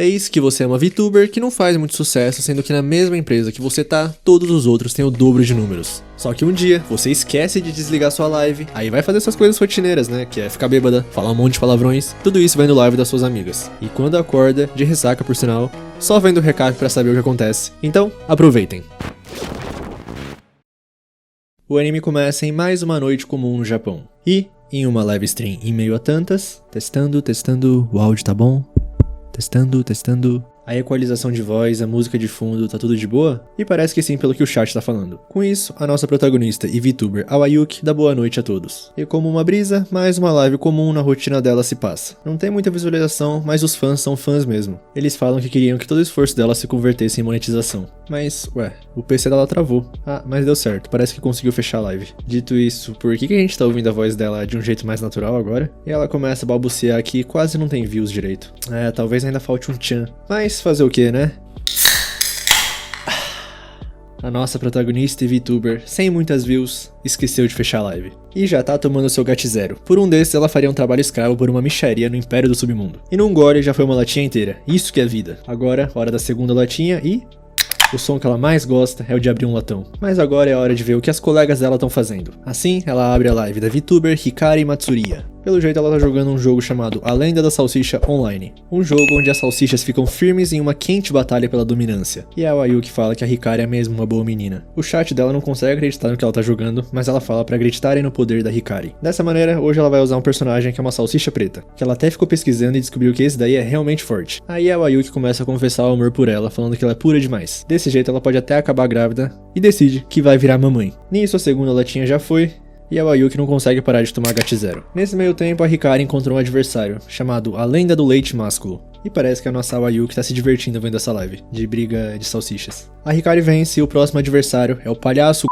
Eis que você é uma VTuber que não faz muito sucesso, sendo que na mesma empresa que você tá, todos os outros têm o dobro de números. Só que um dia, você esquece de desligar sua live, aí vai fazer suas coisas rotineiras, né? Que é ficar bêbada, falar um monte de palavrões, tudo isso vai no live das suas amigas. E quando acorda, de ressaca por sinal, só vendo o recap pra saber o que acontece. Então, aproveitem! O anime começa em mais uma noite comum no Japão. E, em uma live stream em meio a tantas, testando, o áudio tá bom? Testando. A equalização de voz, a música de fundo, tá tudo de boa? E parece que sim pelo que o chat tá falando. Com isso, a nossa protagonista e VTuber Awayuki dá boa noite a todos. E como uma brisa, mais uma live comum na rotina dela se passa. Não tem muita visualização, mas os fãs são fãs mesmo. Eles falam que queriam que todo o esforço dela se convertesse em monetização. Mas, o PC dela travou. Ah, mas deu certo, parece que conseguiu fechar a live. Dito isso, por que a gente tá ouvindo a voz dela de um jeito mais natural agora? E ela começa a balbuciar que quase não tem views direito. Talvez ainda falte um tchan. Mas fazer o que, né? A nossa protagonista e VTuber, sem muitas views, esqueceu de fechar a live. E já tá tomando seu gato-zero. Por um desses, ela faria um trabalho escravo por uma mixaria no Império do Submundo. E num gole já foi uma latinha inteira. Isso que é vida. Agora, hora da segunda latinha e... o som que ela mais gosta é o de abrir um latão. Mas agora é a hora de ver o que as colegas dela estão fazendo. Assim, ela abre a live da VTuber Hikari Matsuria. Pelo jeito ela tá jogando um jogo chamado A Lenda da Salsicha Online. Um jogo onde as salsichas ficam firmes em uma quente batalha pela dominância. E a Awayuki fala que a Hikari é mesmo uma boa menina. O chat dela não consegue acreditar no que ela tá jogando, mas ela fala pra acreditarem no poder da Hikari. Dessa maneira, hoje ela vai usar um personagem que é uma salsicha preta, que ela até ficou pesquisando e descobriu que esse daí é realmente forte. Aí a Awayuki começa a confessar o amor por ela, falando que ela é pura demais. Desse jeito ela pode até acabar grávida e decide que vai virar mamãe. Nisso a segunda latinha já foi, e a Awayuki não consegue parar de tomar gato-zero. Nesse meio tempo, a Hikari encontrou um adversário, chamado A Lenda do Leite Másculo. E parece que a nossa Awayuki tá se divertindo vendo essa live, de briga de salsichas. A Hikari vence e o próximo adversário é o Palhaço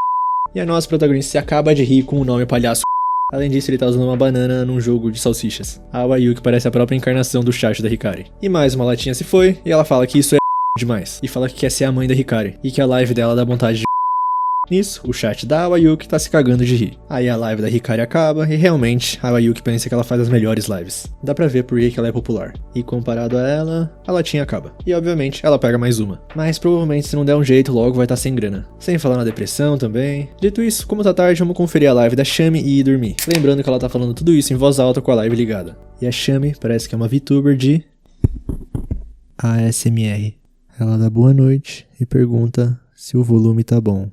e a nossa protagonista se acaba de rir com o nome Palhaço. Além disso, ele tá usando uma banana num jogo de salsichas. A Awayuki parece a própria encarnação do chat da Hikari. E mais uma latinha se foi, e ela fala que isso é demais. E fala que quer ser a mãe da Hikari, e que a live dela dá vontade de... Nisso, o chat da Awayuki tá se cagando de rir. Aí a live da Hikari acaba e realmente a Awayuki pensa que ela faz as melhores lives. Dá pra ver por que ela é popular. E comparado a ela, a latinha acaba. E obviamente ela pega mais uma. Mas provavelmente se não der um jeito logo vai estar sem grana. Sem falar na depressão também. Dito isso, como tá tarde, vamos conferir a live da Shami e ir dormir. Lembrando que ela tá falando tudo isso em voz alta com a live ligada. E a Shami parece que é uma VTuber de... ASMR. Ela dá boa noite e pergunta se o volume tá bom.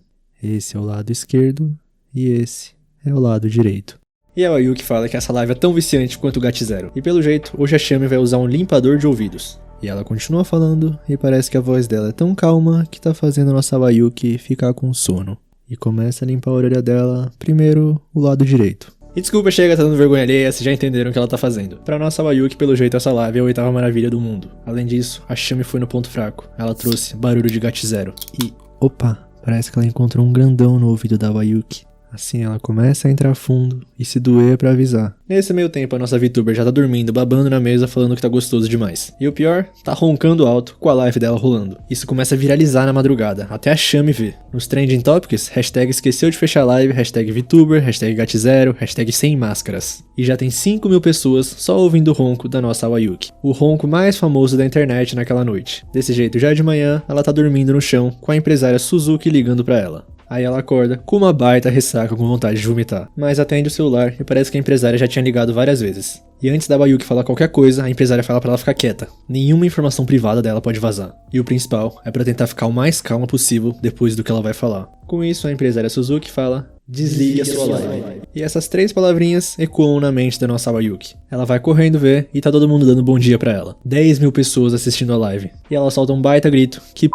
Esse é o lado esquerdo e esse é o lado direito. E a Awayuki fala que essa live é tão viciante quanto o gato-zero. E pelo jeito, hoje a Shami vai usar um limpador de ouvidos. E ela continua falando e parece que a voz dela é tão calma que tá fazendo a nossa Awayuki ficar com sono. E começa a limpar a orelha dela, primeiro o lado direito. E desculpa, chega, tá dando vergonha alheia, vocês já entenderam o que ela tá fazendo. Pra nossa Awayuki, pelo jeito, essa live é a oitava maravilha do mundo. Além disso, a Shami foi no ponto fraco. Ela trouxe barulho de gato-zero. E, opa, parece que ela encontrou um grandão no ouvido da Awayuki. Assim ela começa a entrar fundo e se doer pra avisar. Nesse meio tempo a nossa VTuber já tá dormindo, babando na mesa, falando que tá gostoso demais. E o pior, tá roncando alto com a live dela rolando. Isso começa a viralizar na madrugada, até a Shami ver. Nos trending topics, hashtag esqueceu de fechar a live, hashtag VTuber, hashtag gato-zero, hashtag sem máscaras. E já tem 5.000 pessoas só ouvindo o ronco da nossa Awayuki. O ronco mais famoso da internet naquela noite. Desse jeito, já de manhã, ela tá dormindo no chão com a empresária Suzuki ligando pra ela. Aí ela acorda com uma baita ressaca com vontade de vomitar. Mas atende o celular e parece que a empresária já tinha ligado várias vezes. E antes da Awayuki falar qualquer coisa, a empresária fala pra ela ficar quieta. Nenhuma informação privada dela pode vazar. E o principal é pra tentar ficar o mais calma possível depois do que ela vai falar. Com isso, a empresária Suzuki fala: desligue a sua live. E essas 3 palavrinhas ecoam na mente da nossa Awayuki. Ela vai correndo ver e tá todo mundo dando bom dia pra ela. 10.000 pessoas assistindo a live. E ela solta um baita grito que...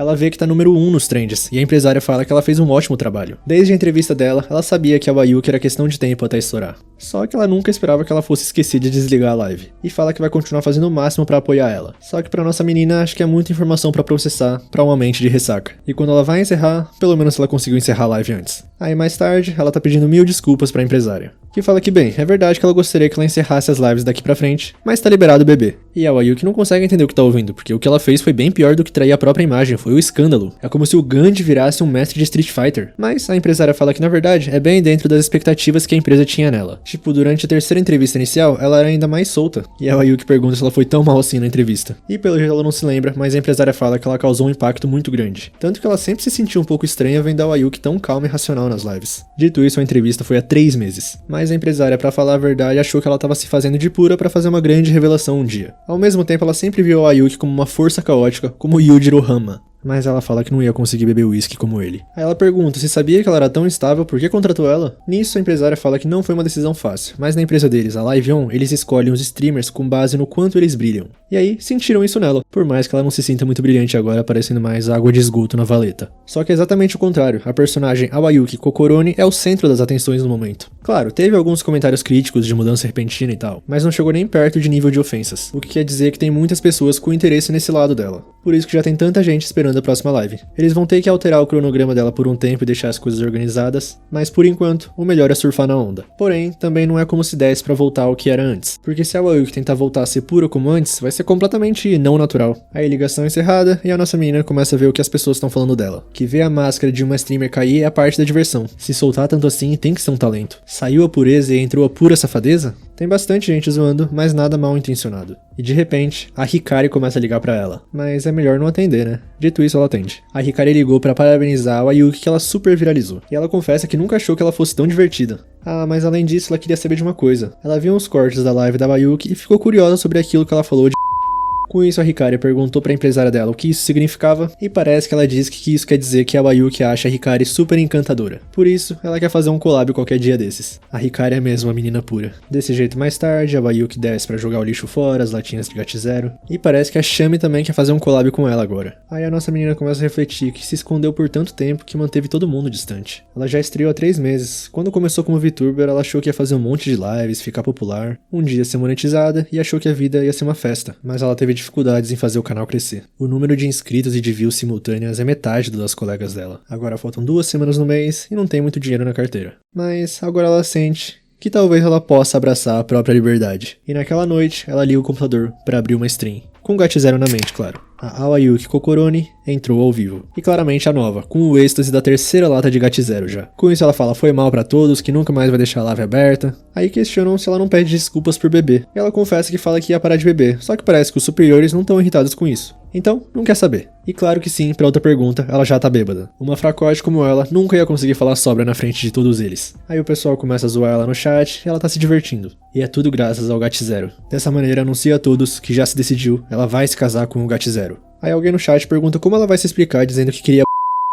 Ela vê que tá número 1 nos trends, e a empresária fala que ela fez um ótimo trabalho. Desde a entrevista dela, ela sabia que a Awayuki era questão de tempo até estourar. Só que ela nunca esperava que ela fosse esquecer de desligar a live. E fala que vai continuar fazendo o máximo pra apoiar ela. Só que pra nossa menina, acho que é muita informação pra processar pra uma mente de ressaca. E quando ela vai encerrar, pelo menos ela conseguiu encerrar a live antes. Aí mais tarde, ela tá pedindo 1000 desculpas pra empresária. que fala que bem, é verdade que ela gostaria que ela encerrasse as lives daqui pra frente, mas tá liberado o bebê. E a Ayuki não consegue entender o que tá ouvindo, porque o que ela fez foi bem pior do que trair a própria imagem, foi o escândalo. É como se o Gandhi virasse um mestre de Street Fighter. Mas a empresária fala que na verdade é bem dentro das expectativas que a empresa tinha nela. Tipo, durante a terceira entrevista inicial, ela era ainda mais solta. E a Ayuki pergunta se ela foi tão mal assim na entrevista. E pelo jeito ela não se lembra, mas a empresária fala que ela causou um impacto muito grande. Tanto que ela sempre se sentiu um pouco estranha vendo a Ayuki tão calma e racional nas lives. Dito isso, a entrevista foi há 3 meses. Mas a empresária, pra falar a verdade, achou que ela tava se fazendo de pura pra fazer uma grande revelação um dia. Ao mesmo tempo, ela sempre viu a Ayuki como uma força caótica, como Yujiro Hama. Mas ela fala que não ia conseguir beber uísque como ele. Aí ela pergunta se sabia que ela era tão instável, por que contratou ela? Nisso, a empresária fala que não foi uma decisão fácil, mas na empresa deles, a Live On, eles escolhem os streamers com base no quanto eles brilham. E aí, sentiram isso nela, por mais que ela não se sinta muito brilhante agora, parecendo mais água de esgoto na valeta. Só que é exatamente o contrário, a personagem Awayuki Kokoroni é o centro das atenções no momento. Claro, teve alguns comentários críticos de mudança repentina e tal, mas não chegou nem perto de nível de ofensas, o que quer dizer que tem muitas pessoas com interesse nesse lado dela. Por isso que já tem tanta gente esperando a próxima live. Eles vão ter que alterar o cronograma dela por um tempo e deixar as coisas organizadas, mas por enquanto, o melhor é surfar na onda. Porém, também não é como se desse pra voltar ao que era antes, porque se a Awayuki tentar voltar a ser pura como antes, vai ser completamente não natural. Aí ligação encerrada e a nossa menina começa a ver o que as pessoas estão falando dela. Que ver a máscara de uma streamer cair é a parte da diversão. Se soltar tanto assim, tem que ser um talento. Saiu a pureza e entrou a pura safadeza? Tem bastante gente zoando, mas nada mal intencionado. E de repente, a Hikari começa a ligar pra ela. Mas é melhor não atender, né? Dito isso, ela atende. A Hikari ligou pra parabenizar a Ayuki que ela super viralizou. E ela confessa que nunca achou que ela fosse tão divertida. Ah, mas além disso, ela queria saber de uma coisa. Ela viu uns cortes da live da Ayuki e ficou curiosa sobre aquilo que ela falou de... Com isso, a Hikari perguntou pra empresária dela o que isso significava, e parece que ela disse que isso quer dizer que a Ayuki acha a Hikari super encantadora. Por isso, ela quer fazer um collab qualquer dia desses. A Hikari é mesmo uma menina pura. Desse jeito, mais tarde, a Ayuki desce pra jogar o lixo fora, as latinhas de GAT0, e parece que a Shami também quer fazer um collab com ela agora. Aí a nossa menina começa a refletir que se escondeu por tanto tempo que manteve todo mundo distante. Ela já estreou há 3 meses. Quando começou como VTuber, ela achou que ia fazer um monte de lives, ficar popular, um dia ser monetizada, e achou que a vida ia ser uma festa. Mas ela teve dificuldades em fazer o canal crescer. O número de inscritos e de views simultâneas é metade do das colegas dela. Agora faltam 2 semanas no mês e não tem muito dinheiro na carteira. Mas agora ela sente que talvez ela possa abraçar a própria liberdade. E naquela noite, ela liga o computador para abrir uma stream. Com o GAT0 na mente, claro. A Awayuki Kokoroni entrou ao vivo. E claramente a nova, com o êxtase da terceira lata de GAT0 já. Com isso ela fala foi mal pra todos, que nunca mais vai deixar a live aberta. Aí questionam se ela não pede desculpas por beber. E ela confessa que fala que ia parar de beber, só que parece que os superiores não estão irritados com isso. Então, não quer saber. E claro que sim, pra outra pergunta, ela já tá bêbada. Uma fracote como ela nunca ia conseguir falar sobra na frente de todos eles. Aí o pessoal começa a zoar ela no chat e ela tá se divertindo. E é tudo graças ao GAT0. Dessa maneira, anuncia a todos que já se decidiu, ela vai se casar com o GAT0. Aí alguém no chat pergunta como ela vai se explicar dizendo que queria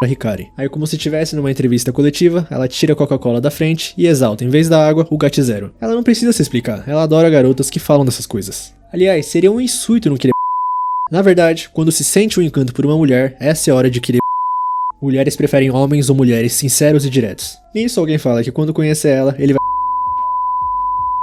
a Hikari. Aí como se estivesse numa entrevista coletiva, ela tira a Coca-Cola da frente e exalta, em vez da água, o GAT0. Ela não precisa se explicar, ela adora garotas que falam dessas coisas. Aliás, seria um insulto não querer. Na verdade, quando se sente um encanto por uma mulher, essa é a hora de querer. Mulheres preferem homens ou mulheres sinceros e diretos. Nisso alguém fala que quando conhecer ela, ele vai...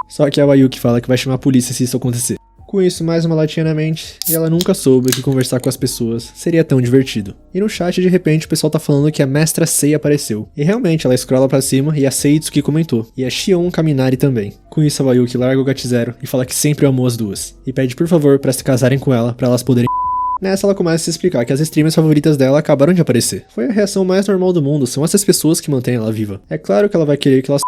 Só que a Ayuki fala que vai chamar a polícia se isso acontecer. Com isso, mais uma latinha na mente, e ela nunca soube que conversar com as pessoas seria tão divertido. E no chat, de repente, o pessoal tá falando que a Mestra Sei apareceu. E realmente, ela scrolla pra cima e a Seitsuki comentou. E a Shion Kaminari também. Com isso, a Ayuki larga o GAT0 e fala que sempre amou as duas. E pede por favor pra se casarem com ela, pra elas poderem... Nessa ela começa a se explicar que as streamers favoritas dela acabaram de aparecer. Foi a reação mais normal do mundo, são essas pessoas que mantêm ela viva. É claro que ela vai querer que elas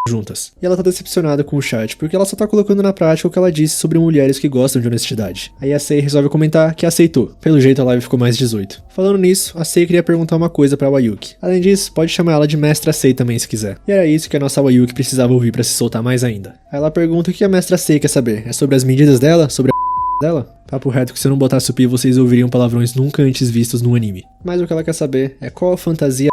juntas. E ela tá decepcionada com o chat, porque ela só tá colocando na prática o que ela disse sobre mulheres que gostam de honestidade. Aí a Sei resolve comentar que aceitou. Pelo jeito a live ficou mais 18. Falando nisso, a Sei queria perguntar uma coisa pra Ayuki. Além disso, pode chamar ela de Mestra Sei também se quiser. E era isso que a nossa Ayuki precisava ouvir pra se soltar mais ainda. Aí ela pergunta o que a Mestra Sei quer saber. É sobre as medidas dela? Sobre a dela? Papo reto que se eu não botasse o pi, vocês ouviriam palavrões nunca antes vistos no anime. Mas o que ela quer saber é qual a fantasia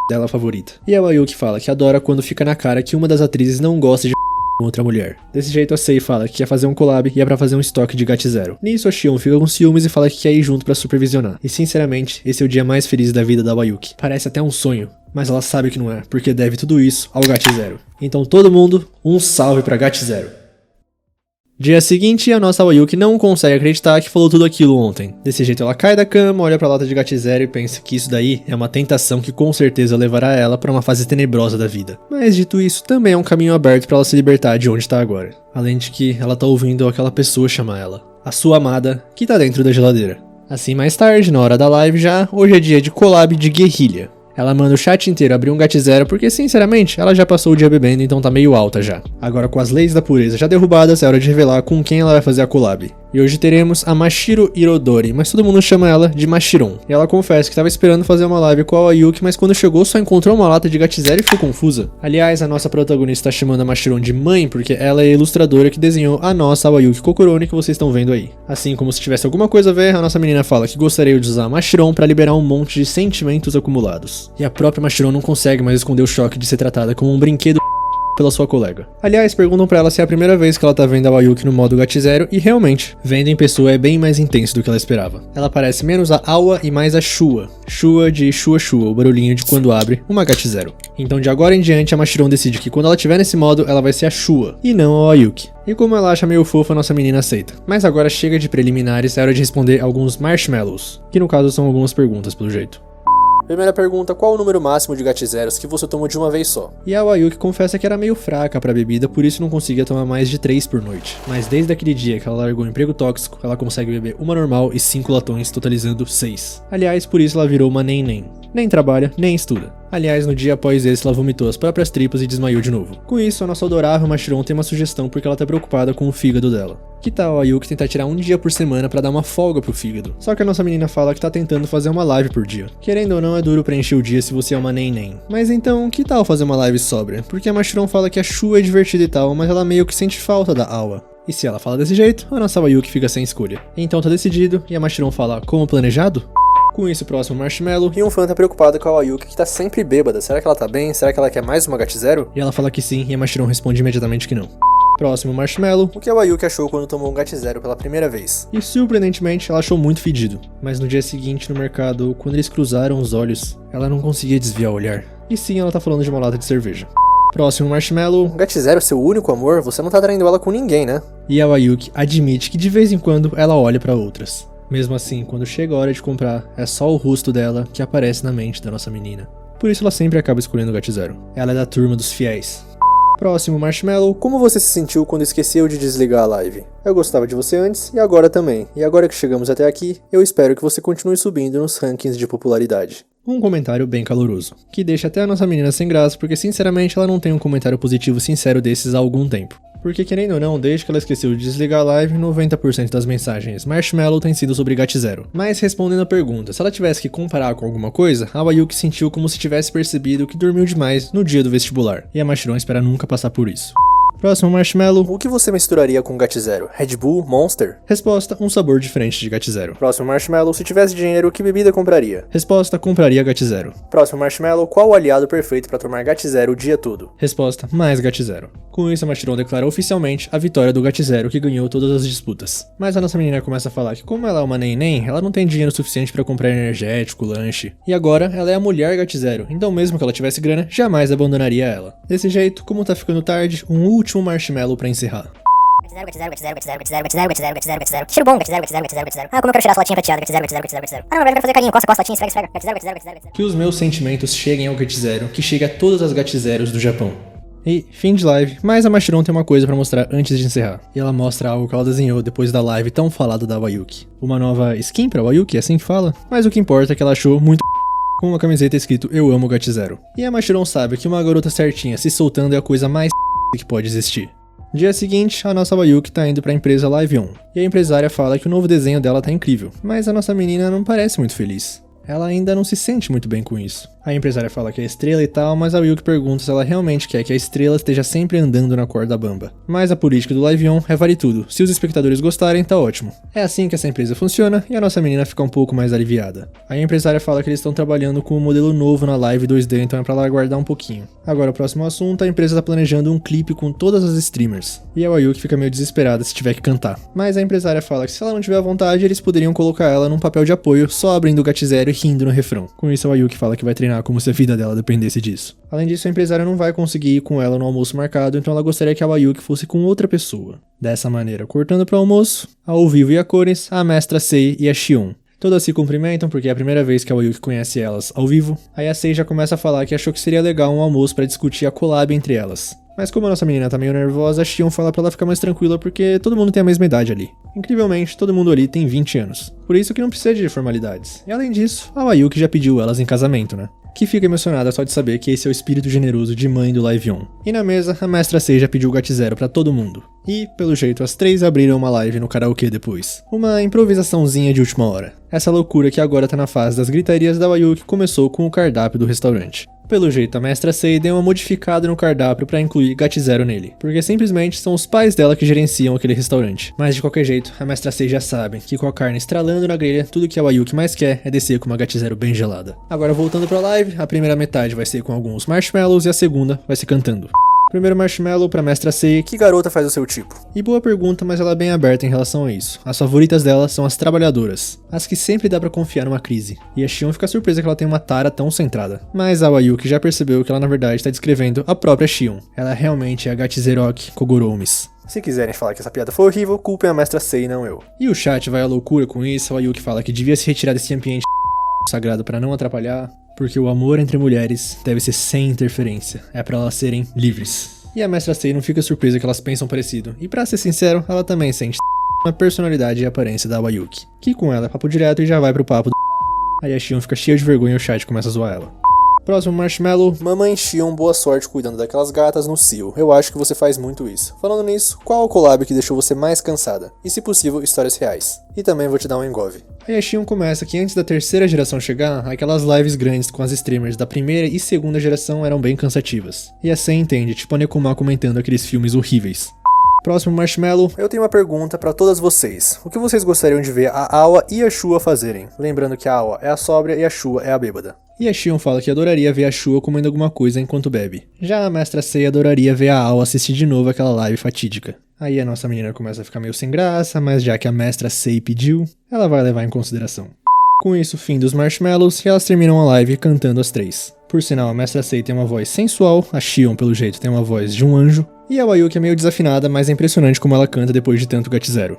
dela favorita. E a Ayuki fala que adora quando fica na cara que uma das atrizes não gosta de com outra mulher. Desse jeito a Sei fala que quer fazer um collab e é pra fazer um estoque de GAT0. Nisso a Shion fica com ciúmes e fala que quer ir junto pra supervisionar. E sinceramente, esse é o dia mais feliz da vida da Ayuki. Parece até um sonho, mas ela sabe que não é, porque deve tudo isso ao GAT0. Então todo mundo, um salve pra GAT0. Dia seguinte, a nossa Wayuki não consegue acreditar que falou tudo aquilo ontem. Desse jeito ela cai da cama, olha pra lata de Gat0 e pensa que isso daí é uma tentação que com certeza levará ela pra uma fase tenebrosa da vida. Mas dito isso, também é um caminho aberto pra ela se libertar de onde tá agora. Além de que ela tá ouvindo aquela pessoa chamar ela, a sua amada, que tá dentro da geladeira. Assim mais tarde, na hora da live já, hoje é dia de collab de guerrilha. Ela manda o chat inteiro abrir um Gat0 porque, sinceramente, ela já passou o dia bebendo, então tá meio alta já. Agora, com as leis da pureza já derrubadas, é hora de revelar com quem ela vai fazer a collab. E hoje teremos a Mashiro Irodori, mas todo mundo chama ela de Mashiron. E ela confessa que tava esperando fazer uma live com a Wayuki, mas quando chegou só encontrou uma lata de Gat0 e ficou confusa. Aliás, a nossa protagonista tá chamando a Mashiron de mãe porque ela é a ilustradora que desenhou a nossa Wayuki Kokoroni que vocês estão vendo aí. Assim como se tivesse alguma coisa a ver, a nossa menina fala que gostaria de usar a Mashiron pra liberar um monte de sentimentos acumulados. E a própria Mashiron não consegue mais esconder o choque de ser tratada como um brinquedo pela sua colega. Aliás, perguntam pra ela se é a primeira vez que ela tá vendo a Wayuki no modo Gat0 e realmente, vendo em pessoa é bem mais intenso do que ela esperava. Ela parece menos a Awa e mais a Shua. Shua de Shua Shua, o barulhinho de quando abre uma Gat0. Então de agora em diante a Mashiron decide que quando ela estiver nesse modo ela vai ser a Shua e não a Wayuki. E como ela acha meio fofa, nossa menina aceita. Mas agora chega de preliminares, é hora de responder alguns marshmallows, que no caso são algumas perguntas pelo jeito. Primeira pergunta, qual o número máximo de Gat0s que você tomou de uma vez só? E a Wayuki confessa que era meio fraca pra bebida, por isso não conseguia tomar mais de 3 por noite. Mas desde aquele dia que ela largou o emprego tóxico, ela consegue beber uma normal e 5 latões, totalizando 6. Aliás, por isso ela virou uma nem. Nem trabalha, nem estuda. Aliás, no dia após esse, ela vomitou as próprias tripas e desmaiou de novo. Com isso, a nossa adorável Mashiron tem uma sugestão porque ela tá preocupada com o fígado dela. Que tal a Wayuki tentar tirar um dia por semana pra dar uma folga pro fígado? Só que a nossa menina fala que tá tentando fazer uma live por dia. Querendo ou não, é duro preencher o dia se você é uma nem. Mas então, que tal fazer uma live sóbria? Porque a Mashiron fala que a Shua é divertida e tal, mas ela meio que sente falta da Awa. E se ela fala desse jeito, a nossa Wayuki fica sem escolha. Então tá decidido, e a Mashiron fala, como planejado? Com isso, próximo marshmallow, e um fã tá preocupado com a Wayuki que tá sempre bêbada. Será que ela tá bem? Será que ela quer mais uma Gat0? E ela fala que sim, e a Mashiron responde imediatamente que não. Próximo marshmallow, o que a Wayuki achou quando tomou um Gat0 pela primeira vez. E surpreendentemente, ela achou muito fedido. Mas no dia seguinte, no mercado, quando eles cruzaram os olhos, ela não conseguia desviar o olhar. E sim, ela tá falando de uma lata de cerveja. Próximo marshmallow, Gat0 seu único amor? Você não tá traindo ela com ninguém, né? E a Wayuki admite que de vez em quando ela olha pra outras. Mesmo assim, quando chega a hora de comprar, é só o rosto dela que aparece na mente da nossa menina. Por isso ela sempre acaba escolhendo o Gat0. Ela é da turma dos fiéis. Próximo marshmallow, como você se sentiu quando esqueceu de desligar a live? Eu gostava de você antes e agora também. E agora que chegamos até aqui, eu espero que você continue subindo nos rankings de popularidade. Um comentário bem caloroso, que deixa até a nossa menina sem graça porque sinceramente ela não tem um comentário positivo sincero desses há algum tempo. Porque querendo ou não, desde que ela esqueceu de desligar a live, 90% das mensagens Marshmallow tem sido sobre Gat0. Mas respondendo a pergunta, se ela tivesse que comparar com alguma coisa, a Wayuki sentiu como se tivesse percebido que dormiu demais no dia do vestibular. E a Mashiron espera nunca passar por isso. Próximo marshmallow, o que você misturaria com Gat0? Red Bull? Monster? Resposta, um sabor diferente de Gat0. Próximo marshmallow, se tivesse dinheiro, que bebida compraria? Resposta, compraria Gat0. Próximo marshmallow, qual o aliado perfeito para tomar Gat0 o dia todo? Resposta, mais Gat0. Com isso, a Mashiron declara oficialmente a vitória do Gat0 que ganhou todas as disputas. Mas a nossa menina começa a falar que como ela é uma nem, ela não tem dinheiro suficiente para comprar energético, lanche. E agora, ela é a mulher Gat0, então mesmo que ela tivesse grana, jamais abandonaria ela. Desse jeito, como tá ficando tarde, um último marshmallow pra encerrar. Gat0. Cheiro bom, Gat0. Ah, como eu quero cheirar essa latinha prateada, Gat0. Ah, não, vai fazer carinho, costa a latinha, esfrega. Gat0. Que os meus sentimentos cheguem ao Gat0, que chegue a todas as Gat0s do Japão. E, fim de live, mas a Mashiron tem uma coisa pra mostrar antes de encerrar. E ela mostra algo que ela desenhou depois da live tão falada da Wayuki. Uma nova skin pra Wayuki, é assim que fala? Mas o que importa é que ela achou muito com uma camiseta escrito Eu amo Gat0. E a Mashiron sabe que uma garota certinha se soltando é a coisa mais que pode existir. Dia seguinte, a nossa Wayuki tá indo pra empresa Live On. E a empresária fala que o novo desenho dela tá incrível. Mas a nossa menina não parece muito feliz. Ela ainda não se sente muito bem com isso. A empresária fala que é estrela e tal, mas a Wayuki pergunta se ela realmente quer que a estrela esteja sempre andando na corda bamba. Mas a política do Live On é vale tudo. Se os espectadores gostarem, tá ótimo. É assim que essa empresa funciona e a nossa menina fica um pouco mais aliviada. A empresária fala que eles estão trabalhando com um modelo novo na live 2D, então é pra ela aguardar um pouquinho. Agora, o próximo assunto, a empresa tá planejando um clipe com todas as streamers. E a Wayuki fica meio desesperada se tiver que cantar. Mas a empresária fala que se ela não tiver vontade, eles poderiam colocar ela num papel de apoio, só abrindo o Gat0 e rindo no refrão. Com isso, a Wayuki fala que vai treinar imaginar como se a vida dela dependesse disso. Além disso, a empresária não vai conseguir ir com ela no almoço marcado, então ela gostaria que a Wayuki fosse com outra pessoa. Dessa maneira, cortando para o almoço, ao vivo e a cores, a mestra Sei e a Shion. Todas se cumprimentam porque é a primeira vez que a Wayuki conhece elas ao vivo. Aí a Sei já começa a falar que achou que seria legal um almoço para discutir a collab entre elas. Mas como a nossa menina tá meio nervosa, a Shion fala pra ela ficar mais tranquila porque todo mundo tem a mesma idade ali. Incrivelmente, todo mundo ali tem 20 anos. Por isso que não precisa de formalidades. E além disso, a Wayuki já pediu elas em casamento, né? Que fica emocionada só de saber que esse é o espírito generoso de mãe do Live On. E na mesa, a mestra Sei já pediu o Gat0 pra todo mundo. E, pelo jeito, as três abriram uma live no karaokê depois. Uma improvisaçãozinha de última hora. Essa loucura que agora tá na fase das gritarias da Wayuki começou com o cardápio do restaurante. Pelo jeito, a mestra Sei deu uma modificada no cardápio pra incluir Gat0 nele, porque simplesmente são os pais dela que gerenciam aquele restaurante. Mas de qualquer jeito, a mestra Sei já sabe que com a carne estralando na grelha, tudo que a Wayuki mais quer é descer com uma Gat0 bem gelada. Agora voltando pra live, a primeira metade vai ser com alguns marshmallows e a segunda vai ser cantando. Primeiro marshmallow pra mestra Sei, que garota faz o seu tipo? E boa pergunta, mas ela é bem aberta em relação a isso. As favoritas dela são as trabalhadoras, as que sempre dá pra confiar numa crise. E a Shion fica surpresa que ela tem uma tara tão centrada. Mas a Wayuki já percebeu que ela na verdade está descrevendo a própria Shion. Ela realmente é a Gat0rock Kogoromis. Se quiserem falar que essa piada foi horrível, culpem a mestra Sei, não eu. E o chat vai à loucura com isso, a Wayuki fala que devia se retirar desse ambiente sagrado pra não atrapalhar. Porque o amor entre mulheres deve ser sem interferência, é pra elas serem livres. E a mestra Sei não fica surpresa que elas pensam parecido, e pra ser sincero, ela também sente a personalidade e a aparência da Wayuki, que com ela é papo direto e já vai pro papo do Aí a Shion fica cheia de vergonha e o chat começa a zoar ela. Próximo marshmallow, mamãe Shion, boa sorte cuidando daquelas gatas no cio. Eu acho que você faz muito isso. Falando nisso, qual o collab que deixou você mais cansada? E se possível, histórias reais. E também vou te dar um engove. Aí a Shion começa que antes da terceira geração chegar, aquelas lives grandes com as streamers da primeira e segunda geração eram bem cansativas. E a Sei entende, tipo a Nekoma comentando aqueles filmes horríveis. Próximo marshmallow, eu tenho uma pergunta pra todas vocês. O que vocês gostariam de ver a Awa e a Shua fazerem? Lembrando que a Awa é a sóbria e a Shua é a bêbada. E a Shion fala que adoraria ver a Shua comendo alguma coisa enquanto bebe. Já a mestra Sei adoraria ver a Awa assistir de novo aquela live fatídica. Aí a nossa menina começa a ficar meio sem graça, mas já que a mestra Sei pediu, ela vai levar em consideração. Com isso, fim dos marshmallows, e elas terminam a live cantando as três. Por sinal, a mestra Sei tem uma voz sensual, a Shion, pelo jeito, tem uma voz de um anjo, e a Wayuki é meio desafinada, mas é impressionante como ela canta depois de tanto Gat0.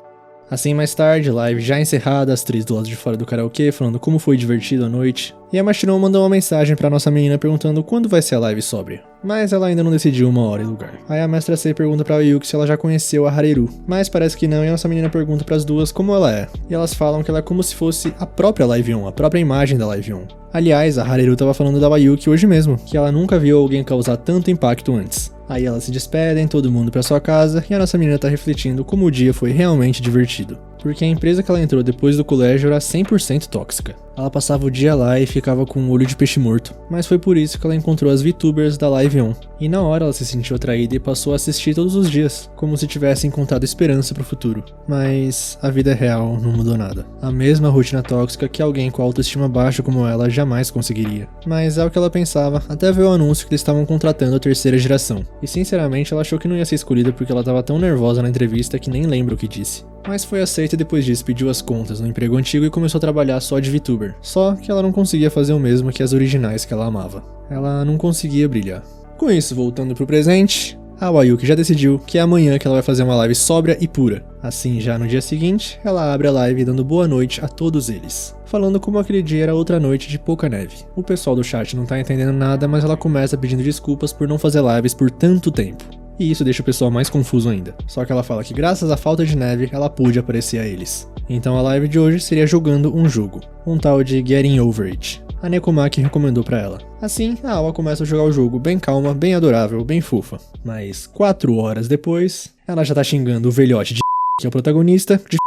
Assim, mais tarde, live já encerrada, as três do lado de fora do karaokê, falando como foi divertido a noite. E a Machiron mandou uma mensagem pra nossa menina perguntando quando vai ser a live sóbria. Mas ela ainda não decidiu uma hora e lugar. Aí a mestra Sei pergunta pra Wayuki se ela já conheceu a Hareru. Mas parece que não, e a nossa menina pergunta pras duas como ela é. E elas falam que ela é como se fosse a própria Live On, a própria imagem da Live On. Aliás, a Hareru tava falando da Wayuki hoje mesmo, que ela nunca viu alguém causar tanto impacto antes. Aí elas se despedem, todo mundo pra sua casa, e a nossa menina tá refletindo como o dia foi realmente divertido. Porque a empresa que ela entrou depois do colégio era 100% tóxica. Ela passava o dia lá e ficava com um olho de peixe morto, mas foi por isso que ela encontrou as VTubers da Live On. E na hora ela se sentiu atraída e passou a assistir todos os dias, como se tivesse encontrado esperança pro futuro. Mas a vida real não mudou nada. A mesma rotina tóxica que alguém com autoestima baixa como ela jamais conseguiria. Mas é o que ela pensava, até ver o anúncio que eles estavam contratando a terceira geração. E sinceramente ela achou que não ia ser escolhida porque ela tava tão nervosa na entrevista que nem lembra o que disse. Mas foi aceita e depois disso pediu as contas no emprego antigo e começou a trabalhar só de VTuber. Só que ela não conseguia fazer o mesmo que as originais que ela amava. Ela não conseguia brilhar. Com isso, voltando pro presente, a Wayuki já decidiu que é amanhã que ela vai fazer uma live sóbria e pura. Assim, já no dia seguinte, ela abre a live dando boa noite a todos eles, falando como aquele dia era outra noite de pouca neve. O pessoal do chat não tá entendendo nada, mas ela começa pedindo desculpas por não fazer lives por tanto tempo. E isso deixa o pessoal mais confuso ainda. Só que ela fala que graças à falta de neve, ela pôde aparecer a eles. Então a live de hoje seria jogando um jogo, um tal de Getting Over It. A Nekoma que recomendou pra ela. Assim, a Awa começa a jogar o jogo bem calma, bem adorável, bem fofa. Mas 4 horas depois, ela já tá xingando o velhote de que é o protagonista de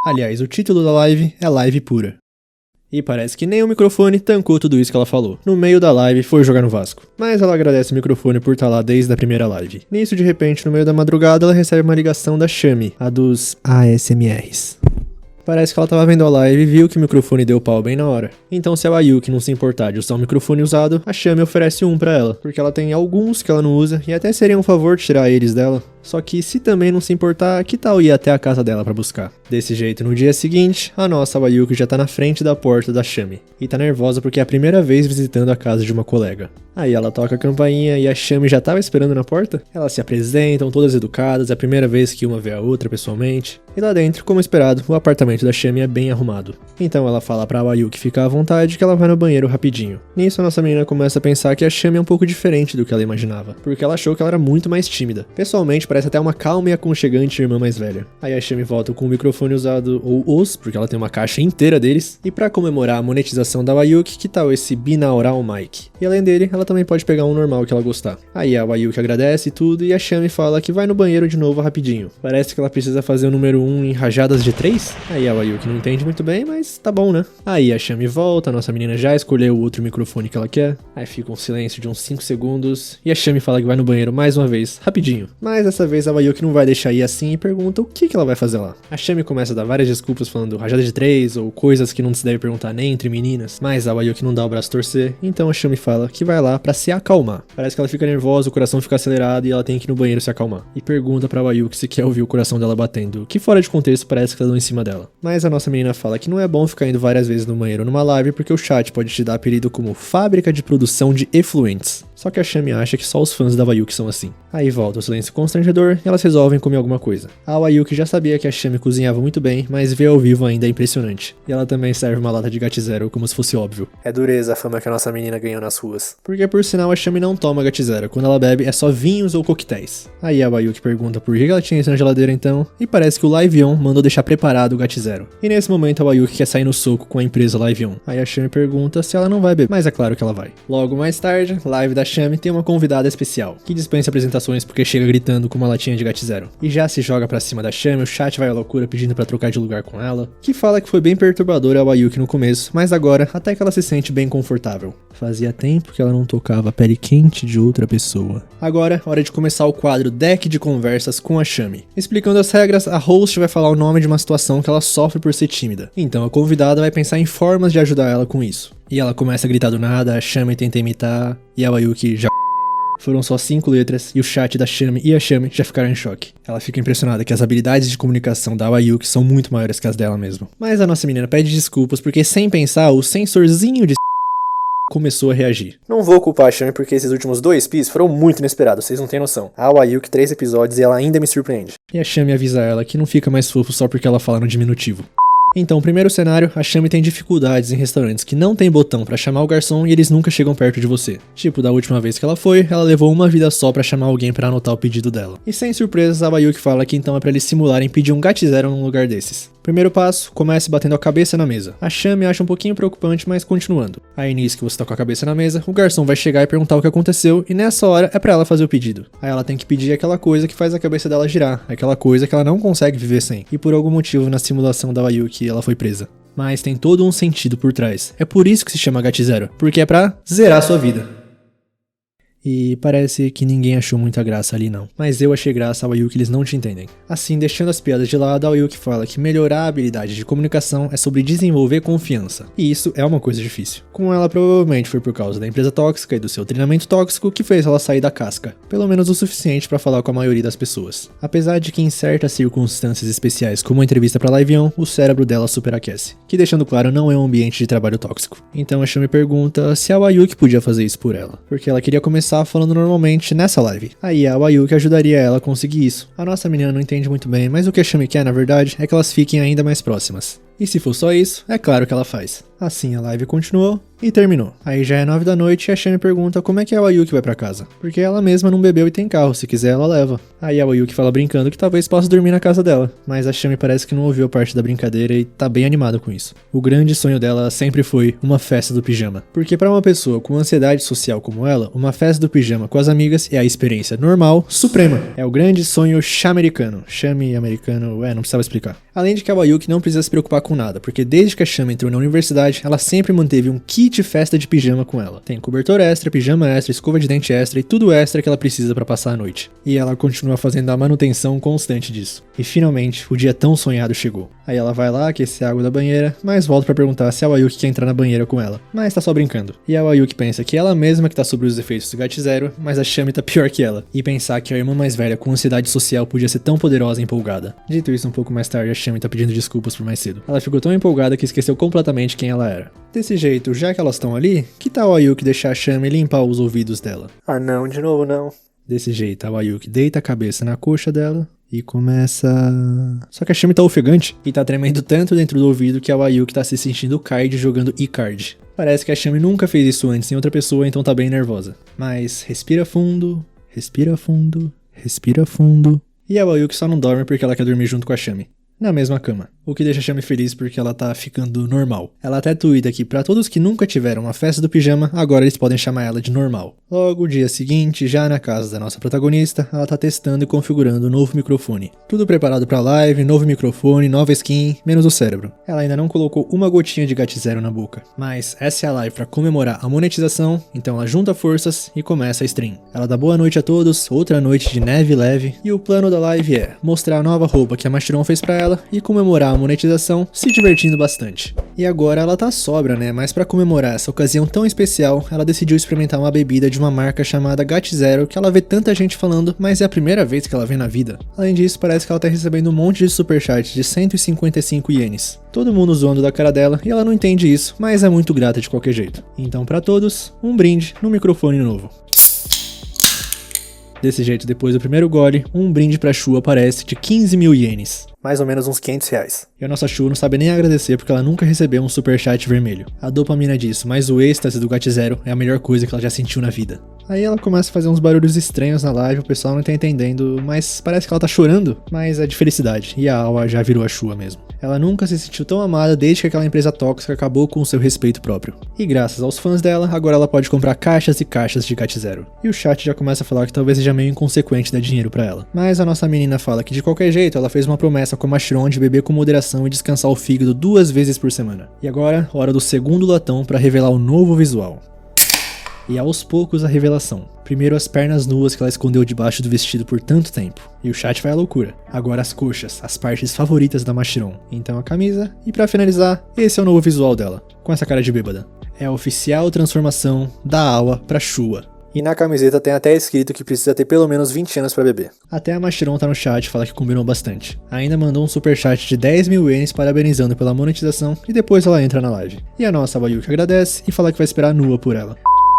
Aliás, o título da live é Live Pura. E parece que nem o microfone tancou tudo isso que ela falou. No meio da live foi jogar no Vasco. Mas ela agradece o microfone por estar lá desde a primeira live. Nisso, de repente, no meio da madrugada, ela recebe uma ligação da Shami, a dos ASMRs. Parece que ela tava vendo a live e viu que o microfone deu pau bem na hora. Então, se a Wayuki não se importar de usar o microfone usado, a Shami oferece um pra ela, porque ela tem alguns que ela não usa e até seria um favor tirar eles dela. Só que se também não se importar, que tal ir até a casa dela pra buscar? Desse jeito, no dia seguinte, a nossa Wayuki já tá na frente da porta da Shami. E tá nervosa porque é a primeira vez visitando a casa de uma colega. Aí ela toca a campainha e a Shami já tava esperando na porta. Elas se apresentam, todas educadas, é a primeira vez que uma vê a outra pessoalmente. E lá dentro, como esperado, o apartamento da Shami é bem arrumado. Então ela fala pra Wayuki ficar à vontade que ela vai no banheiro rapidinho. Nisso a nossa menina começa a pensar que a Shami é um pouco diferente do que ela imaginava, porque ela achou que ela era muito mais tímida. Pessoalmente, parece até uma calma e aconchegante irmã mais velha. Aí a Shami volta com o microfone usado, ou os, porque ela tem uma caixa inteira deles. E pra comemorar a monetização da Wayuki, que tal esse binaural mic? E além dele, ela também pode pegar um normal que ela gostar. Aí a Wayuki agradece e tudo, e a Shami fala que vai no banheiro de novo rapidinho. Parece que ela precisa fazer o número 1 em rajadas de 3? Aí a Wayuki não entende muito bem, mas tá bom, né? Aí a Shami volta, a nossa menina já escolheu o outro microfone que ela quer. Aí fica um silêncio de uns 5 segundos, e a Shami fala que vai no banheiro mais uma vez, rapidinho. Mas dessa vez a Wayuki não vai deixar ir assim e pergunta o que ela vai fazer lá. A Shami começa a dar várias desculpas falando rajada de 3 ou coisas que não se deve perguntar nem entre meninas, mas a Wayuki não dá o braço a torcer, então a Shami fala que vai lá pra se acalmar. Parece que ela fica nervosa, o coração fica acelerado e ela tem que ir no banheiro se acalmar. E pergunta pra Wayuki se quer ouvir o coração dela batendo, que fora de contexto parece que tá dando em cima dela. Mas a nossa menina fala que não é bom ficar indo várias vezes no banheiro numa live porque o chat pode te dar apelido como fábrica de produção de efluentes. Só que a Shami acha que só os fãs da Wayuki são assim. Aí volta o silêncio constrangedor e elas resolvem comer alguma coisa. A Wayuki já sabia que a Shami cozinhava muito bem, mas ver ao vivo ainda é impressionante. E ela também serve uma lata de Gat Zero como se fosse óbvio. É dureza a fama que a nossa menina ganhou nas ruas. Porque por sinal a Shami não toma Gat Zero, quando ela bebe é só vinhos ou coquetéis. Aí a Wayuki pergunta por que ela tinha isso na geladeira então, e parece que o Live-On mandou deixar preparado o Gat Zero. E nesse momento a Wayuki quer sair no soco com a empresa Live-On. Aí a Shami pergunta se ela não vai beber, mas é claro que ela vai. Logo mais tarde, live da Shami tem uma convidada especial, que dispensa apresentações porque chega gritando com uma latinha de Gat Zero. E já se joga pra cima da Shami, o chat vai à loucura pedindo pra trocar de lugar com ela, que fala que foi bem perturbadora a Wayuki no começo, mas agora até que ela se sente bem confortável. Fazia tempo que ela não tocava a pele quente de outra pessoa. Agora, hora de começar o quadro Deck de Conversas com a Shami. Explicando as regras, a host vai falar o nome de uma situação que ela sofre por ser tímida. Então a convidada vai pensar em formas de ajudar ela com isso. E ela começa a gritar do nada, a Shami tenta imitar, e a Wayuki já... Foram só 5 letras e o chat da Shami e a Shami já ficaram em choque. Ela fica impressionada que as habilidades de comunicação da Wayuki são muito maiores que as dela mesmo. Mas a nossa menina pede desculpas porque sem pensar o sensorzinho de começou a reagir. Não vou culpar a Shami porque esses últimos 2 pis foram muito inesperados, vocês não têm noção. A Wayuki 3 episódios e ela ainda me surpreende. E a Shami avisa ela que não fica mais fofo só porque ela fala no diminutivo. Então, primeiro cenário, a Shami tem dificuldades em restaurantes que não tem botão pra chamar o garçom e eles nunca chegam perto de você. Tipo, da última vez que ela foi, ela levou uma vida só pra chamar alguém pra anotar o pedido dela. E sem surpresas, a Wayuki fala que então é pra eles simularem pedir um Gat Zero num lugar desses. Primeiro passo, comece batendo a cabeça na mesa. A Shami acha um pouquinho preocupante, mas continuando. Aí nisso que você tá com a cabeça na mesa, o garçom vai chegar e perguntar o que aconteceu, e nessa hora é pra ela fazer o pedido. Aí ela tem que pedir aquela coisa que faz a cabeça dela girar, aquela coisa que ela não consegue viver sem. E por algum motivo na simulação da Wayuki ela foi presa. Mas tem todo um sentido por trás. É por isso que se chama Gat Zero, porque é pra zerar a sua vida. E parece que ninguém achou muita graça ali não. Mas eu achei graça ao Wayuki, eles não te entendem. Assim, deixando as piadas de lado, a Wayuki fala que melhorar a habilidade de comunicação é sobre desenvolver confiança. E isso é uma coisa difícil. Com ela, provavelmente foi por causa da empresa tóxica e do seu treinamento tóxico que fez ela sair da casca. Pelo menos o suficiente pra falar com a maioria das pessoas. Apesar de que em certas circunstâncias especiais, como a entrevista pra Live-On, o cérebro dela superaquece. Que deixando claro, não é um ambiente de trabalho tóxico. Então a Shami pergunta se a Wayuki podia fazer isso por ela. Porque ela queria começar falando normalmente nessa live. Aí a Wayuki ajudaria ela a conseguir isso. A nossa menina não entende muito bem, mas o que a Shami quer, na verdade, é que elas fiquem ainda mais próximas. E se for só isso, é claro que ela faz. Assim a live continuou e terminou. Aí já é 9 da noite e a Shami pergunta como é que a Wayuki vai pra casa. Porque ela mesma não bebeu e tem carro, se quiser ela leva. Aí a Wayuki fala brincando que talvez possa dormir na casa dela. Mas a Shami parece que não ouviu a parte da brincadeira e tá bem animada com isso. O grande sonho dela sempre foi uma festa do pijama. Porque pra uma pessoa com ansiedade social como ela, uma festa do pijama com as amigas é a experiência normal, suprema. É o grande sonho Shamericano. Shami americano, não precisava explicar. Além de que a Wayuki não precisa se preocupar com nada, porque desde que a Shami entrou na universidade, ela sempre manteve um kit kit festa de pijama com ela. Tem cobertor extra, pijama extra, escova de dente extra e tudo extra que ela precisa pra passar a noite. E ela continua fazendo a manutenção constante disso. E finalmente, o dia tão sonhado chegou. Aí ela vai lá aquecer a água da banheira, mas volta pra perguntar se a Wayuki quer entrar na banheira com ela. Mas tá só brincando. E a Wayuki pensa que ela mesma que tá sobre os efeitos do GAT0, mas a Shami tá pior que ela. E pensar que a irmã mais velha com ansiedade social podia ser tão poderosa e empolgada. Dito isso, um pouco mais tarde, a Shami tá pedindo desculpas por mais cedo. Ela ficou tão empolgada que esqueceu completamente quem ela era. Desse jeito, já que elas estão ali, que tal a Wayuki deixar a Shami limpar os ouvidos dela? Ah não, de novo não. Desse jeito, a Wayuki deita a cabeça na coxa dela e começa... Só que a Shami tá ofegante e tá tremendo tanto dentro do ouvido que a Wayuki tá se sentindo Kaid jogando E-Card. Parece que a Shami nunca fez isso antes em outra pessoa, então tá bem nervosa. Mas respira fundo, respira fundo, respira fundo. E a Wayuki só não dorme porque ela quer dormir junto com a Shami. Na mesma cama. O que deixa a Shami feliz porque ela tá ficando normal. Ela até tuita que pra todos que nunca tiveram uma festa do pijama, agora eles podem chamar ela de normal. Logo, o dia seguinte, já na casa da nossa protagonista, ela tá testando e configurando o novo microfone. Tudo preparado pra live, novo microfone, nova skin, menos o cérebro. Ela ainda não colocou uma gotinha de GAT0 na boca. Mas essa é a live pra comemorar a monetização, então ela junta forças e começa a stream. Ela dá boa noite a todos, outra noite de neve leve, e o plano da live é mostrar a nova roupa que a Mashiron fez pra ela e comemorar a monetização, se divertindo bastante. E agora ela tá sóbria, né? Mas pra comemorar essa ocasião tão especial, ela decidiu experimentar uma bebida de uma marca chamada GAT0, que ela vê tanta gente falando, mas é a primeira vez que ela vê na vida. Além disso, parece que ela tá recebendo um monte de superchat de 155 ienes. Todo mundo zoando da cara dela, e ela não entende isso, mas é muito grata de qualquer jeito. Então pra todos, um brinde no microfone novo. Desse jeito, depois do primeiro gole, um brinde pra Shu aparece de 15 mil ienes. Mais ou menos uns 500 reais. E a nossa Shu não sabe nem agradecer porque ela nunca recebeu um superchat vermelho. A dopamina disso, mas o êxtase do GAT0 é a melhor coisa que ela já sentiu na vida. Aí ela começa a fazer uns barulhos estranhos na live, o pessoal não tá entendendo, mas parece que ela tá chorando, mas é de felicidade, e a Awa já virou a Shua mesmo. Ela nunca se sentiu tão amada desde que aquela empresa tóxica acabou com o seu respeito próprio. E graças aos fãs dela, agora ela pode comprar caixas e caixas de GAT0. E o chat já começa a falar que talvez seja meio inconsequente dar dinheiro pra ela. Mas a nossa menina fala que de qualquer jeito ela fez uma promessa com a Mashiron de beber com moderação e descansar o fígado 2 vezes por semana. E agora, hora do segundo latão pra revelar o novo visual. E aos poucos a revelação. Primeiro as pernas nuas que ela escondeu debaixo do vestido por tanto tempo. E o chat vai à loucura. Agora as coxas, as partes favoritas da Mashiron. Então a camisa. E pra finalizar, esse é o novo visual dela. Com essa cara de bêbada. É a oficial transformação da Awa pra Shua. E na camiseta tem até escrito que precisa ter pelo menos 20 anos pra beber. Até a Mashiron tá no chat e fala que combinou bastante. Ainda mandou um superchat de 10 mil ienes parabenizando pela monetização e depois ela entra na live. E a nossa Wayuki agradece e fala que vai esperar nua por ela.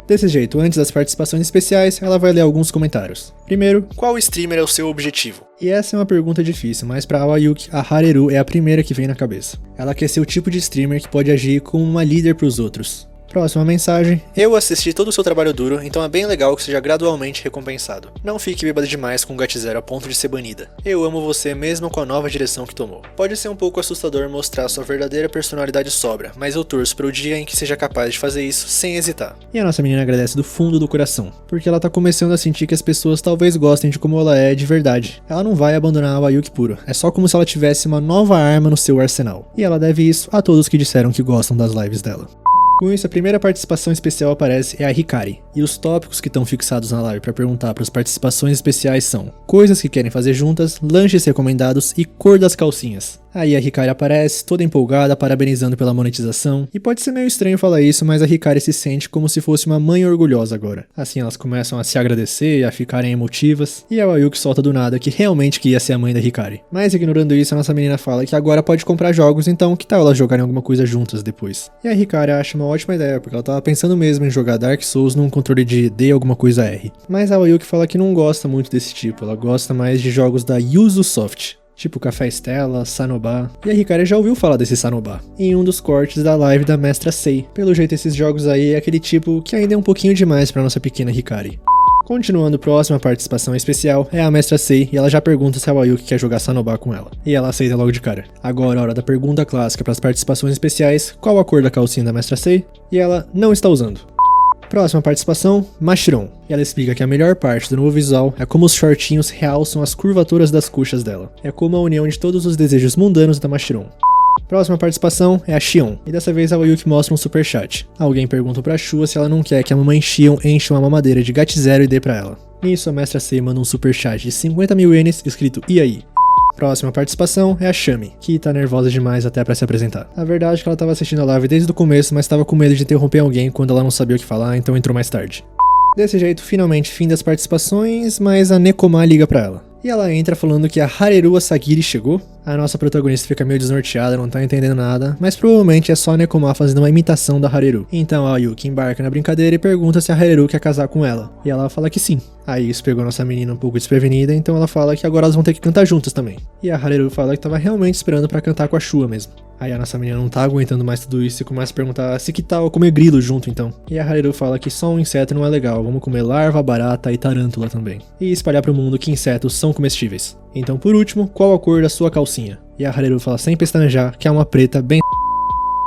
Desse jeito, antes das participações especiais, ela vai ler alguns comentários. Primeiro, qual streamer é o seu objetivo? E essa é uma pergunta difícil, mas pra Wayuki, a Hareru é a primeira que vem na cabeça. Ela quer ser o tipo de streamer que pode agir como uma líder pros outros. Próxima mensagem. Eu assisti todo o seu trabalho duro, então é bem legal que seja gradualmente recompensado. Não fique bêbada demais com o GAT0 a ponto de ser banida. Eu amo você mesmo com a nova direção que tomou. Pode ser um pouco assustador mostrar sua verdadeira personalidade sóbria, mas eu torço para o dia em que seja capaz de fazer isso sem hesitar. E a nossa menina agradece do fundo do coração, porque ela tá começando a sentir que as pessoas talvez gostem de como ela é de verdade. Ela não vai abandonar a Wayuki puro, é só como se ela tivesse uma nova arma no seu arsenal. E ela deve isso a todos que disseram que gostam das lives dela. Com isso, a primeira participação especial aparece é a Hikari, e os tópicos que estão fixados na live para perguntar para as participações especiais são coisas que querem fazer juntas, lanches recomendados e cor das calcinhas. Aí a Hikari aparece, toda empolgada, parabenizando pela monetização, e pode ser meio estranho falar isso, mas a Hikari se sente como se fosse uma mãe orgulhosa agora. Assim elas começam a se agradecer e a ficarem emotivas, e a Wayuki solta do nada que realmente queria ser a mãe da Hikari. Mas ignorando isso, a nossa menina fala que agora pode comprar jogos, então que tal elas jogarem alguma coisa juntas depois? E a Hikari acha uma ótima ideia, porque ela tava pensando mesmo em jogar Dark Souls num controle de D alguma coisa R. Mas a Wayuki fala que não gosta muito desse tipo, ela gosta mais de jogos da Yuzu Soft. Tipo Café Stella, Sanoba. E a Hikari já ouviu falar desse Sanoba em um dos cortes da live da Mestra Sei. Pelo jeito esses jogos aí é aquele tipo que ainda é um pouquinho demais pra nossa pequena Hikari. Continuando, próxima participação especial é a Mestra Sei e ela já pergunta se a Wayuki quer jogar Sanoba com ela. E ela aceita logo de cara. Agora, hora da pergunta clássica para as participações especiais: qual a cor da calcinha da Mestra Sei? E ela não está usando. Próxima participação, Mashiron. E ela explica que a melhor parte do novo visual é como os shortinhos realçam as curvaturas das coxas dela. É como a união de todos os desejos mundanos da Mashiron. Próxima participação é a Xion, e dessa vez a Wayuki mostra um superchat. Alguém pergunta pra Shua se ela não quer que a mamãe Xion encha uma mamadeira de GAT0 e dê pra ela. Nisso a mestra Sei manda um superchat de 50.000 ienes escrito "e aí?". Próxima participação é a Shami, que tá nervosa demais até pra se apresentar. A verdade é que ela tava assistindo a live desde o começo, mas tava com medo de interromper alguém quando ela não sabia o que falar, então entrou mais tarde. Desse jeito, finalmente fim das participações, mas a Nekoma liga pra ela. E ela entra falando que a Hareru Asagiri chegou. A nossa protagonista fica meio desnorteada, não tá entendendo nada, mas provavelmente é só a Nekoma fazendo uma imitação da Hareru. Então a Yuki embarca na brincadeira e pergunta se a Hareru quer casar com ela. E ela fala que sim. Aí isso pegou nossa menina um pouco desprevenida, então ela fala que agora elas vão ter que cantar juntas também. E a Hareru fala que tava realmente esperando pra cantar com a Shua mesmo. Aí a nossa menina não tá aguentando mais tudo isso e começa a perguntar se que tal comer grilo junto então. E a Hareru fala que só um inseto não é legal, vamos comer larva, barata e tarântula também. E espalhar pro mundo que insetos são comestíveis. Então por último, qual a cor da sua calcinha? E a Hareru fala sem pestanejar que é uma preta bem...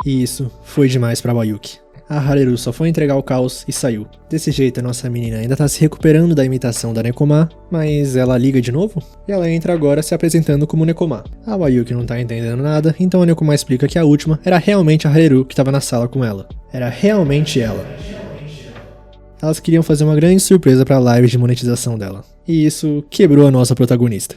E isso foi demais pra Wayuki. A Hareru só foi entregar o caos e saiu. Desse jeito a nossa menina ainda tá se recuperando da imitação da Nekoma, mas ela liga de novo? E ela entra agora se apresentando como Nekoma. A Wayuki não tá entendendo nada, então a Nekoma explica que a última era realmente a Hareru que tava na sala com ela. Era realmente ela. Elas queriam fazer uma grande surpresa pra live de monetização dela. E isso quebrou a nossa protagonista.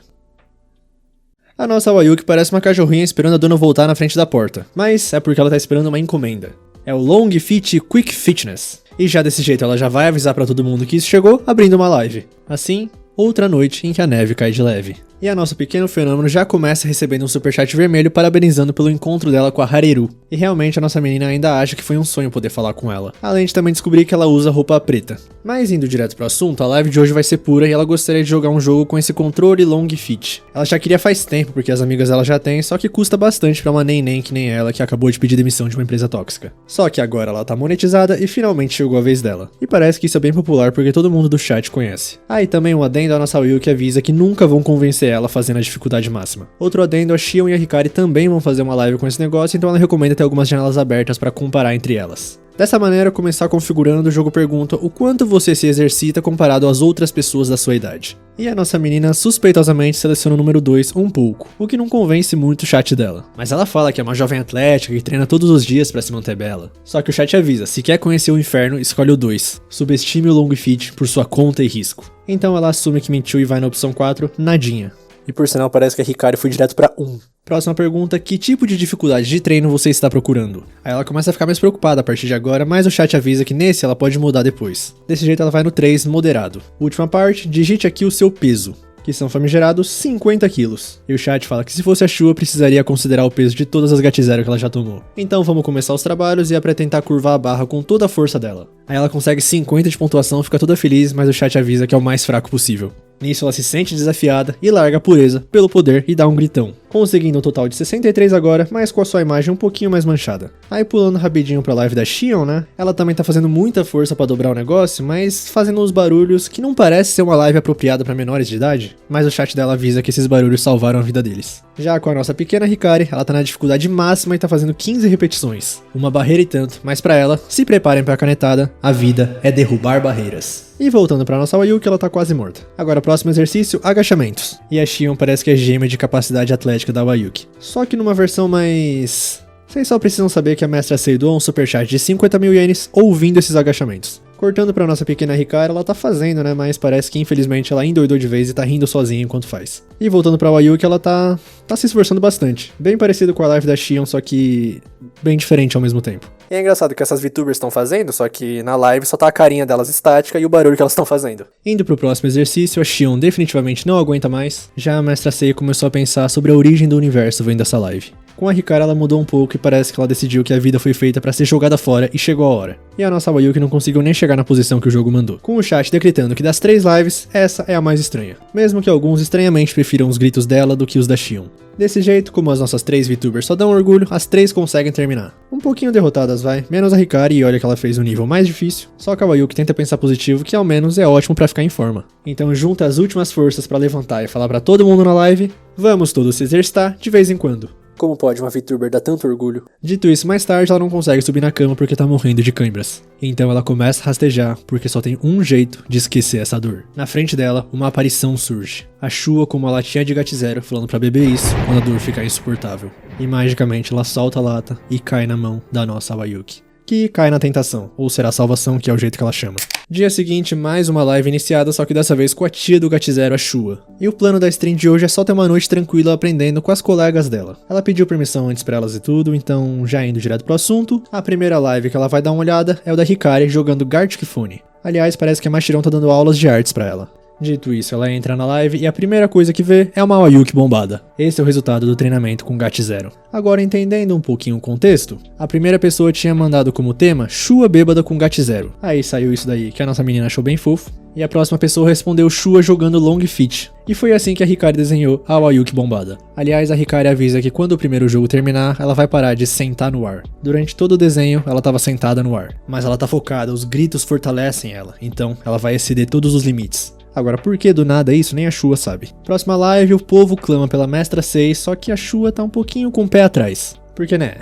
A nossa Wayuki parece uma cachorrinha esperando a dona voltar na frente da porta, mas é porque ela tá esperando uma encomenda. É o Long Fit Quick Fitness. E já desse jeito ela já vai avisar pra todo mundo que isso chegou, abrindo uma live. Assim, outra noite em que a neve cai de leve. E a nosso pequeno fenômeno já começa recebendo um superchat vermelho parabenizando pelo encontro dela com a Hareru. E realmente a nossa menina ainda acha que foi um sonho poder falar com ela. Além de também descobrir que ela usa roupa preta. Mas indo direto pro assunto, a live de hoje vai ser pura e ela gostaria de jogar um jogo com esse controle Long Fit. Ela já queria faz tempo porque as amigas dela já têm, só que custa bastante pra uma neném que nem ela que acabou de pedir demissão de uma empresa tóxica. Só que agora ela tá monetizada e finalmente chegou a vez dela. E parece que isso é bem popular porque todo mundo do chat conhece. Ah, e também um adendo à nossa Will que avisa que nunca vão convencer ela fazendo a dificuldade máxima. Outro adendo, a Xion e a Hikari também vão fazer uma live com esse negócio, então ela recomenda ter algumas janelas abertas para comparar entre elas. Dessa maneira, começar configurando, o jogo pergunta o quanto você se exercita comparado às outras pessoas da sua idade. E a nossa menina suspeitosamente seleciona o número 2 um pouco, o que não convence muito o chat dela. Mas ela fala que é uma jovem atlética que treina todos os dias para se manter bela. Só que o chat avisa, se quer conhecer o inferno, escolhe o 2. Subestime o Long Fit por sua conta e risco. Então ela assume que mentiu e vai na opção 4, nadinha. E por sinal parece que a Hikari foi direto pra 1. Próxima pergunta, que tipo de dificuldade de treino você está procurando? Aí ela começa a ficar mais preocupada a partir de agora, mas o chat avisa que nesse ela pode mudar depois. Desse jeito ela vai no 3, moderado. Última parte, digite aqui o seu peso, que são famigerados 50 quilos. E o chat fala que se fosse a Shua precisaria considerar o peso de todas as GAT0 que ela já tomou. Então vamos começar os trabalhos e é pra tentar curvar a barra com toda a força dela. Aí ela consegue 50 de pontuação, fica toda feliz, mas o chat avisa que é o mais fraco possível. Nisso ela se sente desafiada e larga a pureza pelo poder e dá um gritão. Conseguindo um total de 63 agora, mas com a sua imagem um pouquinho mais manchada. Aí pulando rapidinho pra live da Xion, né? Ela também tá fazendo muita força pra dobrar o negócio, mas fazendo uns barulhos que não parece ser uma live apropriada pra menores de idade. Mas o chat dela avisa que esses barulhos salvaram a vida deles. Já com a nossa pequena Hikari, ela tá na dificuldade máxima e tá fazendo 15 repetições. Uma barreira e tanto, mas pra ela, se preparem pra canetada, a vida é derrubar barreiras. E voltando pra nossa Wayuki, ela tá quase morta. Agora próximo exercício, agachamentos. E a Xion parece que é gêmea de capacidade atlética da Wayuki. Só que numa versão mais... Vocês só precisam saber que a mestra Sei doou um superchat de 50.000 ienes ouvindo esses agachamentos. Cortando pra nossa pequena Hikari, ela tá fazendo, né? Mas parece que infelizmente ela endoidou de vez e tá rindo sozinha enquanto faz. E voltando pra Wayuki, ela tá se esforçando bastante. Bem parecido com a live da Xion, só que bem diferente ao mesmo tempo. E é engraçado que essas VTubers estão fazendo, só que na live só tá a carinha delas estática e o barulho que elas estão fazendo. Indo pro próximo exercício, a Xion definitivamente não aguenta mais. Já a mestra Sei começou a pensar sobre a origem do universo vendo essa live. Com a Hikari ela mudou um pouco e parece que ela decidiu que a vida foi feita pra ser jogada fora e chegou a hora. E a nossa Wayuki não conseguiu nem chegar na posição que o jogo mandou. Com o chat decretando que das 3 lives, essa é a mais estranha. Mesmo que alguns estranhamente prefiram os gritos dela do que os da Xion. Desse jeito, como as nossas 3 VTubers só dão orgulho, as 3 conseguem terminar. Um pouquinho derrotadas vai, menos a Hikari e olha que ela fez o nível mais difícil. Só que a Wayuki tenta pensar positivo que ao menos é ótimo pra ficar em forma. Então junta as últimas forças pra levantar e falar pra todo mundo na live, vamos todos se exercitar de vez em quando. Como pode uma VTuber dar tanto orgulho? Dito isso, mais tarde ela não consegue subir na cama porque tá morrendo de câimbras. Então ela começa a rastejar porque só tem um jeito de esquecer essa dor. Na frente dela, uma aparição surge. A Shua com uma latinha de GAT0 falando pra beber isso quando a dor ficar insuportável. E magicamente ela solta a lata e cai na mão da nossa Wayuki, que cai na tentação, ou será a salvação, que é o jeito que ela chama. Dia seguinte, mais uma live iniciada, só que dessa vez com a tia do GAT0, a Shua. E o plano da stream de hoje é só ter uma noite tranquila aprendendo com as colegas dela. Ela pediu permissão antes pra elas e tudo, então já indo direto pro assunto, a primeira live que ela vai dar uma olhada é o da Hikari jogando Gartic Phone. Aliás, parece que a Mashirão tá dando aulas de artes pra ela. Dito isso, ela entra na live e a primeira coisa que vê é uma Wayuki bombada. Esse é o resultado do treinamento com GAT0. Agora, entendendo um pouquinho o contexto, a primeira pessoa tinha mandado como tema Shua bêbada com GAT0. Aí saiu isso daí que a nossa menina achou bem fofo. E a próxima pessoa respondeu Shua jogando Long Fit. E foi assim que a Hikari desenhou a Wayuki bombada. Aliás, a Hikari avisa que quando o primeiro jogo terminar, ela vai parar de sentar no ar. Durante todo o desenho, ela estava sentada no ar. Mas ela tá focada, os gritos fortalecem ela. Então, ela vai exceder todos os limites. Agora, por que do nada isso, nem a Shua sabe. Próxima live, o povo clama pela Mestra 6, só que a Shua tá um pouquinho com o pé atrás. Porque, né,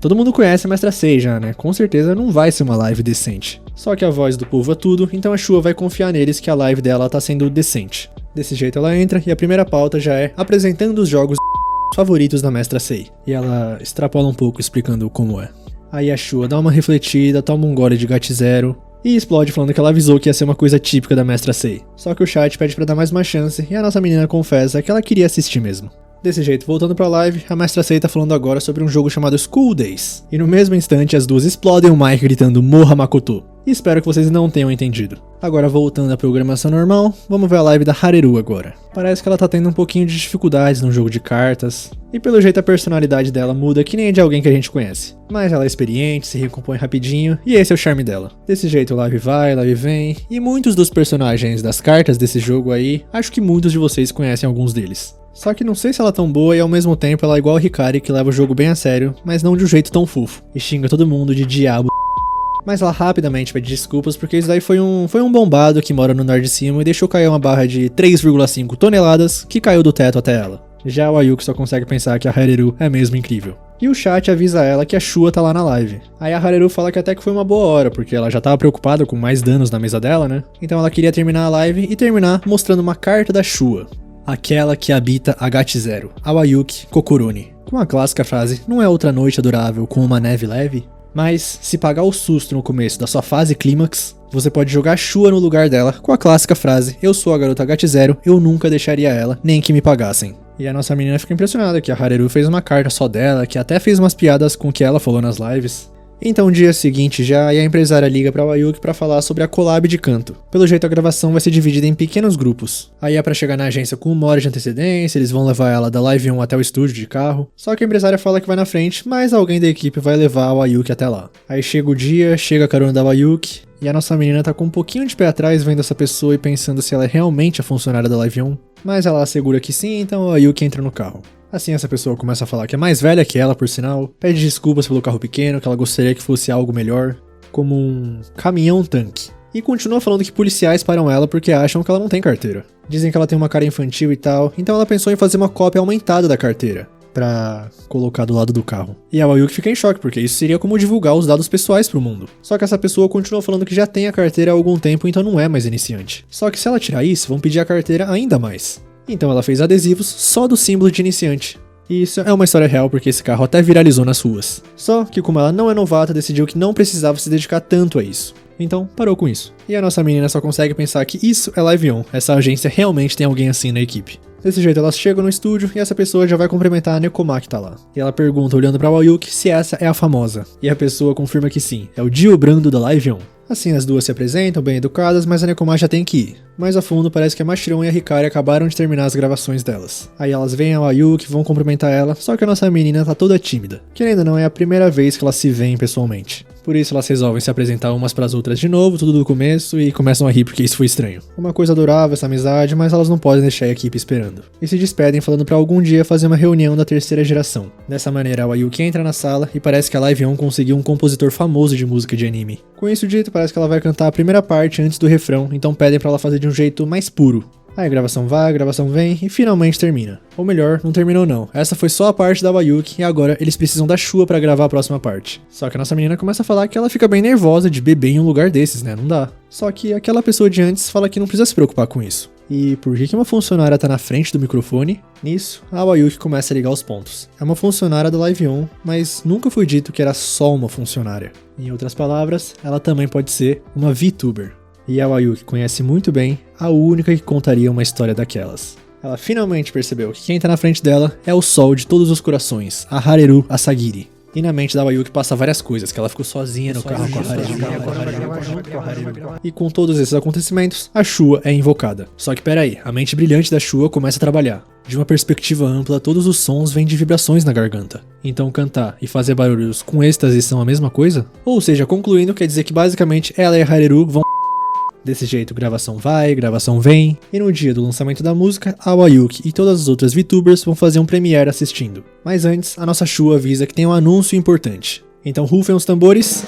todo mundo conhece a Mestra 6 já, né? Com certeza não vai ser uma live decente. Só que a voz do povo é tudo, então a Shua vai confiar neles que a live dela tá sendo decente. Desse jeito ela entra e a primeira pauta já é apresentando os jogos favoritos da Mestra Sei. E ela extrapola um pouco explicando como é. Aí a Shua dá uma refletida, toma um gole de GAT0 e explode falando que ela avisou que ia ser uma coisa típica da Mestra Sei. Só que o chat pede pra dar mais uma chance e a nossa menina confessa que ela queria assistir mesmo. Desse jeito, voltando pra live, a Mestra Sei tá falando agora sobre um jogo chamado School Days. E no mesmo instante, as duas explodem o mic gritando Morra Makoto. E espero que vocês não tenham entendido. Agora, voltando à programação normal, vamos ver a live da Hareru agora. Parece que ela tá tendo um pouquinho de dificuldades no jogo de cartas. E pelo jeito a personalidade dela muda que nem de alguém que a gente conhece. Mas ela é experiente, se recompõe rapidinho, e esse é o charme dela. Desse jeito, live vai, live vem, e muitos dos personagens das cartas desse jogo aí, acho que muitos de vocês conhecem alguns deles. Só que não sei se ela é tão boa e ao mesmo tempo ela é igual a Hikari, que leva o jogo bem a sério, mas não de um jeito tão fofo, e xinga todo mundo de diabo. Mas ela rapidamente pede desculpas porque isso daí foi um bombado que mora no andar de cima e deixou cair uma barra de 3,5 toneladas que caiu do teto até ela. Já o Ayuki só consegue pensar que a Hareru é mesmo incrível. E o chat avisa ela que a Shua tá lá na live. Aí a Hareru fala que até que foi uma boa hora, porque ela já tava preocupada com mais danos na mesa dela, né? Então ela queria terminar a live e terminar mostrando uma carta da Shua. Aquela que habita a GAT0, a Wayuki Kokuroni. Com a clássica frase, não é outra noite adorável com uma neve leve? Mas, se pagar o susto no começo da sua fase clímax, você pode jogar a Shua no lugar dela com a clássica frase, eu sou a garota GAT0, eu nunca deixaria ela, nem que me pagassem. E a nossa menina fica impressionada que a Hareru fez uma carta só dela, que até fez umas piadas com o que ela falou nas lives. Então, dia seguinte já, e a empresária liga pra Wayuki pra falar sobre a collab de canto. Pelo jeito, a gravação vai ser dividida em pequenos grupos. Aí é pra chegar na agência com 1 hora de antecedência, eles vão levar ela da Live 1 até o estúdio de carro. Só que a empresária fala que vai na frente, mas alguém da equipe vai levar a Wayuki até lá. Aí chega o dia, chega a carona da Wayuki, e a nossa menina tá com um pouquinho de pé atrás vendo essa pessoa e pensando se ela é realmente a funcionária da Live 1. Mas ela assegura que sim, então a Wayuki entra no carro. Assim essa pessoa começa a falar que é mais velha que ela, por sinal, pede desculpas pelo carro pequeno, que ela gostaria que fosse algo melhor, como um caminhão-tanque. E continua falando que policiais param ela porque acham que ela não tem carteira. Dizem que ela tem uma cara infantil e tal, então ela pensou em fazer uma cópia aumentada da carteira, pra colocar do lado do carro. E a Wayuki fica em choque, porque isso seria como divulgar os dados pessoais pro mundo. Só que essa pessoa continua falando que já tem a carteira há algum tempo, então não é mais iniciante. Só que se ela tirar isso, vão pedir a carteira ainda mais. Então ela fez adesivos só do símbolo de iniciante. E isso é uma história real porque esse carro até viralizou nas ruas. Só que como ela não é novata, decidiu que não precisava se dedicar tanto a isso. Então parou com isso. E a nossa menina só consegue pensar que isso é Live On, essa agência realmente tem alguém assim na equipe. Desse jeito elas chegam no estúdio e essa pessoa já vai cumprimentar a Nekoma que tá lá. E ela pergunta olhando pra Wayuki se essa é a famosa. E a pessoa confirma que sim, é o Dio Brando da Live On. Assim as duas se apresentam bem educadas, mas a Nekoma já tem que ir. Mais a fundo parece que a Mashirão e a Hikari acabaram de terminar as gravações delas. Aí elas veem a Wayuki, vão cumprimentar ela, só que a nossa menina tá toda tímida. Que ainda não é a primeira vez que elas se veem pessoalmente. Por isso elas resolvem se apresentar umas pras outras de novo, tudo do começo, e começam a rir porque isso foi estranho. Uma coisa adorável essa amizade, mas elas não podem deixar a equipe esperando. E se despedem falando pra algum dia fazer uma reunião da terceira geração. Dessa maneira a Wayuki entra na sala e parece que a Live On conseguiu um compositor famoso de música de anime. Com isso dito, parece que ela vai cantar a primeira parte antes do refrão, então pedem pra ela fazer de um jeito mais puro. Aí a gravação vai, a gravação vem e finalmente termina. Ou melhor, não terminou não. Essa foi só a parte da Wayuki e agora eles precisam da Shua pra gravar a próxima parte. Só que a nossa menina começa a falar que ela fica bem nervosa de beber em um lugar desses, né? Não dá. Só que aquela pessoa de antes fala que não precisa se preocupar com isso. E por que uma funcionária tá na frente do microfone? Nisso, a Wayuki começa a ligar os pontos. É uma funcionária da Live On, mas nunca foi dito que era só uma funcionária. Em outras palavras, ela também pode ser uma VTuber. E a Wayuki conhece muito bem a única que contaria uma história daquelas. Ela finalmente percebeu que quem tá na frente dela é o sol de todos os corações, a Hareru Asagiri. E na mente da Wayuki passa várias coisas, que ela ficou sozinha no carro com a Hareru. E com todos esses acontecimentos, a Shua é invocada. Só que peraí, a mente brilhante da Shua começa a trabalhar. De uma perspectiva ampla, todos os sons vêm de vibrações na garganta. Então cantar e fazer barulhos com êxtase são a mesma coisa? Ou seja, concluindo, quer dizer que basicamente ela e a Hareru vão... Desse jeito, gravação vai, gravação vem, e no dia do lançamento da música, a Wayuki e todas as outras VTubers vão fazer um premiere assistindo. Mas antes, a nossa Shua avisa que tem um anúncio importante. Então rufem os tambores,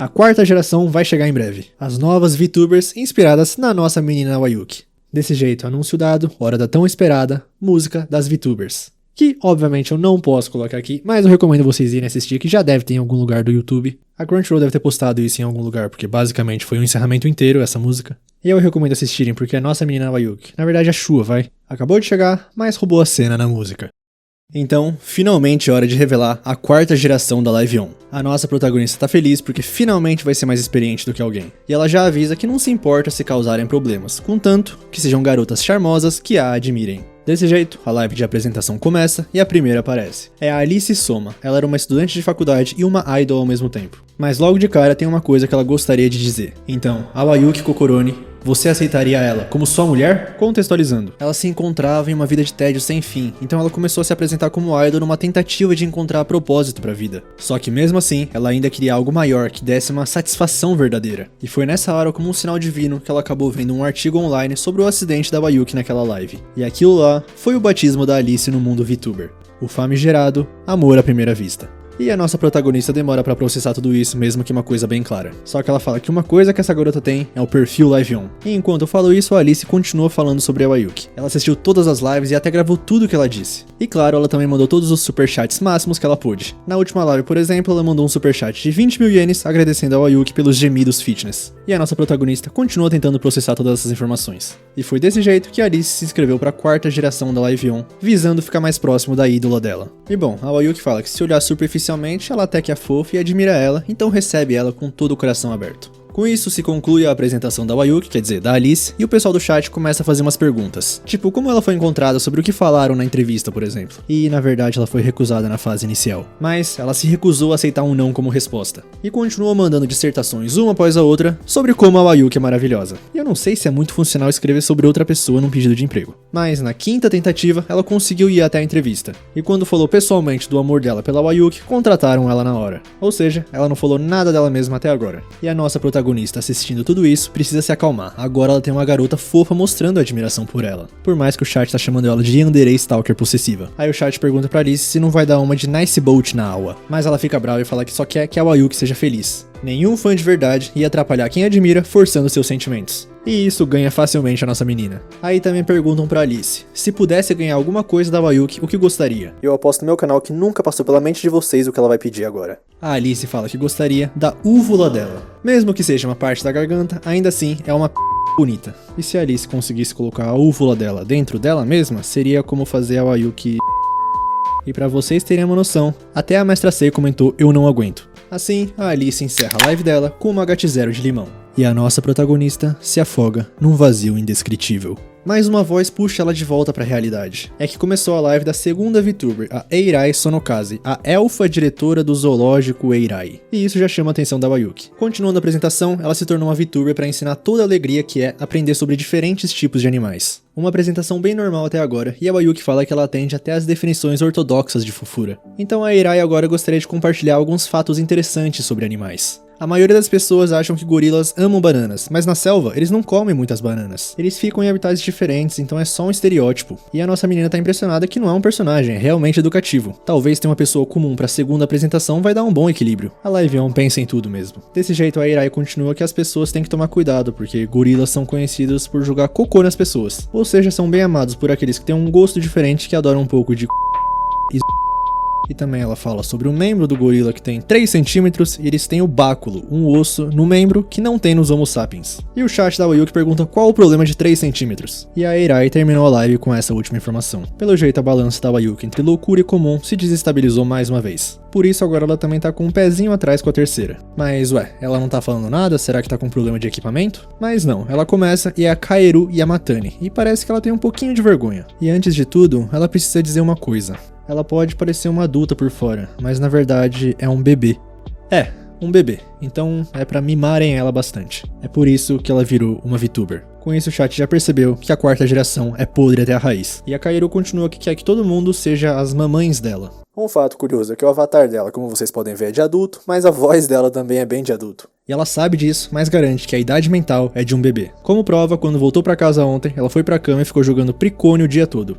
a 4ª geração vai chegar em breve. As novas VTubers inspiradas na nossa menina Wayuki. Desse jeito, anúncio dado, hora da tão esperada música das VTubers. Que, obviamente, eu não posso colocar aqui, mas eu recomendo vocês irem assistir, que já deve ter em algum lugar do YouTube. A Crunchyroll deve ter postado isso em algum lugar, porque basicamente foi um encerramento inteiro essa música. E eu recomendo assistirem, porque a nossa menina Wayuki, na verdade a Shua, acabou de chegar, mas roubou a cena na música. Então, finalmente é hora de revelar a 4ª geração da Live On. A nossa protagonista tá feliz porque finalmente vai ser mais experiente do que alguém. E ela já avisa que não se importa se causarem problemas, contanto que sejam garotas charmosas que a admirem. Desse jeito, a live de apresentação começa e a primeira aparece. É a Alice Soma. Ela era uma estudante de faculdade e uma idol ao mesmo tempo. Mas logo de cara tem uma coisa que ela gostaria de dizer. Então, a Wayuki Kokoroni, você aceitaria ela como sua mulher? Contextualizando, ela se encontrava em uma vida de tédio sem fim, então ela começou a se apresentar como idol numa tentativa de encontrar propósito pra vida. Só que mesmo assim, ela ainda queria algo maior que desse uma satisfação verdadeira. E foi nessa hora, como um sinal divino, que ela acabou vendo um artigo online sobre o acidente da Wayuki naquela live. E aquilo lá foi o batismo da Alice no mundo VTuber. O famigerado amor à primeira vista. E a nossa protagonista demora pra processar tudo isso, mesmo que uma coisa bem clara. Só que ela fala que uma coisa que essa garota tem é o perfil Live On. E enquanto eu falo isso, a Alice continua falando sobre a Wayuki. Ela assistiu todas as lives e até gravou tudo que ela disse. E claro, ela também mandou todos os superchats máximos que ela pôde. Na última live, por exemplo, ela mandou um superchat de 20 mil ienes agradecendo a Wayuki pelos gemidos fitness. E a nossa protagonista continua tentando processar todas essas informações. E foi desse jeito que a Alice se inscreveu pra 4ª geração da Live On, visando ficar mais próximo da ídola dela. E bom, a Wayuki fala que se olhar superficialmente, ela até que é fofa e admira ela, então recebe ela com todo o coração aberto. Com isso se conclui a apresentação da Wayuki, quer dizer, da Alice, e o pessoal do chat começa a fazer umas perguntas. Tipo, como ela foi encontrada, sobre o que falaram na entrevista, por exemplo. E, na verdade, ela foi recusada na fase inicial. Mas, ela se recusou a aceitar um não como resposta. E continuou mandando dissertações uma após a outra sobre como a Wayuki é maravilhosa. E eu não sei se é muito funcional escrever sobre outra pessoa num pedido de emprego. Mas, na 5ª tentativa, ela conseguiu ir até a entrevista. E quando falou pessoalmente do amor dela pela Wayuki, contrataram ela na hora. Ou seja, ela não falou nada dela mesma até agora. E a nossa protagonista assistindo tudo isso precisa se acalmar. Agora ela tem uma garota fofa mostrando admiração por ela. Por mais que o chat tá chamando ela de yandere stalker possessiva. Aí o chat pergunta pra Alice se não vai dar uma de nice boat na aula. Mas ela fica brava e fala que só quer que a Wayuki seja feliz. Nenhum fã de verdade ia atrapalhar quem admira forçando seus sentimentos. E isso ganha facilmente a nossa menina. Aí também perguntam pra Alice, se pudesse ganhar alguma coisa da Wayuki, o que gostaria? Eu aposto no meu canal que nunca passou pela mente de vocês o que ela vai pedir agora. A Alice fala que gostaria da úvula dela. Mesmo que seja uma parte da garganta, ainda assim é uma bonita. E se a Alice conseguisse colocar a úvula dela dentro dela mesma, seria como fazer a Wayuki... E pra vocês terem uma noção, até a Mestra Sei comentou eu não aguento. Assim, a Alice encerra a live dela com uma HT0 de limão. E a nossa protagonista se afoga num vazio indescritível. Mais uma voz puxa ela de volta pra realidade. É que começou a live da segunda VTuber, a Eirai Sonokaze, a elfa diretora do zoológico Eirai. E isso já chama a atenção da Wayuki. Continuando a apresentação, ela se tornou uma VTuber pra ensinar toda a alegria que é aprender sobre diferentes tipos de animais. Uma apresentação bem normal até agora, e a Wayuki fala que ela atende até as definições ortodoxas de fofura. Então a Eirai agora gostaria de compartilhar alguns fatos interessantes sobre animais. A maioria das pessoas acham que gorilas amam bananas, mas na selva eles não comem muitas bananas. Eles ficam em habitats diferentes, então é só um estereótipo. E a nossa menina tá impressionada que não é um personagem, é realmente educativo. Talvez ter uma pessoa comum pra segunda apresentação vai dar um bom equilíbrio. A Live On pensa em tudo mesmo. Desse jeito a Irai continua que as pessoas têm que tomar cuidado, porque gorilas são conhecidos por jogar cocô nas pessoas. Ou seja, são bem amados por aqueles que têm um gosto diferente, que adoram um pouco de e também ela fala sobre um membro do gorila que tem 3 centímetros e eles têm o báculo, um osso no membro que não tem nos Homo sapiens. E o chat da Wayuki pergunta qual o problema de 3 centímetros. E a Irai terminou a live com essa última informação. Pelo jeito a balança da Wayuki entre loucura e comum se desestabilizou mais uma vez. Por isso agora ela também tá com um pezinho atrás com a terceira. Mas ela não tá falando nada? Será que tá com problema de equipamento? Mas não, ela começa e é a Kaeru e a Matane. E parece que ela tem um pouquinho de vergonha. E antes de tudo, ela precisa dizer uma coisa. Ela pode parecer uma adulta por fora, mas na verdade é um bebê. Um bebê. Então é pra mimarem ela bastante. É por isso que ela virou uma VTuber. Com isso o chat já percebeu que a 4ª geração é podre até a raiz. E a Kaeru continua que quer que todo mundo seja as mamães dela. Um fato curioso é que o avatar dela, como vocês podem ver, é de adulto, mas a voz dela também é bem de adulto. E ela sabe disso, mas garante que a idade mental é de um bebê. Como prova, quando voltou pra casa ontem, ela foi pra cama e ficou jogando Pricone o dia todo.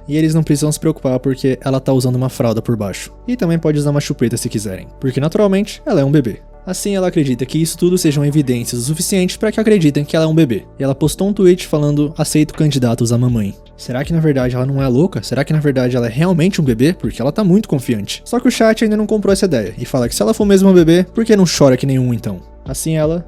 E eles não precisam se preocupar porque ela tá usando uma fralda por baixo. E também pode usar uma chupeta se quiserem, porque naturalmente ela é um bebê. Assim ela acredita que isso tudo sejam evidências o suficiente para que acreditem que ela é um bebê. E ela postou um tweet falando: aceito candidatos à mamãe. Será que na verdade ela não é louca? Será que na verdade ela é realmente um bebê? Porque ela tá muito confiante. Só que o chat ainda não comprou essa ideia e fala que se ela for mesmo um bebê, por que não chora que nenhum então? Assim ela...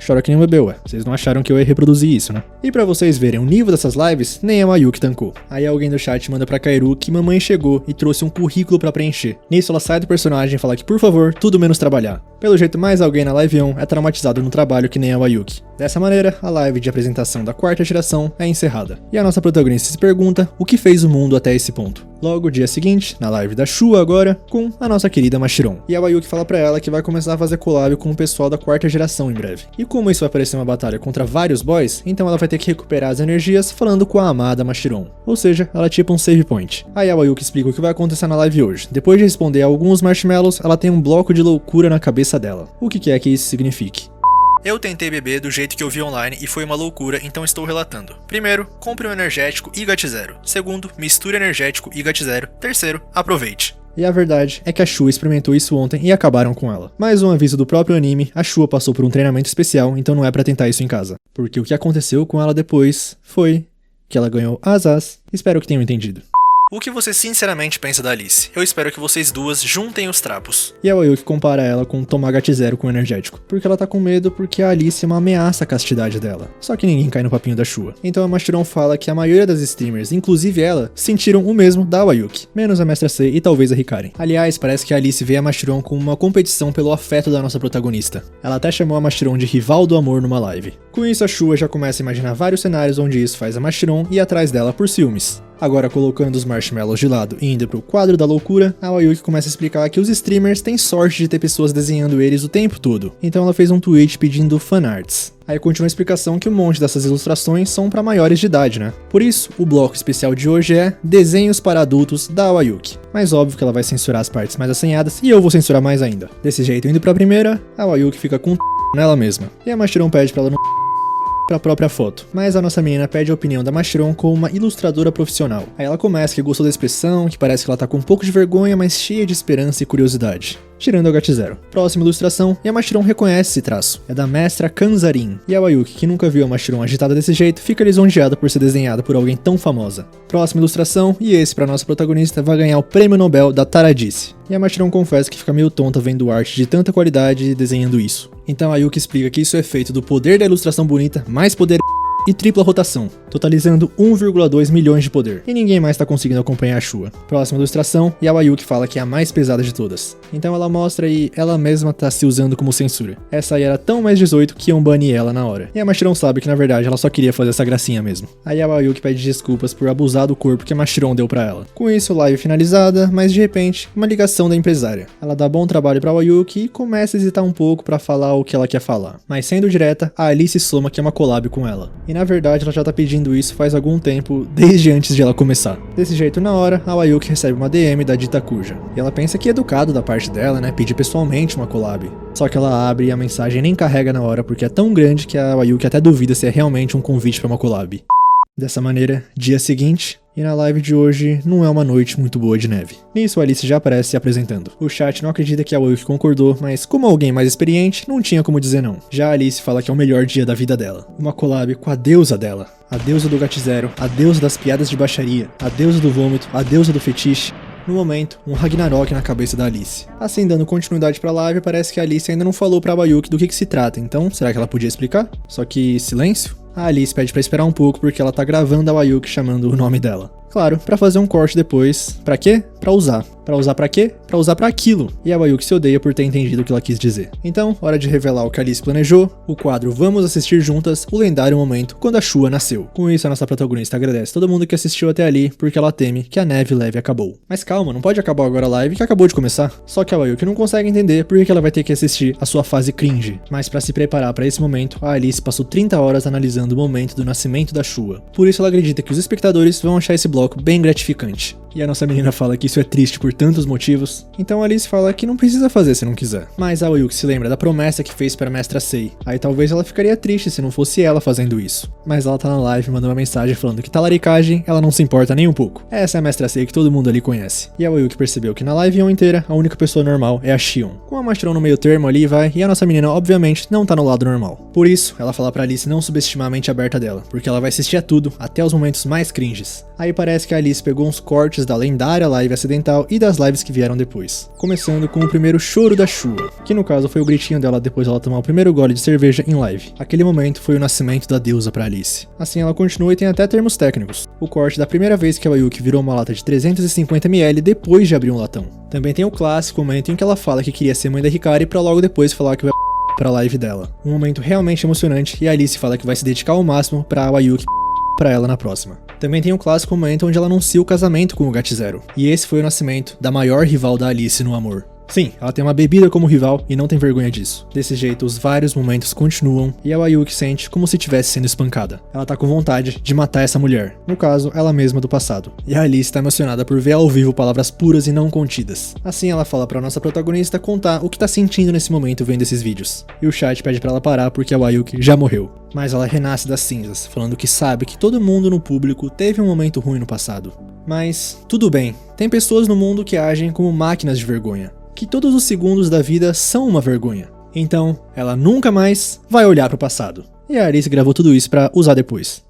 chora que nem um bebê, Vocês não acharam que eu ia reproduzir isso, né? E pra vocês verem o nível dessas lives, nem a Wayuki tancou. Aí alguém do chat manda pra Kaeru que mamãe chegou e trouxe um currículo pra preencher. Nisso ela sai do personagem e fala que, por favor, tudo menos trabalhar. Pelo jeito, mais alguém na Live On é traumatizado no trabalho que nem a Wayuki. Dessa maneira, a live de apresentação da 4ª geração é encerrada. E a nossa protagonista se pergunta o que fez o mundo até esse ponto. Logo, dia seguinte, na live da Shua agora, com a nossa querida Mashiron. E a Wayuki fala pra ela que vai começar a fazer collab com o pessoal da 4ª geração em breve. E como isso vai parecer uma batalha contra vários boys, então ela vai ter que recuperar as energias falando com a amada Mashiron. Ou seja, ela é tipo um save point. Aí a Wayuki explica o que vai acontecer na live hoje. Depois de responder a alguns marshmallows, ela tem um bloco de loucura na cabeça dela. O que quer que isso signifique? Eu tentei beber do jeito que eu vi online e foi uma loucura, então estou relatando. Primeiro, compre um energético e GAT0. Segundo, misture energético e GAT0. Terceiro, aproveite. E a verdade é que a Shua experimentou isso ontem e acabaram com ela. Mais um aviso do próprio anime, a Shua passou por um treinamento especial, então não é pra tentar isso em casa. Porque o que aconteceu com ela depois foi que ela ganhou asas. Espero que tenham entendido. O que você sinceramente pensa da Alice? Eu espero que vocês duas juntem os trapos. E a Wayuki compara ela com tomar GAT0 com energético, porque ela tá com medo porque a Alice é uma ameaça à castidade dela. Só que ninguém cai no papinho da Shua. Então a Mashiron fala que a maioria das streamers, inclusive ela, sentiram o mesmo da Wayuki, menos a Mestra C e talvez a Hikari. Aliás, parece que a Alice vê a Mashiron como uma competição pelo afeto da nossa protagonista. Ela até chamou a Mashiron de rival do amor numa live. Com isso a Shua já começa a imaginar vários cenários onde isso faz a Mashiron ir atrás dela por ciúmes. Agora, colocando os marshmallows de lado e indo pro quadro da loucura, a Wayuki começa a explicar que os streamers têm sorte de ter pessoas desenhando eles o tempo todo. Então ela fez um tweet pedindo fanarts. Aí continua a explicação que um monte dessas ilustrações são para maiores de idade, né? Por isso, o bloco especial de hoje é Desenhos para Adultos da Wayuki. Mas óbvio que ela vai censurar as partes mais assanhadas e eu vou censurar mais ainda. Desse jeito, indo pra primeira, a Wayuki fica com nela mesma. E a Mashiron pede pra ela não pra própria foto, mas a nossa menina pede a opinião da Mashiron como uma ilustradora profissional. Aí ela começa que gostou da expressão, que parece que ela tá com um pouco de vergonha, mas cheia de esperança e curiosidade. Tirando o GAT0. Próxima ilustração, e a Mashiron reconhece esse traço. É da mestra Kanzarin. E a Wayuki, que nunca viu a Mashiron agitada desse jeito, fica lisonjeada por ser desenhada por alguém tão famosa. Próxima ilustração, e esse pra nossa protagonista vai ganhar o prêmio Nobel da Taradice. E a Mashiron confessa que fica meio tonta vendo arte de tanta qualidade e desenhando isso. Então a Wayuki explica que isso é feito do poder da ilustração bonita, mais poder e tripla rotação, totalizando 1,2 milhões de poder. E ninguém mais tá conseguindo acompanhar a Shua. Próxima ilustração, e a Wayuki fala que é a mais pesada de todas. Então ela mostra e ela mesma tá se usando como censura. Essa aí era tão mais 18 que iam banir ela na hora. E a Mashiron sabe que na verdade ela só queria fazer essa gracinha mesmo. Aí a Wayuki pede desculpas por abusar do corpo que a Mashiron deu pra ela. Com isso, live finalizada, mas de repente, uma ligação da empresária. Ela dá bom trabalho pra Wayuki e começa a hesitar um pouco pra falar o que ela quer falar. Mas sendo direta, a Alice soma que é uma collab com ela. E na verdade ela já tá pedindo isso faz algum tempo, desde antes de ela começar. Desse jeito, na hora, a Ayuki recebe uma DM da dita Kuja. E ela pensa que é educado da parte dela, né, pedir pessoalmente uma collab. Só que ela abre e a mensagem nem carrega na hora porque é tão grande que a Ayuki até duvida se é realmente um convite pra uma collab. Dessa maneira, dia seguinte, e na live de hoje não é uma noite muito boa de neve. Nisso, a Alice já aparece se apresentando. O chat não acredita que a Ayuki concordou, mas como alguém mais experiente, não tinha como dizer não. Já a Alice fala que é o melhor dia da vida dela. Uma collab com a deusa dela. A deusa do GAT0, a deusa das piadas de baixaria, a deusa do vômito, a deusa do fetiche. No momento, um Ragnarok na cabeça da Alice. Assim, dando continuidade pra live, parece que a Alice ainda não falou pra Ayuki do que se trata, então será que ela podia explicar? Só que silêncio? A Alice pede pra esperar um pouco porque ela tá gravando a Ayuki chamando o nome dela. Claro, pra fazer um corte depois. Pra quê? Pra usar. Pra usar pra quê? Pra usar pra aquilo. E a Ayuki se odeia por ter entendido o que ela quis dizer. Então, hora de revelar o que a Alice planejou, o quadro Vamos Assistir Juntas, o lendário momento quando a Shua nasceu. Com isso, a nossa protagonista agradece todo mundo que assistiu até ali, porque ela teme que a neve leve acabou. Mas calma, não pode acabar agora a live que acabou de começar. Só que a Ayuki não consegue entender por que ela vai ter que assistir a sua fase cringe. Mas pra se preparar pra esse momento, a Alice passou 30 horas analisando o momento do nascimento da Shua. Por isso ela acredita que os espectadores vão achar esse bloco bem gratificante. E a nossa menina fala que isso é triste por tantos motivos, então a Alice fala que não precisa fazer se não quiser. Mas a Ayuki se lembra da promessa que fez para a mestra Sei, aí talvez ela ficaria triste se não fosse ela fazendo isso. Mas ela tá na live mandando uma mensagem falando que talaricagem ela não se importa nem um pouco. Essa é a mestra Sei que todo mundo ali conhece. E a Ayuki percebeu que na live inteira a única pessoa normal é a Shion. Com a Mastron no meio termo ali vai, e a nossa menina obviamente não tá no lado normal. Por isso, ela fala pra Alice não subestimar a mente aberta dela, porque ela vai assistir a tudo, até os momentos mais cringes. Aí parece que a Alice pegou uns cortes da lendária live acidental e das lives que vieram depois. Começando com o primeiro choro da Shua, que no caso foi o gritinho dela depois dela tomar o primeiro gole de cerveja em live. Aquele momento foi o nascimento da deusa pra Alice. Assim ela continua e tem até termos técnicos. O corte da primeira vez que a Ayuki virou uma lata de 350ml depois de abrir um latão. Também tem o clássico momento em que ela fala que queria ser mãe da Hikari pra logo depois falar que vai pra live dela. Um momento realmente emocionante e a Alice fala que vai se dedicar ao máximo pra Ayuki pra ela na próxima. Também tem o clássico momento onde ela anuncia o casamento com o GAT0, e esse foi o nascimento da maior rival da Alice no amor. Sim, ela tem uma bebida como rival e não tem vergonha disso. Desse jeito, os vários momentos continuam e a Ayuki sente como se estivesse sendo espancada. Ela tá com vontade de matar essa mulher, no caso, ela mesma do passado. E a Alice tá emocionada por ver ao vivo palavras puras e não contidas. Assim ela fala pra nossa protagonista contar o que tá sentindo nesse momento vendo esses vídeos. E o chat pede pra ela parar porque a Ayuki já morreu. Mas ela renasce das cinzas, falando que sabe que todo mundo no público teve um momento ruim no passado. Mas, tudo bem, tem pessoas no mundo que agem como máquinas de vergonha. Que todos os segundos da vida são uma vergonha. Então, ela nunca mais vai olhar pro passado. E a Alice gravou tudo isso pra usar depois.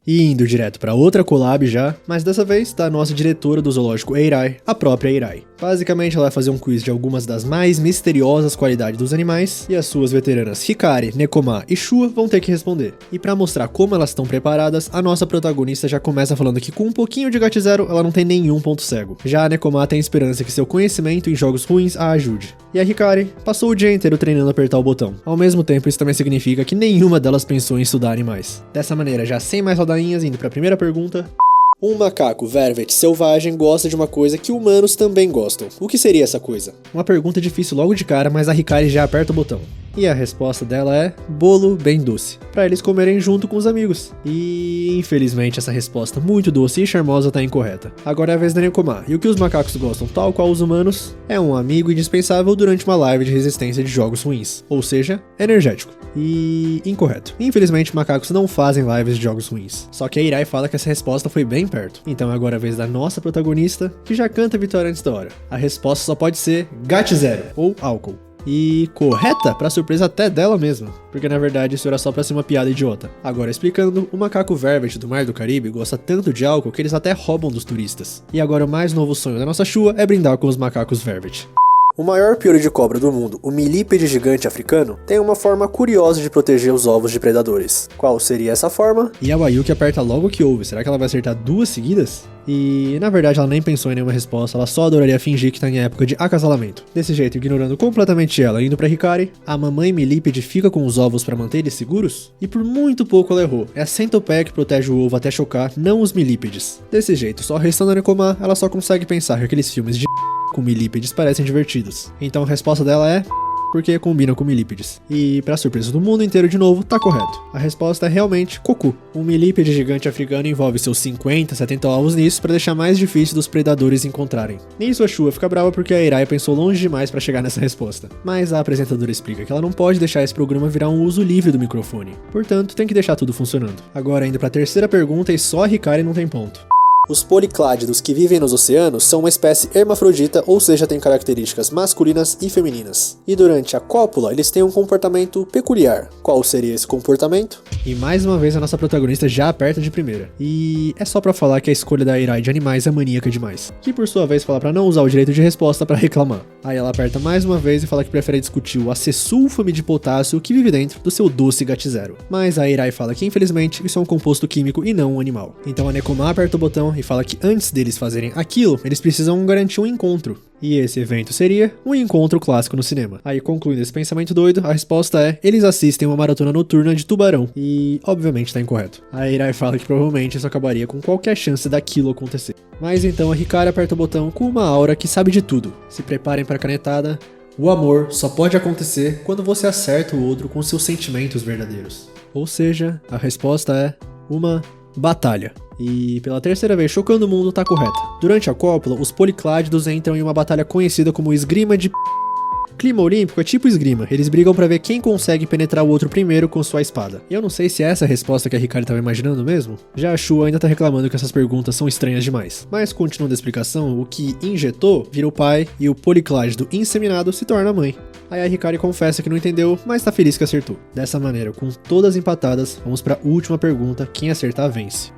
E indo direto pra outra collab já, mas dessa vez da nossa diretora do zoológico Eirai, a própria Eirai. Basicamente ela vai fazer um quiz de algumas das mais misteriosas qualidades dos animais, e as suas veteranas Hikari, Nekoma e Shua vão ter que responder. E pra mostrar como elas estão preparadas, a nossa protagonista já começa falando que com um pouquinho de GAT0 ela não tem nenhum ponto cego. Já a Nekoma tem esperança que seu conhecimento em jogos ruins a ajude. E a Hikari passou o dia inteiro treinando apertar o botão. Ao mesmo tempo, isso também significa que nenhuma delas pensou em estudar animais. Dessa maneira, já sem mais ladainhas, indo pra primeira pergunta. Um macaco vervet selvagem gosta de uma coisa que humanos também gostam. O que seria essa coisa? Uma pergunta difícil logo de cara, mas a Hikari já aperta o botão. E a resposta dela é bolo bem doce, pra eles comerem junto com os amigos. E infelizmente essa resposta muito doce e charmosa tá incorreta. Agora é a vez da Nekoma, e o que os macacos gostam, tal qual os humanos, é um amigo indispensável durante uma live de resistência de jogos ruins, ou seja, energético. E incorreto. Infelizmente macacos não fazem lives de jogos ruins. Só que a Eirai fala que essa resposta foi bem perto. Então é agora a vez da nossa protagonista, que já canta a vitória antes da hora. A resposta só pode ser GAT0, ou álcool. E correta, pra surpresa até dela mesma, porque na verdade isso era só pra ser uma piada idiota. Agora explicando, o macaco vervet do Mar do Caribe gosta tanto de álcool que eles até roubam dos turistas. E agora o mais novo sonho da nossa Shua é brindar com os macacos vervet. O maior piolho de cobra do mundo, o milípede gigante africano, tem uma forma curiosa de proteger os ovos de predadores. Qual seria essa forma? E a Ayuki aperta logo o que ouve, será que ela vai acertar duas seguidas? E na verdade ela nem pensou em nenhuma resposta, ela só adoraria fingir que tá em época de acasalamento. Desse jeito, ignorando completamente ela indo pra Hikari, a mamãe milípede fica com os ovos pra manter eles seguros? E por muito pouco ela errou, é a centopeia que protege o ovo até chocar, não os milípedes. Desse jeito, só restando a Nekoma, ela só consegue pensar que aqueles filmes de com milípedes parecem divertidos. Então a resposta dela é porque combina com milípedes. E, pra surpresa do mundo inteiro de novo, tá correto. A resposta é realmente Cocu. Um milípede gigante africano envolve seus 50, 70 ovos nisso pra deixar mais difícil dos predadores encontrarem. Nisso a Shua fica brava porque a Iraya pensou longe demais pra chegar nessa resposta. Mas a apresentadora explica que ela não pode deixar esse programa virar um uso livre do microfone. Portanto, tem que deixar tudo funcionando. Agora indo pra terceira pergunta e só a Hikari não tem ponto. Os policládidos que vivem nos oceanos são uma espécie hermafrodita, ou seja, têm características masculinas e femininas. E durante a cópula, eles têm um comportamento peculiar. Qual seria esse comportamento? E mais uma vez a nossa protagonista já aperta de primeira. E é só pra falar que a escolha da Iraya de animais é maníaca demais. Que por sua vez fala pra não usar o direito de resposta pra reclamar. Aí ela aperta mais uma vez e fala que prefere discutir o acesulfame de potássio que vive dentro do seu doce GAT0. Mas a Iraya fala que infelizmente isso é um composto químico e não um animal. Então a Nekoma aperta o botão e fala que antes deles fazerem aquilo, eles precisam garantir um encontro. E esse evento seria um encontro clássico no cinema. Aí, concluindo esse pensamento doido, a resposta é: eles assistem uma maratona noturna de Tubarão. E, obviamente, tá incorreto. A Iraya fala que provavelmente isso acabaria com qualquer chance daquilo acontecer. Mas então a Hikari aperta o botão com uma aura que sabe de tudo. Se preparem pra canetada. O amor só pode acontecer quando você acerta o outro com seus sentimentos verdadeiros. Ou seja, a resposta é uma batalha. E pela terceira vez chocando o mundo, tá correta. Durante a cópula, os policládidos entram em uma batalha conhecida como esgrima de Clima olímpico é tipo esgrima, eles brigam pra ver quem consegue penetrar o outro primeiro com sua espada. E eu não sei se é essa a resposta que a Hikari tava imaginando mesmo. Já a Shua ainda tá reclamando que essas perguntas são estranhas demais. Mas continuando a explicação, o que injetou vira o pai e o policládido inseminado se torna a mãe. Aí a Hikari confessa que não entendeu, mas tá feliz que acertou. Dessa maneira, com todas empatadas, vamos pra última pergunta, quem acertar vence.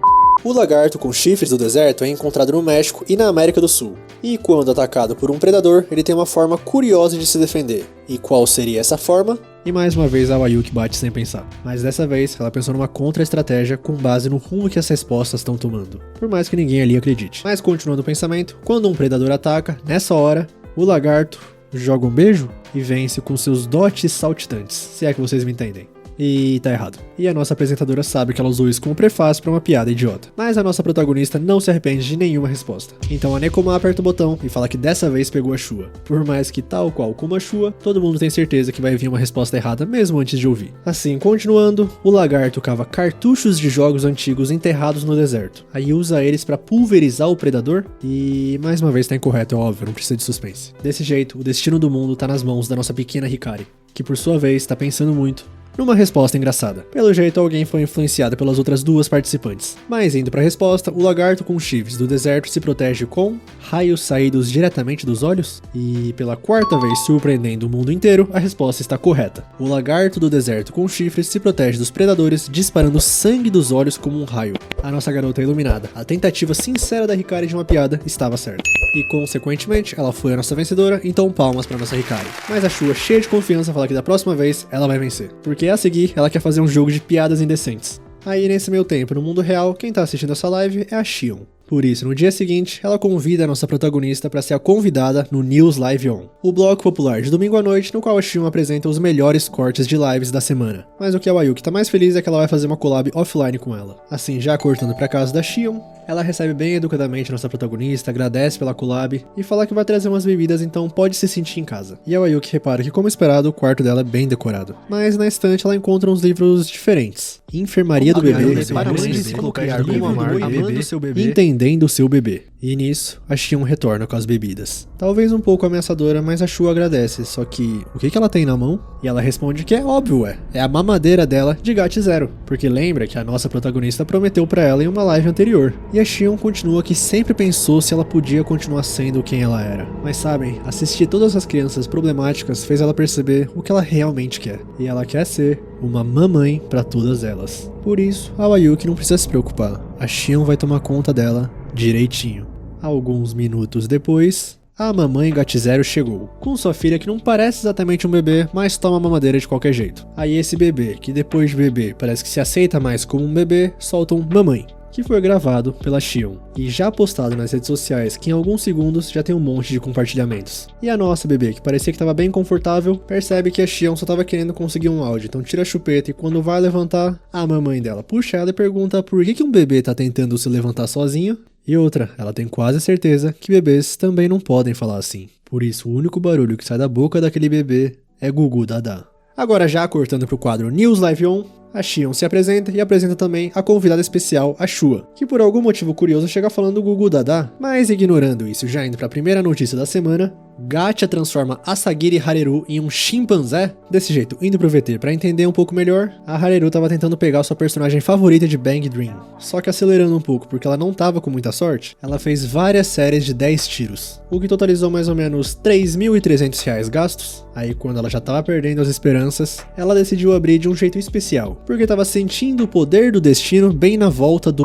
O lagarto com chifres do deserto é encontrado no México e na América do Sul. E quando atacado por um predador, ele tem uma forma curiosa de se defender. E qual seria essa forma? E mais uma vez a Wayuki bate sem pensar. Mas dessa vez, ela pensou numa contra-estratégia com base no rumo que as respostas estão tomando. Por mais que ninguém ali acredite. Mas continuando o pensamento, quando um predador ataca, nessa hora, o lagarto joga um beijo e vence com seus dotes saltitantes. Se é que vocês me entendem. E tá errado. E a nossa apresentadora sabe que ela usou isso como prefácio pra uma piada idiota. Mas a nossa protagonista não se arrepende de nenhuma resposta. Então a Nekoma aperta o botão e fala que dessa vez pegou a Shua. Por mais que tal qual como a Shua, todo mundo tem certeza que vai vir uma resposta errada mesmo antes de ouvir. Assim, continuando, o lagarto cava cartuchos de jogos antigos enterrados no deserto. Aí usa eles pra pulverizar o predador e mais uma vez tá incorreto, é óbvio, não precisa de suspense. Desse jeito, o destino do mundo tá nas mãos da nossa pequena Hikari, que por sua vez tá pensando muito numa resposta engraçada. Pelo jeito, alguém foi influenciado pelas outras duas participantes. Mas indo pra resposta, o lagarto com chifres do deserto se protege com raios saídos diretamente dos olhos? E pela quarta vez surpreendendo o mundo inteiro, a resposta está correta. O lagarto do deserto com chifres se protege dos predadores disparando sangue dos olhos como um raio. A nossa garota é iluminada. A tentativa sincera da Hikari de uma piada estava certa. E consequentemente, ela foi a nossa vencedora, então palmas pra nossa Hikari. Mas a Shua, cheia de confiança, fala que da próxima vez ela vai vencer. Porque a seguir, ela quer fazer um jogo de piadas indecentes. Aí nesse meio tempo, no mundo real, quem tá assistindo essa live é a Shion. Por isso, no dia seguinte, ela convida a nossa protagonista para ser a convidada no News Live On, o bloco popular de domingo à noite, no qual a Shion apresenta os melhores cortes de lives da semana. Mas o que a Wayuki tá mais feliz é que ela vai fazer uma collab offline com ela. Assim, já cortando pra casa da Shion, ela recebe bem educadamente nossa protagonista, agradece pela collab e fala que vai trazer umas bebidas, então pode se sentir em casa. E a Wayuki repara que, como esperado, o quarto dela é bem decorado. Mas na estante ela encontra uns livros diferentes. Enfermaria do bebê, para mães como criar como amar, amando seu bebê, entendendo o seu bebê. E nisso, a Shion retorna com as bebidas. Talvez um pouco ameaçadora, mas a Shua agradece, só que o que ela tem na mão? E ela responde que é óbvio, é a mamadeira dela de GAT0, porque lembra que a nossa protagonista prometeu pra ela em uma live anterior. E a Shion continua que sempre pensou se ela podia continuar sendo quem ela era. Mas sabem, assistir todas as crianças problemáticas fez ela perceber o que ela realmente quer. E ela quer ser uma mamãe pra todas elas. Por isso, a Wayuki não precisa se preocupar. A Shion vai tomar conta dela direitinho. Alguns minutos depois, a mamãe GAT0 chegou, com sua filha que não parece exatamente um bebê, mas toma mamadeira de qualquer jeito. Aí esse bebê, que depois de bebê parece que se aceita mais como um bebê, solta um mamãe, que foi gravado pela Shion, e já postado nas redes sociais, que em alguns segundos já tem um monte de compartilhamentos. E a nossa bebê, que parecia que estava bem confortável, percebe que a Shion só estava querendo conseguir um áudio, então tira a chupeta e quando vai levantar, a mamãe dela puxa ela e pergunta por que um bebê tá tentando se levantar sozinho. E outra, ela tem quase certeza que bebês também não podem falar assim. Por isso, o único barulho que sai da boca daquele bebê é Gugu Dadá. Agora já cortando pro quadro News Live On, a Xion se apresenta e apresenta também a convidada especial, a Shua, que por algum motivo curioso chega falando Gugu Dadá, mas ignorando isso, já indo pra primeira notícia da semana, Gacha transforma Asagiri Hareru em um chimpanzé? Desse jeito, indo pro VT pra entender um pouco melhor, a Hareru tava tentando pegar sua personagem favorita de Bang Dream, só que acelerando um pouco porque ela não tava com muita sorte, ela fez várias séries de 10 tiros, o que totalizou mais ou menos R$3.300 gastos. Aí quando ela já tava perdendo as esperanças, ela decidiu abrir de um jeito especial, porque tava sentindo o poder do destino bem na volta do...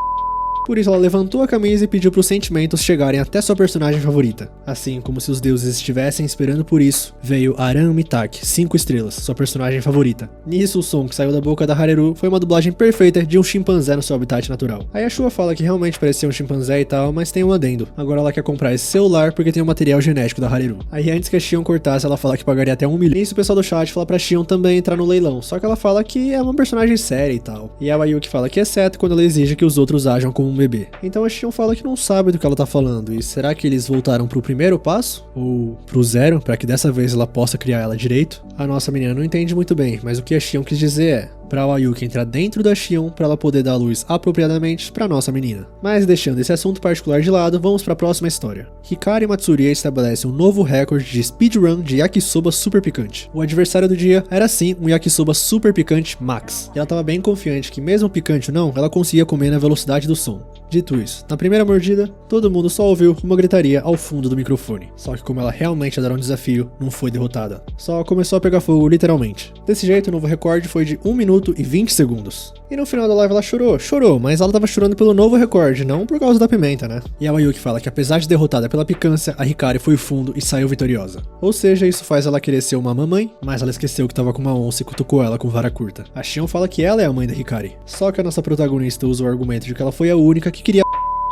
Por isso ela levantou a camisa e pediu para os sentimentos chegarem até sua personagem favorita. Assim como se os deuses estivessem esperando por isso, veio Aran Mitake, 5 estrelas, sua personagem favorita. Nisso o som que saiu da boca da Hareru foi uma dublagem perfeita de um chimpanzé no seu habitat natural. Aí a Shua fala que realmente parecia um chimpanzé e tal, mas tem um adendo. Agora ela quer comprar esse celular porque tem o material genético da Hareru. Aí antes que a Xion cortasse, ela fala que pagaria até 1 milhão. E isso o pessoal do chat fala pra Xion também entrar no leilão, só que ela fala que é uma personagem séria e tal. E a Ayuki fala que é certo quando ela exige que os outros ajam como um bebê. Então a Xion fala que não sabe do que ela tá falando, e será que eles voltaram pro primeiro passo? Ou pro zero, pra que dessa vez ela possa criar ela direito? A nossa menina não entende muito bem, mas o que a Xion quis dizer é pra Ayuki entrar dentro da Xion pra ela poder dar luz apropriadamente pra nossa menina. Mas deixando esse assunto particular de lado, vamos pra próxima história. Hikari Matsurie estabelece um novo recorde de speedrun de yakisoba super picante. O adversário do dia era sim um yakisoba super picante Max, e ela tava bem confiante que mesmo picante ou não, ela conseguia comer na velocidade do som. Dito isso, na primeira mordida, todo mundo só ouviu uma gritaria ao fundo do microfone. Só que como ela realmente ia dar um desafio, não foi derrotada. Só começou a pegar fogo literalmente. Desse jeito, o novo recorde foi de 1 minuto e 20 segundos. E no final da live ela chorou, mas ela tava chorando pelo novo recorde, não por causa da pimenta, né? E a Ayuki fala que apesar de derrotada pela picância, a Hikari foi fundo e saiu vitoriosa. Ou seja, isso faz ela querer ser uma mamãe, mas ela esqueceu que tava com uma onça e cutucou ela com vara curta. A Xion fala que ela é a mãe da Hikari. Só que a nossa protagonista usa o argumento de que ela foi a única que queria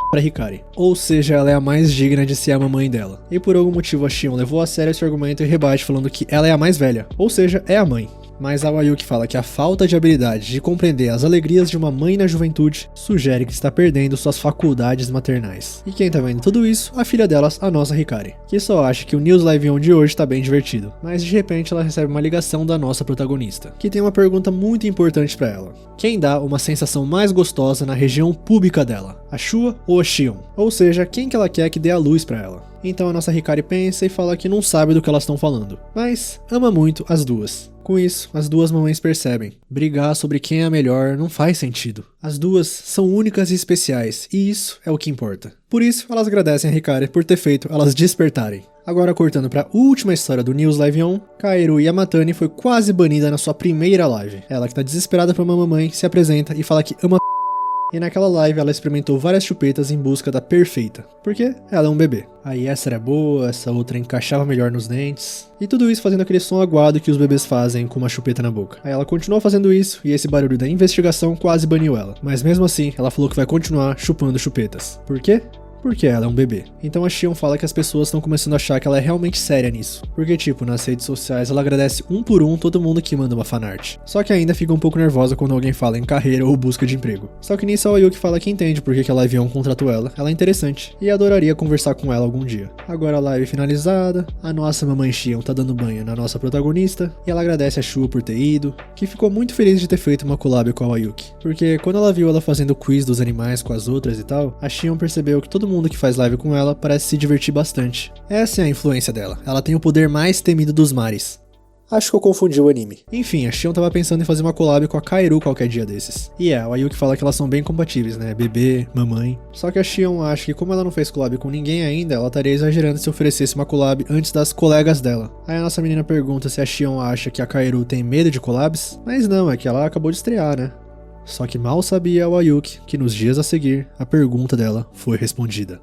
para Hikari. Ou seja, ela é a mais digna de ser a mamãe dela. E por algum motivo a Xion levou a sério esse argumento e rebate falando que ela é a mais velha. Ou seja, é a mãe. Mas a Ayuki fala que a falta de habilidade de compreender as alegrias de uma mãe na juventude sugere que está perdendo suas faculdades maternais. E quem tá vendo tudo isso? A filha delas, a nossa Hikari, que só acha que o News Live On de hoje tá bem divertido. Mas de repente ela recebe uma ligação da nossa protagonista, que tem uma pergunta muito importante pra ela. Quem dá uma sensação mais gostosa na região pública dela? A Shua ou a Xion? Ou seja, quem que ela quer que dê a luz pra ela? Então a nossa Hikari pensa e fala que não sabe do que elas estão falando, mas ama muito as duas. Com isso, as duas mamães percebem. Brigar sobre quem é a melhor não faz sentido. As duas são únicas e especiais, e isso é o que importa. Por isso, elas agradecem a Hikari por ter feito elas despertarem. Agora cortando para a última história do News Live On, Kaeru Yamatani foi quase banida na sua primeira live. Ela que tá desesperada por uma mamãe, se apresenta e fala que ama e naquela live ela experimentou várias chupetas em busca da perfeita, porque ela é um bebê. Aí essa era boa, essa outra encaixava melhor nos dentes, e tudo isso fazendo aquele som aguado que os bebês fazem com uma chupeta na boca. Aí ela continuou fazendo isso, e esse barulho da investigação quase baniu ela. Mas mesmo assim, ela falou que vai continuar chupando chupetas. Por quê? Porque ela é um bebê. Então a Xion fala que as pessoas estão começando a achar que ela é realmente séria nisso. Porque tipo, nas redes sociais ela agradece um por um todo mundo que manda uma fanart. Só que ainda fica um pouco nervosa quando alguém fala em carreira ou busca de emprego. Só que nisso a Ayuki fala que entende porque que a Live On contratou ela é interessante. E adoraria conversar com ela algum dia. Agora a live finalizada, a nossa mamãe Xion tá dando banho na nossa protagonista. E ela agradece a Shua por ter ido, que ficou muito feliz de ter feito uma collab com a Ayuki. Porque quando ela viu ela fazendo o quiz dos animais com as outras e tal, a Xion percebeu que todo mundo que faz live com ela parece se divertir bastante. Essa é a influência dela, ela tem o poder mais temido dos mares. Acho que eu confundi o anime. Enfim, a Xion tava pensando em fazer uma collab com a Kaeru qualquer dia desses. E a Ayuki fala que elas são bem compatíveis, né? Bebê, mamãe. Só que a Xion acha que como ela não fez collab com ninguém ainda, ela estaria exagerando se oferecesse uma collab antes das colegas dela. Aí a nossa menina pergunta se a Xion acha que a Kaeru tem medo de collabs, mas não, é que ela acabou de estrear, né? Só que mal sabia a Ayuki que nos dias a seguir, a pergunta dela foi respondida.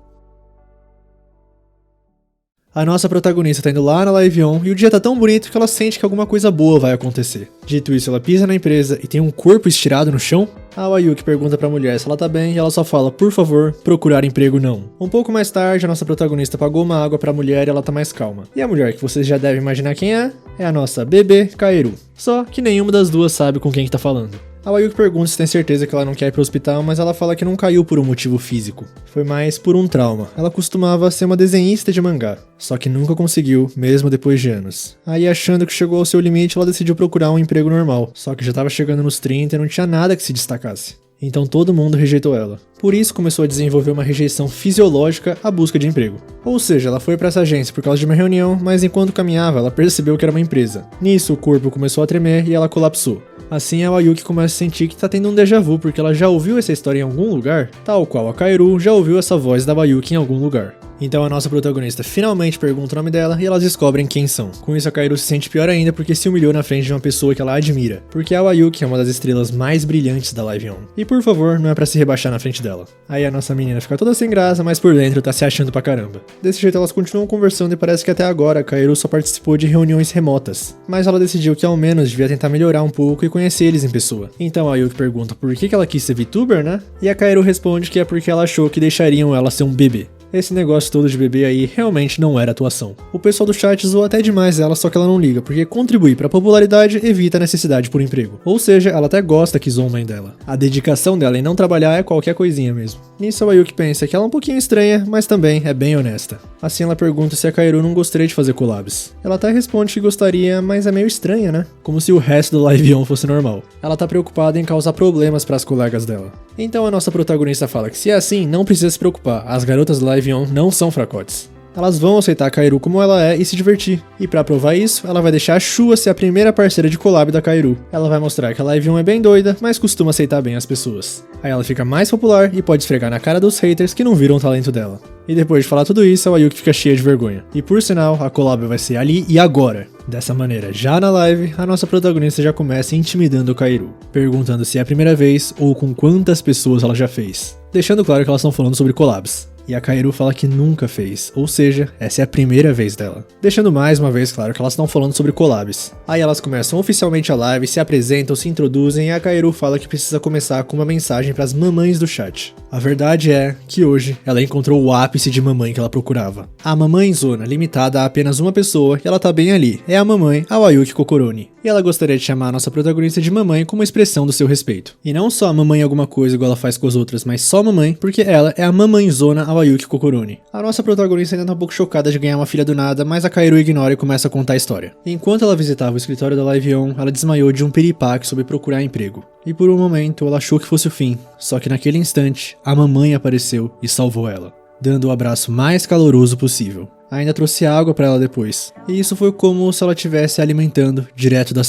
A nossa protagonista tá indo lá na Live On e o dia tá tão bonito que ela sente que alguma coisa boa vai acontecer. Dito isso, ela pisa na empresa e tem um corpo estirado no chão. A Ayuki pergunta pra mulher se ela tá bem e ela só fala, por favor, procurar emprego não. Um pouco mais tarde, a nossa protagonista pagou uma água pra mulher e ela tá mais calma. E a mulher, que vocês já devem imaginar quem é a nossa bebê Kaeru. Só que nenhuma das duas sabe com quem que tá falando. A Ayuki pergunta se tem certeza que ela não quer ir pro hospital, mas ela fala que não caiu por um motivo físico. Foi mais por um trauma. Ela costumava ser uma desenhista de mangá, só que nunca conseguiu, mesmo depois de anos. Aí, achando que chegou ao seu limite, ela decidiu procurar um emprego normal, só que já tava chegando nos 30 e não tinha nada que se destacasse. Então todo mundo rejeitou ela. Por isso começou a desenvolver uma rejeição fisiológica à busca de emprego. Ou seja, ela foi para essa agência por causa de uma reunião, mas enquanto caminhava ela percebeu que era uma empresa. Nisso o corpo começou a tremer e ela colapsou. Assim a Ayuki começa a sentir que tá tendo um déjà vu porque ela já ouviu essa história em algum lugar, tal qual a Kaoru já ouviu essa voz da Ayuki em algum lugar. Então a nossa protagonista finalmente pergunta o nome dela e elas descobrem quem são. Com isso a Kaoru se sente pior ainda porque se humilhou na frente de uma pessoa que ela admira, porque a Ayuki é uma das estrelas mais brilhantes da Live On. E por favor, não é pra se rebaixar na frente dela. Aí a nossa menina fica toda sem graça, mas por dentro tá se achando pra caramba. Desse jeito elas continuam conversando e parece que até agora a Kaoru só participou de reuniões remotas. Mas ela decidiu que ao menos devia tentar melhorar um pouco e conhecer eles em pessoa. Então a Ayuki pergunta por que ela quis ser VTuber, né? E a Kaoru responde que é porque ela achou que deixariam ela ser um bebê. Esse negócio todo de bebê aí realmente não era atuação. O pessoal do chat zoou até demais ela, só que ela não liga, porque contribuir pra popularidade evita a necessidade por emprego. Ou seja, ela até gosta que zombem dela. A dedicação dela em não trabalhar é qualquer coisinha mesmo. Nisso a Ayuki pensa que ela é um pouquinho estranha, mas também é bem honesta. Assim ela pergunta se a Kaoru não gostaria de fazer collabs. Ela até responde que gostaria, mas é meio estranha, né? Como se o resto do Live On fosse normal. Ela tá preocupada em causar problemas pras colegas dela. Então a nossa protagonista fala que se é assim, não precisa se preocupar, as garotas do Live On não são fracotes. Elas vão aceitar a Kaoru como ela é e se divertir. E pra provar isso, ela vai deixar a Shua ser a primeira parceira de collab da Kaoru. Ela vai mostrar que a Live On é bem doida, mas costuma aceitar bem as pessoas. Aí ela fica mais popular e pode esfregar na cara dos haters que não viram o talento dela. E depois de falar tudo isso, a Ayuki fica cheia de vergonha. E por sinal, a collab vai ser ali e agora. Dessa maneira, já na live, a nossa protagonista já começa intimidando a Kaoru, perguntando se é a primeira vez ou com quantas pessoas ela já fez. Deixando claro que elas estão falando sobre collabs. E a Kaoru fala que nunca fez, ou seja, essa é a primeira vez dela. Deixando mais uma vez claro que elas estão falando sobre collabs. Aí elas começam oficialmente a live, se apresentam, se introduzem e a Kaoru fala que precisa começar com uma mensagem para as mamães do chat. A verdade é que hoje ela encontrou o ápice de mamãe que ela procurava. A mamãe zona, limitada a apenas uma pessoa, e ela tá bem ali, é a mamãe Ayuki Kokoroni. E ela gostaria de chamar a nossa protagonista de mamãe como expressão do seu respeito. E não só a mamãe alguma coisa igual ela faz com as outras, mas só mamãe, porque ela é a mamãezona Ayuki Kokoroni. A nossa protagonista ainda tá um pouco chocada de ganhar uma filha do nada, mas a Kaoru ignora e começa a contar a história. Enquanto ela visitava o escritório da Live On, ela desmaiou de um piripaque sobre procurar emprego. E por um momento ela achou que fosse o fim, só que naquele instante, a mamãe apareceu e salvou ela, dando o abraço mais caloroso possível. Ainda trouxe água pra ela depois, e isso foi como se ela estivesse alimentando direto da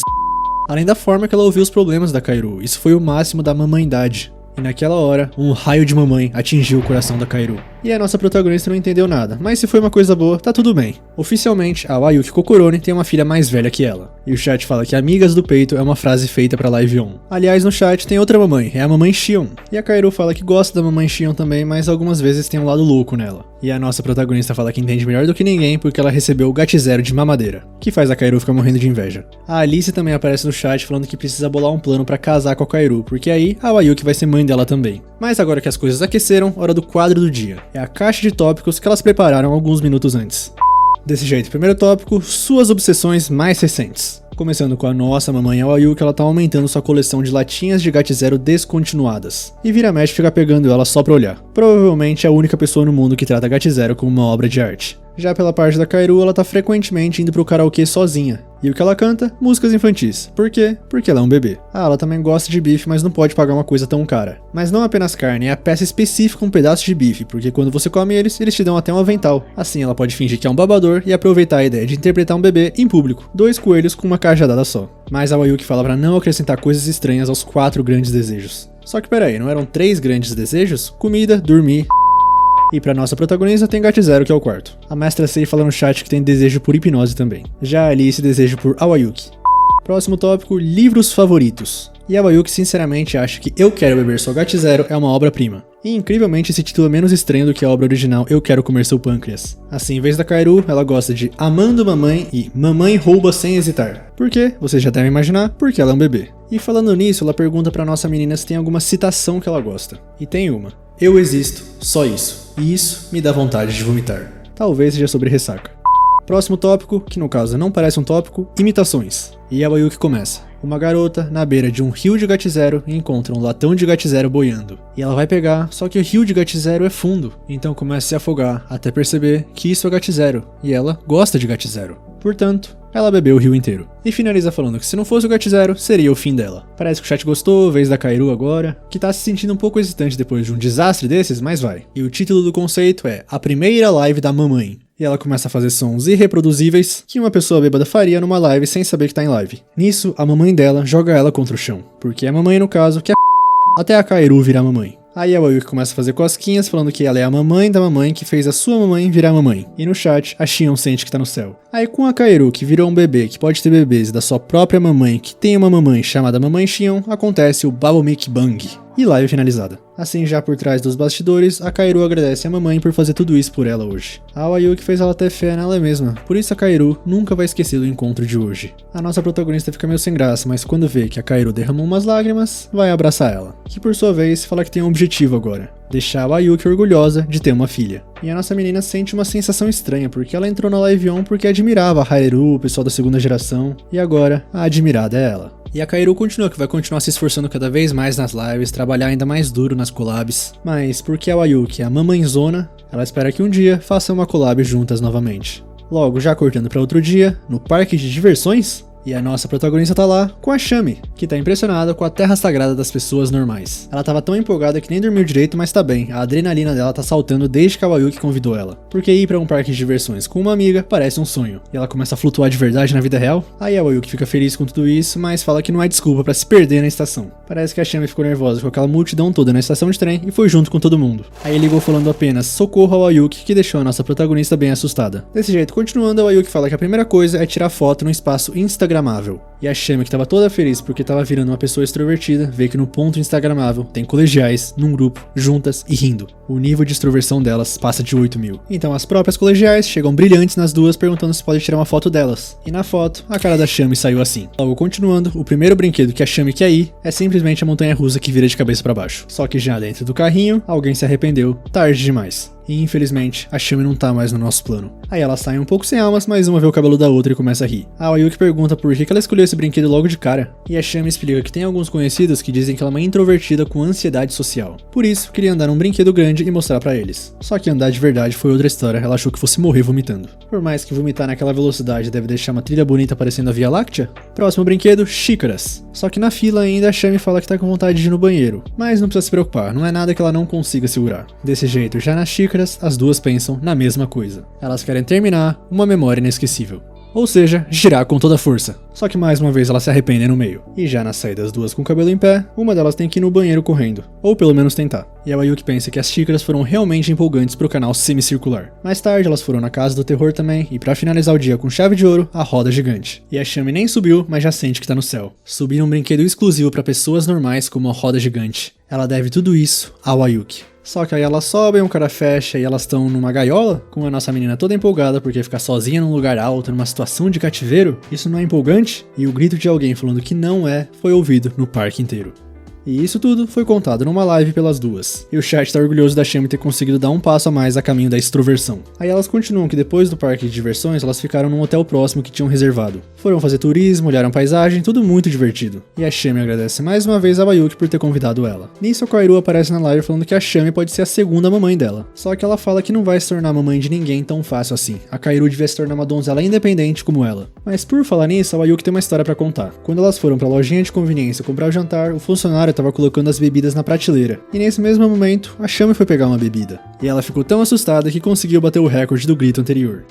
além da forma que ela ouviu os problemas da Kaoru, isso foi o máximo da mamãidade. E naquela hora, um raio de mamãe atingiu o coração da Kaoru. E a nossa protagonista não entendeu nada, mas se foi uma coisa boa, tá tudo bem. Oficialmente, a Ayuki Kokoroni tem uma filha mais velha que ela. E o chat fala que amigas do peito é uma frase feita pra Live On. Aliás, no chat tem outra mamãe, é a mamãe Shion. E a Kaoru fala que gosta da mamãe Shion também, mas algumas vezes tem um lado louco nela. E a nossa protagonista fala que entende melhor do que ninguém porque ela recebeu o Gatizero de mamadeira, que faz a Kaoru ficar morrendo de inveja. A Alice também aparece no chat falando que precisa bolar um plano pra casar com a Kaoru, porque aí a Ayuki vai ser mãe dela também. Mas agora que as coisas aqueceram, hora do quadro do dia. É a caixa de tópicos que elas prepararam alguns minutos antes. Desse jeito, primeiro tópico, suas obsessões mais recentes. Começando com a nossa mamãe Ayuki, ela tá aumentando sua coleção de latinhas de Gatizero descontinuadas. E vira mexe fica pegando ela só pra olhar. Provavelmente é a única pessoa no mundo que trata Gatizero como uma obra de arte. Já pela parte da Kaoru, ela tá frequentemente indo pro karaokê sozinha. E o que ela canta? Músicas infantis. Por quê? Porque ela é um bebê. Ah, ela também gosta de bife, mas não pode pagar uma coisa tão cara. Mas não apenas carne, é a peça específica um pedaço de bife, porque quando você come eles te dão até um avental. Assim ela pode fingir que é um babador e aproveitar a ideia de interpretar um bebê em público. 2 coelhos com uma cajadada só. Mas a Ayuki fala pra não acrescentar coisas estranhas aos 4 grandes desejos. Só que peraí, não eram 3 grandes desejos? Comida, dormir... E pra nossa protagonista tem Gatizero, que é o quarto. A mestra Sei fala no chat que tem desejo por hipnose também. Já a Alice desejo por Ayuki. Próximo tópico, livros favoritos. E a Ayuki sinceramente acha que Eu Quero Beber Sua Gatizero é uma obra-prima. E incrivelmente esse título é menos estranho do que a obra original Eu Quero Comer Seu Pâncreas. Assim, em vez da Kaoru, ela gosta de Amando Mamãe e Mamãe Rouba Sem Hesitar. Por quê? Vocês já devem imaginar, porque ela é um bebê. E falando nisso, ela pergunta pra nossa menina se tem alguma citação que ela gosta. E tem uma. Eu existo, só isso. E isso me dá vontade de vomitar. Talvez seja sobre ressaca. Próximo tópico, que no caso não parece um tópico, imitações. E a Ayuki começa. Uma garota, na beira de um rio de Gat0, encontra um latão de Gat0 boiando. E ela vai pegar, só que o rio de Gat0 é fundo, então começa a se afogar, até perceber que isso é Gat0, e ela gosta de Gat0. Portanto, ela bebeu o rio inteiro. E finaliza falando que se não fosse o Gat0, seria o fim dela. Parece que o chat gostou, vez da Kaeru agora, que tá se sentindo um pouco hesitante depois de um desastre desses, mas vai. E o título do conceito é A Primeira Live da Mamãe. E ela começa a fazer sons irreproduzíveis que uma pessoa bêbada faria numa live sem saber que tá em live. Nisso, a mamãe dela joga ela contra o chão, porque a mamãe, no caso, quer até a Kaeru virar mamãe. Aí a Ayuki começa a fazer cosquinhas falando que ela é a mamãe da mamãe que fez a sua mamãe virar mamãe. E no chat, a Xion sente que tá no céu. Aí com a Kaeru, que virou um bebê que pode ter bebês da sua própria mamãe que tem uma mamãe chamada Mamãe Xion, acontece o Babomik Bang. E live finalizada. Assim, já por trás dos bastidores, a Kaeru agradece a mamãe por fazer tudo isso por ela hoje. A Ayuki fez ela ter fé nela mesma, por isso a Kaeru nunca vai esquecer do encontro de hoje. A nossa protagonista fica meio sem graça, mas quando vê que a Kaeru derramou umas lágrimas, vai abraçar ela. Que por sua vez, fala que tem um objetivo agora. Deixar a Ayuki orgulhosa de ter uma filha. E a nossa menina sente uma sensação estranha, porque ela entrou na Live On porque admirava a Haeru, o pessoal da segunda geração, e agora a admirada é ela. E a Kaeru continua que vai continuar se esforçando cada vez mais nas lives, trabalhar ainda mais duro nas collabs, mas porque a Ayuki é a mamãezona, ela espera que um dia façam uma collab juntas novamente. Logo, já cortando para outro dia, no parque de diversões, e a nossa protagonista tá lá com a Shami, que tá impressionada com a terra sagrada das pessoas normais. Ela tava tão empolgada que nem dormiu direito, mas tá bem, a adrenalina dela tá saltando desde que a Ayuki convidou ela. Porque ir pra um parque de diversões com uma amiga parece um sonho, e ela começa a flutuar de verdade na vida real. Aí a Ayuki fica feliz com tudo isso, mas fala que não é desculpa pra se perder na estação. Parece que a Shami ficou nervosa com aquela multidão toda na estação de trem e foi junto com todo mundo. Aí ligou falando apenas socorro ao Ayuki, que deixou a nossa protagonista bem assustada. Desse jeito, continuando, a Ayuki fala que a primeira coisa é tirar foto num espaço instagramável. E a Shami, que tava toda feliz porque tava virando uma pessoa extrovertida, vê que no ponto instagramável tem colegiais, num grupo, juntas e rindo. O nível de extroversão delas passa de 8.000. Então as próprias colegiais chegam brilhantes nas duas perguntando se pode tirar uma foto delas. E na foto, a cara da Shami saiu assim. Logo continuando, o primeiro brinquedo que a Shami quer ir é simplesmente a montanha-russa que vira de cabeça pra baixo. Só que já dentro do carrinho, alguém se arrependeu, tarde demais. E infelizmente, a Shami não tá mais no nosso plano. Aí elas saem um pouco sem almas, mas uma vê o cabelo da outra e começa a rir. A Ayuki pergunta por que ela escolheu esse brinquedo logo de cara. E a Shami explica que tem alguns conhecidos que dizem que ela é uma introvertida com ansiedade social. Por isso, queria andar num brinquedo grande e mostrar pra eles. Só que andar de verdade foi outra história, ela achou que fosse morrer vomitando. Por mais que vomitar naquela velocidade deve deixar uma trilha bonita parecendo a Via Láctea. Próximo brinquedo, xícaras. Só que na fila ainda a Shami fala que tá com vontade de ir no banheiro. Mas não precisa se preocupar, não é nada que ela não consiga segurar. Desse jeito, já nas xícaras, as duas pensam na mesma coisa. Elas querem terminar uma memória inesquecível. Ou seja, girar com toda a força. Só que mais uma vez elas se arrependem no meio. E já na saída das duas com o cabelo em pé, uma delas tem que ir no banheiro correndo. Ou pelo menos tentar. E a Ayuki pensa que as xícaras foram realmente empolgantes pro canal semicircular. Mais tarde elas foram na casa do terror também, e pra finalizar o dia com chave de ouro, a roda gigante. E a Shami nem subiu, mas já sente que tá no céu. Subir um brinquedo exclusivo pra pessoas normais como a roda gigante. Ela deve tudo isso ao Ayuki. Só que aí elas sobem, um cara fecha e elas estão numa gaiola, com a nossa menina toda empolgada porque ficar sozinha num lugar alto, numa situação de cativeiro, isso não é empolgante? E o grito de alguém falando que não é, foi ouvido no parque inteiro. E isso tudo foi contado numa live pelas duas. E o chat tá orgulhoso da Shami ter conseguido dar um passo a mais a caminho da extroversão. Aí elas continuam que depois do parque de diversões, elas ficaram num hotel próximo que tinham reservado. Foram fazer turismo, olharam paisagem, tudo muito divertido. E a Shami agradece mais uma vez a Ayuki por ter convidado ela. Nisso a Kaeru aparece na live falando que a Shami pode ser a segunda mamãe dela. Só que ela fala que não vai se tornar mamãe de ninguém tão fácil assim. A Kaeru devia se tornar uma donzela independente como ela. Mas por falar nisso, a Ayuki tem uma história pra contar. Quando elas foram pra lojinha de conveniência comprar o jantar, o funcionário tava colocando as bebidas na prateleira. E nesse mesmo momento, a Shami foi pegar uma bebida. E ela ficou tão assustada que conseguiu bater o recorde do grito anterior.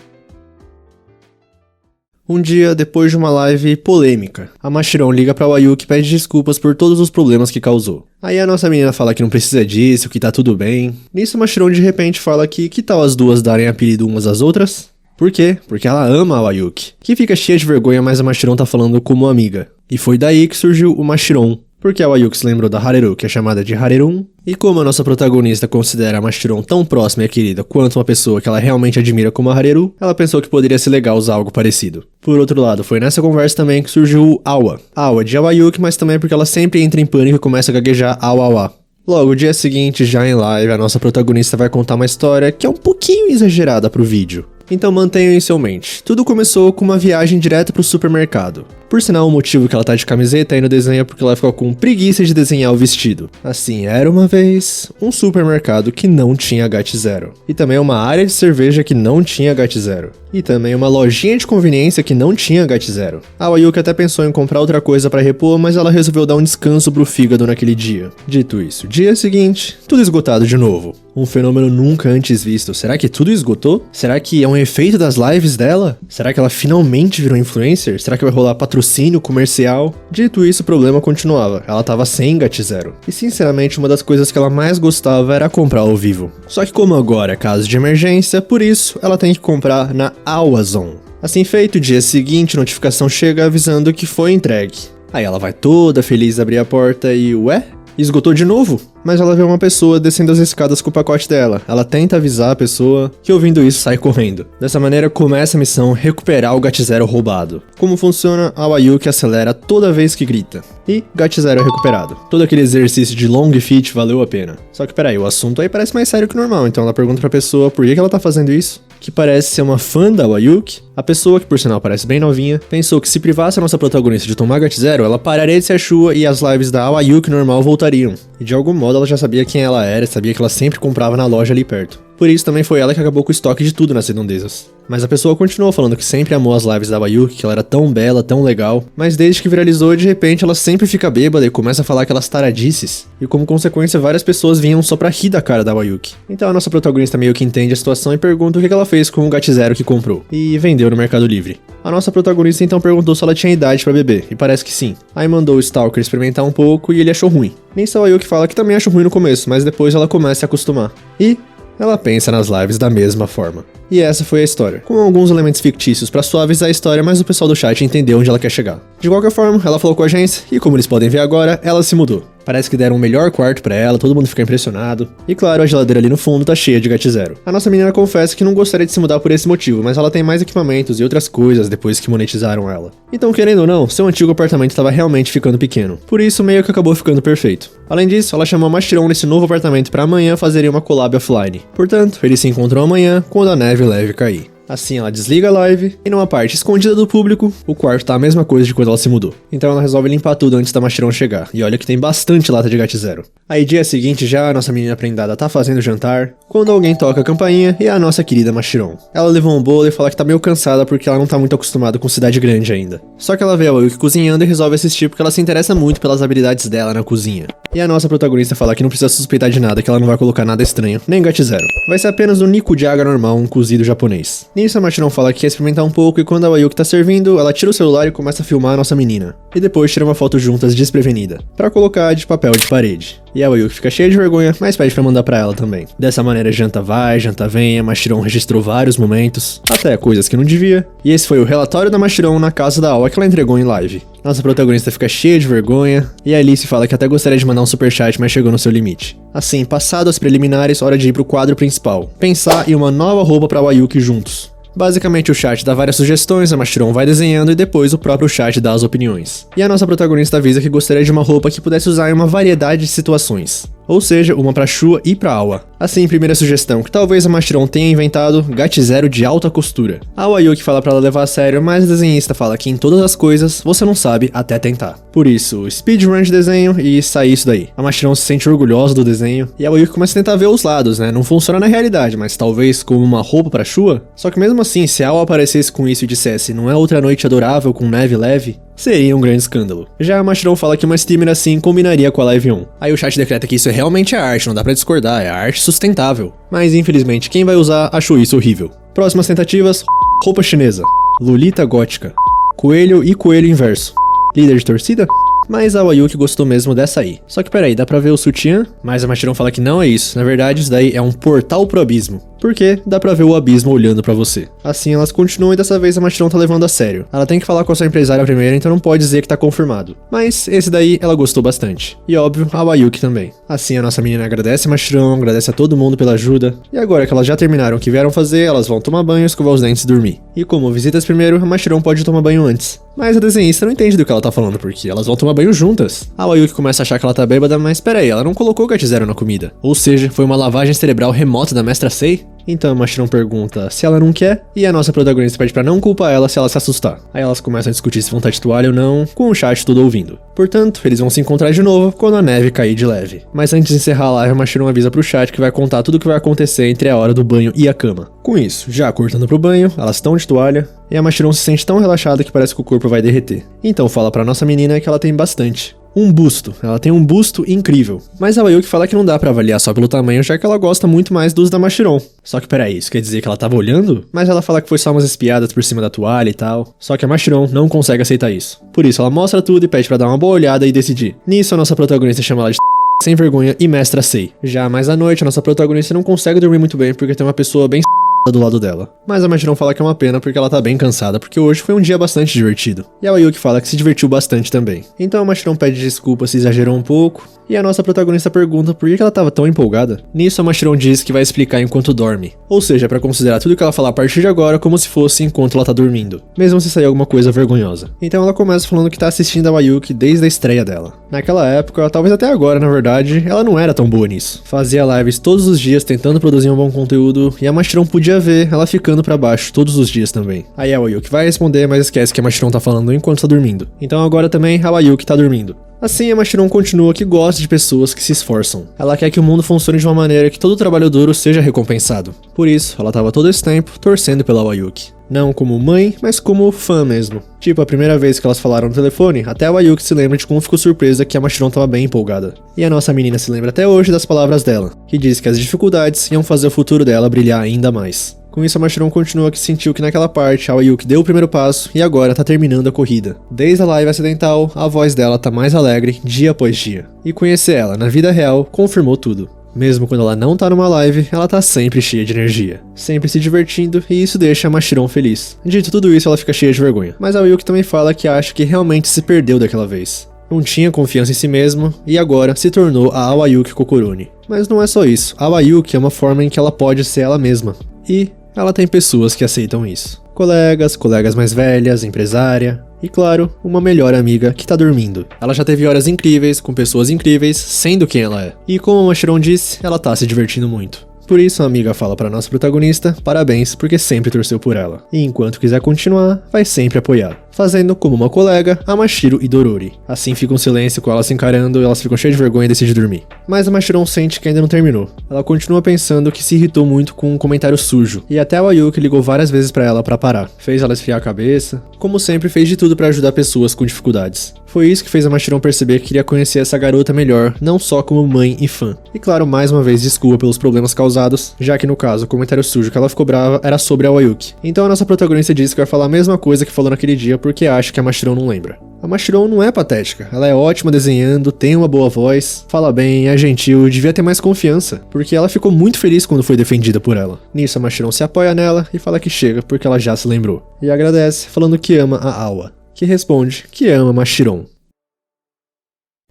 Um dia, depois de uma live polêmica, a Mashiron liga pra Ayuki e pede desculpas por todos os problemas que causou. Aí a nossa menina fala que não precisa disso, que tá tudo bem. Nisso, a Mashiron de repente fala que tal as duas darem apelido umas às outras? Por quê? Porque ela ama a Ayuki, que fica cheia de vergonha, mas a Mashiron tá falando como amiga. E foi daí que surgiu o Mashiron. Porque a Ayuki se lembrou da Hareru, que é chamada de Harerun, e como a nossa protagonista considera a Mashiron tão próxima e querida quanto uma pessoa que ela realmente admira como a Hareru, ela pensou que poderia ser legal usar algo parecido. Por outro lado, foi nessa conversa também que surgiu o Awa. Awa de Ayuki, mas também porque ela sempre entra em pânico e começa a gaguejar Awa. Logo, o dia seguinte, já em live, a nossa protagonista vai contar uma história que é um pouquinho exagerada pro vídeo. Então mantenham isso em mente. Tudo começou com uma viagem direto pro supermercado. Por sinal, o motivo que ela tá de camiseta aí no desenho é porque ela ficou com preguiça de desenhar o vestido. Assim, era uma vez um supermercado que não tinha GAT0. E também uma área de cerveja que não tinha GAT0. E também uma lojinha de conveniência que não tinha GAT0. A Wayuki até pensou em comprar outra coisa pra repor, mas ela resolveu dar um descanso pro fígado naquele dia. Dito isso, dia seguinte, tudo esgotado de novo. Um fenômeno nunca antes visto. Será que tudo esgotou? Será que é um efeito das lives dela? Será que ela finalmente virou influencer? Será que vai rolar patrocínio comercial? Dito isso, o problema continuava. Ela tava sem GAT0. E sinceramente, uma das coisas que ela mais gostava era comprar ao vivo. Só que como agora é caso de emergência, por isso ela tem que comprar na Amazon. Assim feito, dia seguinte, notificação chega avisando que foi entregue. Aí ela vai toda feliz abrir a porta e ué? Esgotou de novo? Mas ela vê uma pessoa descendo as escadas com o pacote dela. Ela tenta avisar a pessoa, que ouvindo isso sai correndo. Dessa maneira começa a missão recuperar o GAT0 roubado. Como funciona? A Wayuki acelera toda vez que grita. E GAT0 é recuperado. Todo aquele exercício de long fit valeu a pena. Só que peraí, o assunto aí parece mais sério que o normal, então ela pergunta pra pessoa por que ela tá fazendo isso. Que parece ser uma fã da Wayuki. A pessoa, que por sinal parece bem novinha, pensou que se privasse a nossa protagonista de tomar GAT0, ela pararia de ser a Shua e as lives da Wayuki normal voltariam. E de algum modo ela já sabia quem ela era, sabia que ela sempre comprava na loja ali perto. Por isso também foi ela que acabou com o estoque de tudo nas redondezas. Mas a pessoa continuou falando que sempre amou as lives da Wayuki, que ela era tão bela, tão legal, mas desde que viralizou, de repente ela sempre fica bêbada e começa a falar aquelas taradices, e como consequência várias pessoas vinham só pra rir da cara da Wayuki. Então a nossa protagonista meio que entende a situação e pergunta o que ela fez com o GAT0 que comprou, e vendeu no Mercado Livre. A nossa protagonista então perguntou se ela tinha idade pra beber, e parece que sim. Aí mandou o Stalker experimentar um pouco e ele achou ruim. Nisso a Wayuki fala que também achou ruim no começo, mas depois ela começa a se acostumar. E ela pensa nas lives da mesma forma. E essa foi a história, com alguns elementos fictícios pra suavizar a história, mas o pessoal do chat entendeu onde ela quer chegar. De qualquer forma, ela falou com a agência, e como eles podem ver agora, ela se mudou. Parece que deram um melhor quarto pra ela, todo mundo fica impressionado. E claro, a geladeira ali no fundo tá cheia de GAT0. A nossa menina confessa que não gostaria de se mudar por esse motivo, mas ela tem mais equipamentos e outras coisas depois que monetizaram ela. Então, querendo ou não, seu antigo apartamento estava realmente ficando pequeno. Por isso, meio que acabou ficando perfeito. Além disso, ela chamou a Mashirão nesse novo apartamento pra amanhã fazerem uma collab offline. Portanto, eles se encontram amanhã, quando a neve leve cair. Assim ela desliga a live, e numa parte escondida do público, o quarto tá a mesma coisa de quando ela se mudou. Então ela resolve limpar tudo antes da Mashirão chegar, e olha que tem bastante lata de GAT0. Aí dia seguinte já a nossa menina prendada tá fazendo jantar, quando alguém toca a campainha e é a nossa querida Mashirão. Ela levou um bolo e fala que tá meio cansada porque ela não tá muito acostumada com cidade grande ainda. Só que ela vê a Wayuki cozinhando e resolve assistir porque ela se interessa muito pelas habilidades dela na cozinha. E a nossa protagonista fala que não precisa suspeitar de nada, que ela não vai colocar nada estranho, nem GAT0. Vai ser apenas um nikujaga normal, um cozido japonês. Nisso a Mashirão fala que quer experimentar um pouco e quando a Wayuki tá servindo, ela tira o celular e começa a filmar a nossa menina. E depois tira uma foto juntas desprevenida, pra colocar de papel de parede. E a Wayuki fica cheia de vergonha, mas pede pra mandar pra ela também. Dessa maneira janta vai, janta vem, a Mashirão registrou vários momentos, até coisas que não devia. E esse foi o relatório da Mashirão na casa da Awa que ela entregou em live. Nossa protagonista fica cheia de vergonha, e a Alice fala que até gostaria de mandar um superchat, mas chegou no seu limite. Assim, passado as preliminares, hora de ir pro quadro principal. Pensar em uma nova roupa pra Wayuki juntos. Basicamente o chat dá várias sugestões, a Mashirão vai desenhando e depois o próprio chat dá as opiniões. E a nossa protagonista avisa que gostaria de uma roupa que pudesse usar em uma variedade de situações. Ou seja, uma pra Shua e pra Awa. Assim, primeira sugestão, que talvez a Mashirão tenha inventado GAT0 de alta costura. A Wayuki fala pra ela levar a sério, mas a desenhista fala que em todas as coisas, você não sabe até tentar. Por isso, speedrun de desenho e sai isso daí. A Mashirão se sente orgulhosa do desenho, e a Wayuki começa a tentar ver os lados, né? Não funciona na realidade, mas talvez como uma roupa pra Shua. Só que mesmo assim, se a Awa aparecesse com isso e dissesse, não é outra noite adorável com neve leve, seria um grande escândalo. Já a Mashirão fala que uma steamer assim combinaria com a Live 1. Aí o chat decreta que isso é realmente a arte, não dá pra discordar, é a arte sustentável. Mas infelizmente quem vai usar achou isso horrível. Próximas tentativas, roupa chinesa, Lolita gótica, coelho e coelho inverso, líder de torcida? Mas a Wayuki gostou mesmo dessa aí. Só que peraí, dá pra ver o sutiã? Mas a Mashirão fala que não é isso. Na verdade, isso daí é um portal pro abismo. Porque dá pra ver o abismo olhando pra você. Assim elas continuam e dessa vez a Mashirão tá levando a sério. Ela tem que falar com a sua empresária primeiro, então não pode dizer que tá confirmado. Mas esse daí ela gostou bastante. E óbvio, a Wayuki também. Assim a nossa menina agradece a Mashirão, agradece a todo mundo pela ajuda. E agora que elas já terminaram o que vieram fazer, elas vão tomar banho, escovar os dentes e dormir. E como visitas primeiro, a Mashirão pode tomar banho antes. Mas a desenhista não entende do que ela tá falando, porque elas vão tomar banho juntas. A Wayuki começa a achar que ela tá bêbada, mas peraí, ela não colocou GAT0 na comida. Ou seja, foi uma lavagem cerebral remota da Mestra Sei? Então a Mashirão pergunta se ela não quer, e a nossa protagonista pede pra não culpar ela se ela se assustar. Aí elas começam a discutir se vão estar de toalha ou não, com o chat tudo ouvindo. Portanto, eles vão se encontrar de novo quando a neve cair de leve. Mas antes de encerrar a live, a Mashirão avisa pro chat que vai contar tudo o que vai acontecer entre a hora do banho e a cama. Com isso, já cortando pro banho, elas estão de toalha, e a Mashirão se sente tão relaxada que parece que o corpo vai derreter. Então fala pra nossa menina que ela tem bastante. Um busto, ela tem um busto incrível. Mas a Wayuki fala que não dá pra avaliar só pelo tamanho, já que ela gosta muito mais dos da Mashirão. Só que peraí, isso quer dizer que ela tava olhando? Mas ela fala que foi só umas espiadas por cima da toalha e tal. Só que a Mashirão não consegue aceitar isso. Por isso ela mostra tudo e pede pra dar uma boa olhada e decidir. Nisso a nossa protagonista chama ela de sem vergonha e mestra Sei. Já mais à noite, a nossa protagonista não consegue dormir muito bem porque tem uma pessoa bem do lado dela. Mas a Mashirão fala que é uma pena porque ela tá bem cansada, porque hoje foi um dia bastante divertido. E a Wayuki fala que se divertiu bastante também. Então a Mashirão pede desculpa se exagerou um pouco, e a nossa protagonista pergunta por que ela tava tão empolgada. Nisso a Mashirão diz que vai explicar enquanto dorme. Ou seja, pra considerar tudo que ela falar a partir de agora como se fosse enquanto ela tá dormindo, mesmo se sair alguma coisa vergonhosa. Então ela começa falando que tá assistindo a Wayuki desde a estreia dela. Naquela época, talvez até agora na verdade, ela não era tão boa nisso. Fazia lives todos os dias tentando produzir um bom conteúdo, e a Mashirão podia ver ela ficando pra baixo todos os dias também. Aí a Wayuki vai responder, mas esquece que a Mashirão tá falando enquanto tá dormindo. Então agora também a Wayuki tá dormindo. Assim, a Mashirão continua que gosta de pessoas que se esforçam. Ela quer que o mundo funcione de uma maneira que todo trabalho duro seja recompensado. Por isso, ela tava todo esse tempo torcendo pela Wayuki. Não como mãe, mas como fã mesmo. Tipo, a primeira vez que elas falaram no telefone, até a Wayuki se lembra de como ficou surpresa que a Mashirão tava bem empolgada. E a nossa menina se lembra até hoje das palavras dela, que diz que as dificuldades iam fazer o futuro dela brilhar ainda mais. Com isso, a Mashirão continua que sentiu que naquela parte a Wayuki deu o primeiro passo e agora tá terminando a corrida. Desde a live acidental, a voz dela tá mais alegre dia após dia. E conhecer ela na vida real confirmou tudo. Mesmo quando ela não tá numa live, ela tá sempre cheia de energia, sempre se divertindo, e isso deixa a Mashirão feliz. Dito tudo isso, ela fica cheia de vergonha. Mas a Wayuki também fala que acha que realmente se perdeu daquela vez. Não tinha confiança em si mesmo, e agora se tornou a Wayuki Kokoroni. Mas não é só isso, a Wayuki é uma forma em que ela pode ser ela mesma. E ela tem pessoas que aceitam isso. Colegas mais velhas, empresária e, claro, uma melhor amiga que tá dormindo. Ela já teve horas incríveis, com pessoas incríveis, sendo quem ela é. E como a Mashirão disse, ela tá se divertindo muito. Por isso a amiga fala pra nossa protagonista, parabéns porque sempre torceu por ela. E enquanto quiser continuar, vai sempre apoiar. Fazendo como uma colega, a Mashiro e Dorori. Assim fica um silêncio com elas se encarando e elas ficam cheias de vergonha e decidem dormir. Mas a Mashirão sente que ainda não terminou. Ela continua pensando que se irritou muito com um comentário sujo. E até a Wayuki ligou várias vezes pra ela pra parar. Fez ela esfriar a cabeça. Como sempre, fez de tudo pra ajudar pessoas com dificuldades. Foi isso que fez a Mashirão perceber que queria conhecer essa garota melhor, não só como mãe e fã. E claro, mais uma vez, desculpa pelos problemas causados, já que no caso, o comentário sujo que ela ficou brava era sobre a Wayuki. Então a nossa protagonista disse que vai falar a mesma coisa que falou naquele dia porque acha que a Mashirão não lembra. A Mashirão não é patética, ela é ótima desenhando, tem uma boa voz, fala bem, é gentil e devia ter mais confiança, porque ela ficou muito feliz quando foi defendida por ela. Nisso a Mashirão se apoia nela e fala que chega porque ela já se lembrou. E agradece, falando que ama a Awa, que responde que ama Mashirão.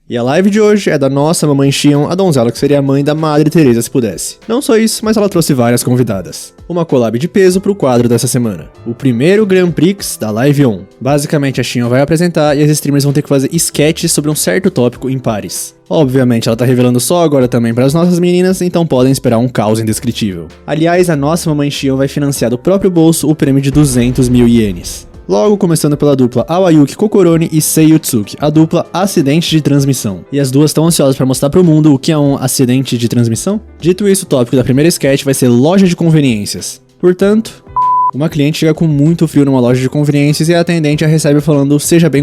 E a live de hoje é da nossa mamãe Xion, a donzela que seria a mãe da Madre Teresa se pudesse. Não só isso, mas ela trouxe várias convidadas. Uma collab de peso pro quadro dessa semana. O primeiro Grand Prix da Live On. Basicamente a Xion vai apresentar e as streamers vão ter que fazer sketches sobre um certo tópico em pares. Obviamente ela tá revelando só agora também para as nossas meninas, então podem esperar um caos indescritível. Aliás, a nossa mamãe Xion vai financiar do próprio bolso o prêmio de 200 mil ienes. Logo, começando pela dupla Wayuki Kokoroni e Sei Yutsuki, a dupla acidente de transmissão. E as duas estão ansiosas para mostrar pro mundo o que é um acidente de transmissão. Dito isso, o tópico da primeira sketch vai ser loja de conveniências. Portanto, uma cliente chega com muito frio numa loja de conveniências e a atendente a recebe falando seja bem.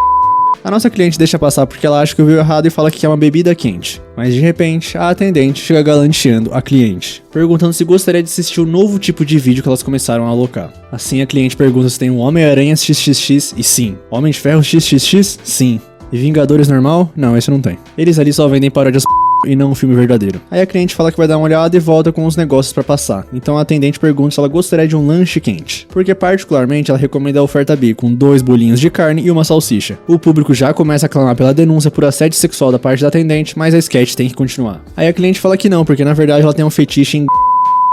A nossa cliente deixa passar porque ela acha que ouviu errado e fala que quer uma bebida quente. Mas de repente, a atendente chega galanteando a cliente, perguntando se gostaria de assistir o novo tipo de vídeo que elas começaram a alocar. Assim a cliente pergunta se tem um Homem-Aranha XXX e sim. Homem de Ferro XXX? Sim. E Vingadores normal? Não, esse não tem. Eles ali só vendem paródias e não um filme verdadeiro. Aí a cliente fala que vai dar uma olhada e volta com os negócios pra passar. Então a atendente pergunta se ela gostaria de um lanche quente, porque particularmente ela recomenda a oferta B com 2 bolinhos de carne e uma salsicha. O público já começa a clamar pela denúncia por assédio sexual da parte da atendente, mas a sketch tem que continuar. Aí a cliente fala que não, porque na verdade ela tem um fetiche em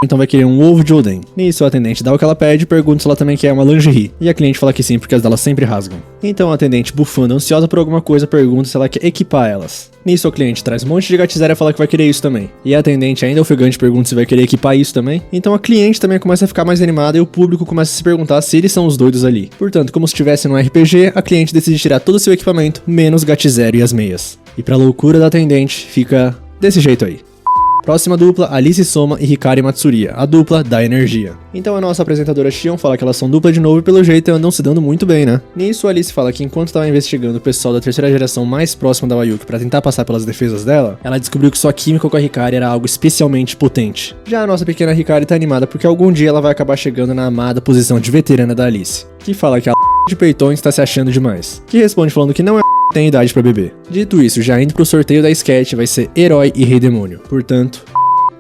então vai querer um ovo de Oden. Nisso, a atendente dá o que ela pede e pergunta se ela também quer uma lingerie. E a cliente fala que sim, porque as delas sempre rasgam. Então a atendente, bufando, ansiosa por alguma coisa, pergunta se ela quer equipar elas. Nisso, o cliente traz um monte de gatizeira e fala que vai querer isso também. E a atendente, ainda ofegante, pergunta se vai querer equipar isso também. Então a cliente também começa a ficar mais animada e o público começa a se perguntar se eles são os doidos ali. Portanto, como se estivesse num RPG, a cliente decide tirar todo o seu equipamento, menos gatizeira e as meias. E pra loucura da atendente, fica desse jeito aí. Próxima dupla, Alice Soma e Hikari Matsuria, a dupla da energia. Então a nossa apresentadora Shion fala que elas são dupla de novo e pelo jeito andam se dando muito bem, né? Nisso, a Alice fala que enquanto estava investigando o pessoal da terceira geração mais próxima da Wayuki pra tentar passar pelas defesas dela, ela descobriu que sua química com a Hikari era algo especialmente potente. Já a nossa pequena Hikari tá animada porque algum dia ela vai acabar chegando na amada posição de veterana da Alice, que fala que a de peitões está se achando demais, que responde falando que não é tem idade pra beber. Dito isso, já indo pro sorteio da sketch vai ser Herói e Rei Demônio. Portanto,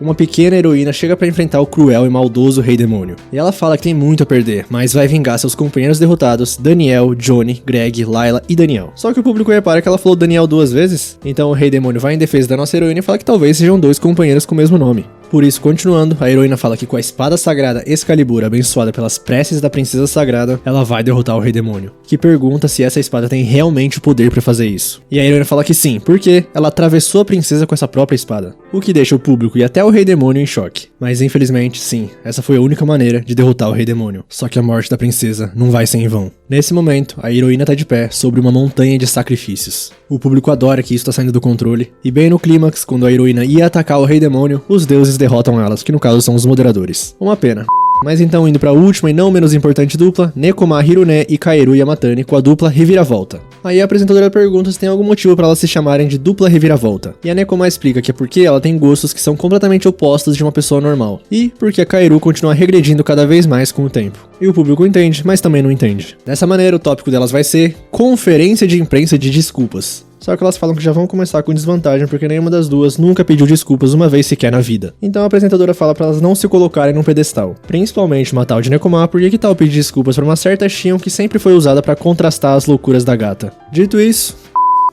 uma pequena heroína chega pra enfrentar o cruel e maldoso Rei Demônio. E ela fala que tem muito a perder, mas vai vingar seus companheiros derrotados, Daniel, Johnny, Greg, Layla e Daniel. Só que o público repara que ela falou Daniel 2 vezes, então o Rei Demônio vai em defesa da nossa heroína e fala que talvez sejam 2 companheiros com o mesmo nome. Por isso, continuando, a heroína fala que com a espada sagrada Excalibur, abençoada pelas preces da princesa sagrada, ela vai derrotar o Rei Demônio, que pergunta se essa espada tem realmente o poder pra fazer isso. E a heroína fala que sim, porque ela atravessou a princesa com essa própria espada, o que deixa o público e até o Rei Demônio em choque. Mas infelizmente, sim, essa foi a única maneira de derrotar o Rei Demônio, só que a morte da princesa não vai ser em vão. Nesse momento, a heroína tá de pé sobre uma montanha de sacrifícios. O público adora que isso tá saindo do controle, e bem no clímax, quando a heroína ia atacar o Rei Demônio, os deuses derrotam elas, que no caso são os moderadores. Uma pena. Mas então indo pra última e não menos importante dupla, Nekoma Hirune e Kaeru Yamatani com a dupla Reviravolta. Aí a apresentadora pergunta se tem algum motivo pra elas se chamarem de dupla Reviravolta. E a Nekoma explica que é porque ela tem gostos que são completamente opostos de uma pessoa normal. E porque a Kaeru continua regredindo cada vez mais com o tempo. E o público entende, mas também não entende. Dessa maneira, o tópico delas vai ser Conferência de Imprensa de Desculpas. Só que elas falam que já vão começar com desvantagem porque nenhuma das duas nunca pediu desculpas uma vez sequer na vida. Então a apresentadora fala pra elas não se colocarem num pedestal, principalmente uma tal de Nekoma, porque que tal pedir desculpas pra uma certa Shion que sempre foi usada pra contrastar as loucuras da gata. Dito isso,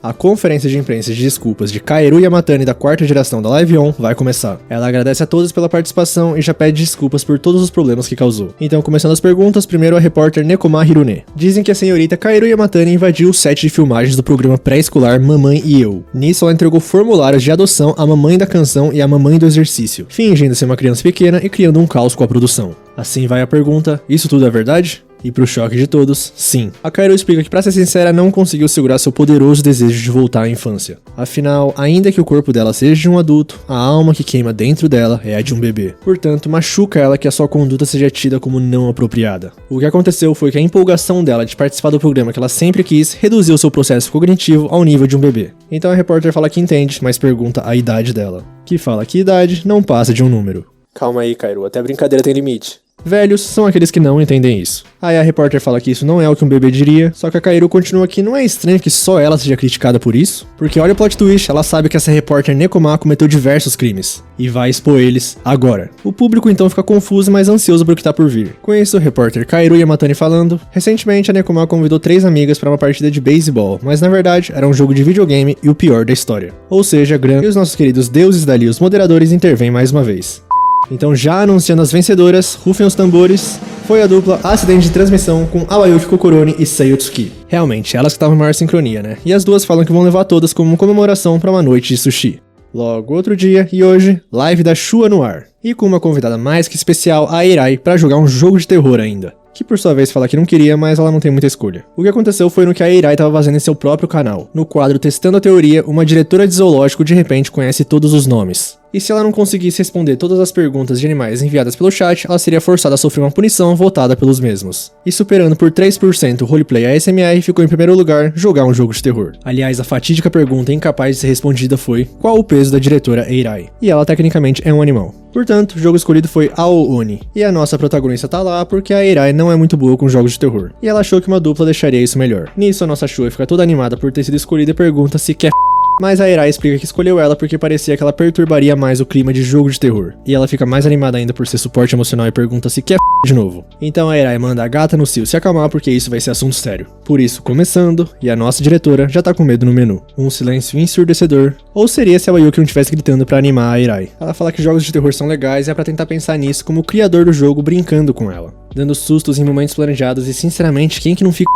a conferência de imprensa de desculpas de Kaeru Yamatani da quarta geração da Live On vai começar. Ela agradece a todos pela participação e já pede desculpas por todos os problemas que causou. Então, começando as perguntas, primeiro a repórter Nekoma Hirune. Dizem que a senhorita Kaeru Yamatani invadiu o set de filmagens do programa pré-escolar Mamãe e Eu. Nisso, ela entregou formulários de adoção à mamãe da canção e à mamãe do exercício, fingindo ser uma criança pequena e criando um caos com a produção. Assim vai a pergunta, isso tudo é verdade? E pro choque de todos, sim. A Kaeru explica que, pra ser sincera, não conseguiu segurar seu poderoso desejo de voltar à infância. Afinal, ainda que o corpo dela seja de um adulto, a alma que queima dentro dela é a de um bebê. Portanto, machuca ela que a sua conduta seja tida como não apropriada. O que aconteceu foi que a empolgação dela de participar do programa que ela sempre quis reduziu seu processo cognitivo ao nível de um bebê. Então a repórter fala que entende, mas pergunta a idade dela. Que fala que idade não passa de um número. Calma aí, Kaeru, até a brincadeira tem limite. Velhos são aqueles que não entendem isso. Aí a repórter fala que isso não é o que um bebê diria, só que a Kaeru continua que não é estranho que só ela seja criticada por isso, porque olha o plot twist, ela sabe que essa repórter Nekoma cometeu diversos crimes, e vai expor eles agora. O público então fica confuso, mas ansioso por o que tá por vir. Com isso, o repórter Kaeru Yamatani falando, recentemente a Nekoma convidou 3 amigas para uma partida de beisebol, mas na verdade era um jogo de videogame e o pior da história. Ou seja, Gran e os nossos queridos deuses dali, os moderadores, intervêm mais uma vez. Então, já anunciando as vencedoras, rufem os tambores, foi a dupla Acidente de Transmissão com Awayuki Kokoroni e Sei Otsuki. Realmente, elas que estavam em maior sincronia, né? E as duas falam que vão levar todas como comemoração para uma noite de sushi. Logo, outro dia, e hoje, live da Shua no ar. E com uma convidada mais que especial, a Eirai, para jogar um jogo de terror ainda. Que por sua vez fala que não queria, mas ela não tem muita escolha. O que aconteceu foi no que a Eirai estava fazendo em seu próprio canal. No quadro Testando a Teoria, uma diretora de zoológico de repente conhece todos os nomes. E se ela não conseguisse responder todas as perguntas de animais enviadas pelo chat, ela seria forçada a sofrer uma punição votada pelos mesmos. E superando por 3% o roleplay ASMR, ficou em primeiro lugar jogar um jogo de terror. Aliás, a fatídica pergunta incapaz de ser respondida foi: qual o peso da diretora Eirai? E ela tecnicamente é um animal. Portanto, o jogo escolhido foi Ao-Oni. E a nossa protagonista tá lá porque a Eirai não é muito boa com jogos de terror. E ela achou que uma dupla deixaria isso melhor. Nisso, a nossa Shua fica toda animada por ter sido escolhida e pergunta se quer Mas a Irai explica que escolheu ela porque parecia que ela perturbaria mais o clima de jogo de terror. E ela fica mais animada ainda por ser suporte emocional e pergunta se quer de novo. Então a Irai manda a gata no cio se acalmar porque isso vai ser assunto sério. Por isso, começando, e a nossa diretora já tá com medo no menu. Um silêncio ensurdecedor. Ou seria se a Wayuki não estivesse gritando pra animar a Irai. Ela fala que jogos de terror são legais e é pra tentar pensar nisso como o criador do jogo brincando com ela. Dando sustos em momentos planejados e sinceramente, quem que não fica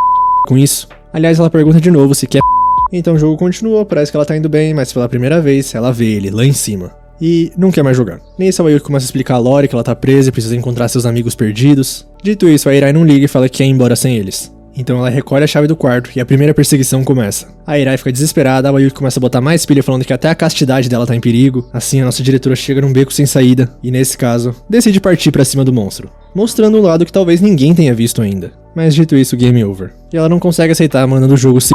com isso? Aliás, ela pergunta de novo se quer. Então o jogo continua, parece que ela tá indo bem, mas pela primeira vez ela vê ele lá em cima. E não quer mais jogar. Nisso a Wayuki começa a explicar a Lori que ela tá presa e precisa encontrar seus amigos perdidos. Dito isso, a Irai não liga e fala que quer ir embora sem eles. Então ela recolhe a chave do quarto e a primeira perseguição começa. A Irai fica desesperada, a Wayuki começa a botar mais pilha falando que até a castidade dela tá em perigo. Assim a nossa diretora chega num beco sem saída e nesse caso, decide partir pra cima do monstro. Mostrando um lado que talvez ninguém tenha visto ainda. Mas dito isso, game over. E ela não consegue aceitar mandando o jogo se...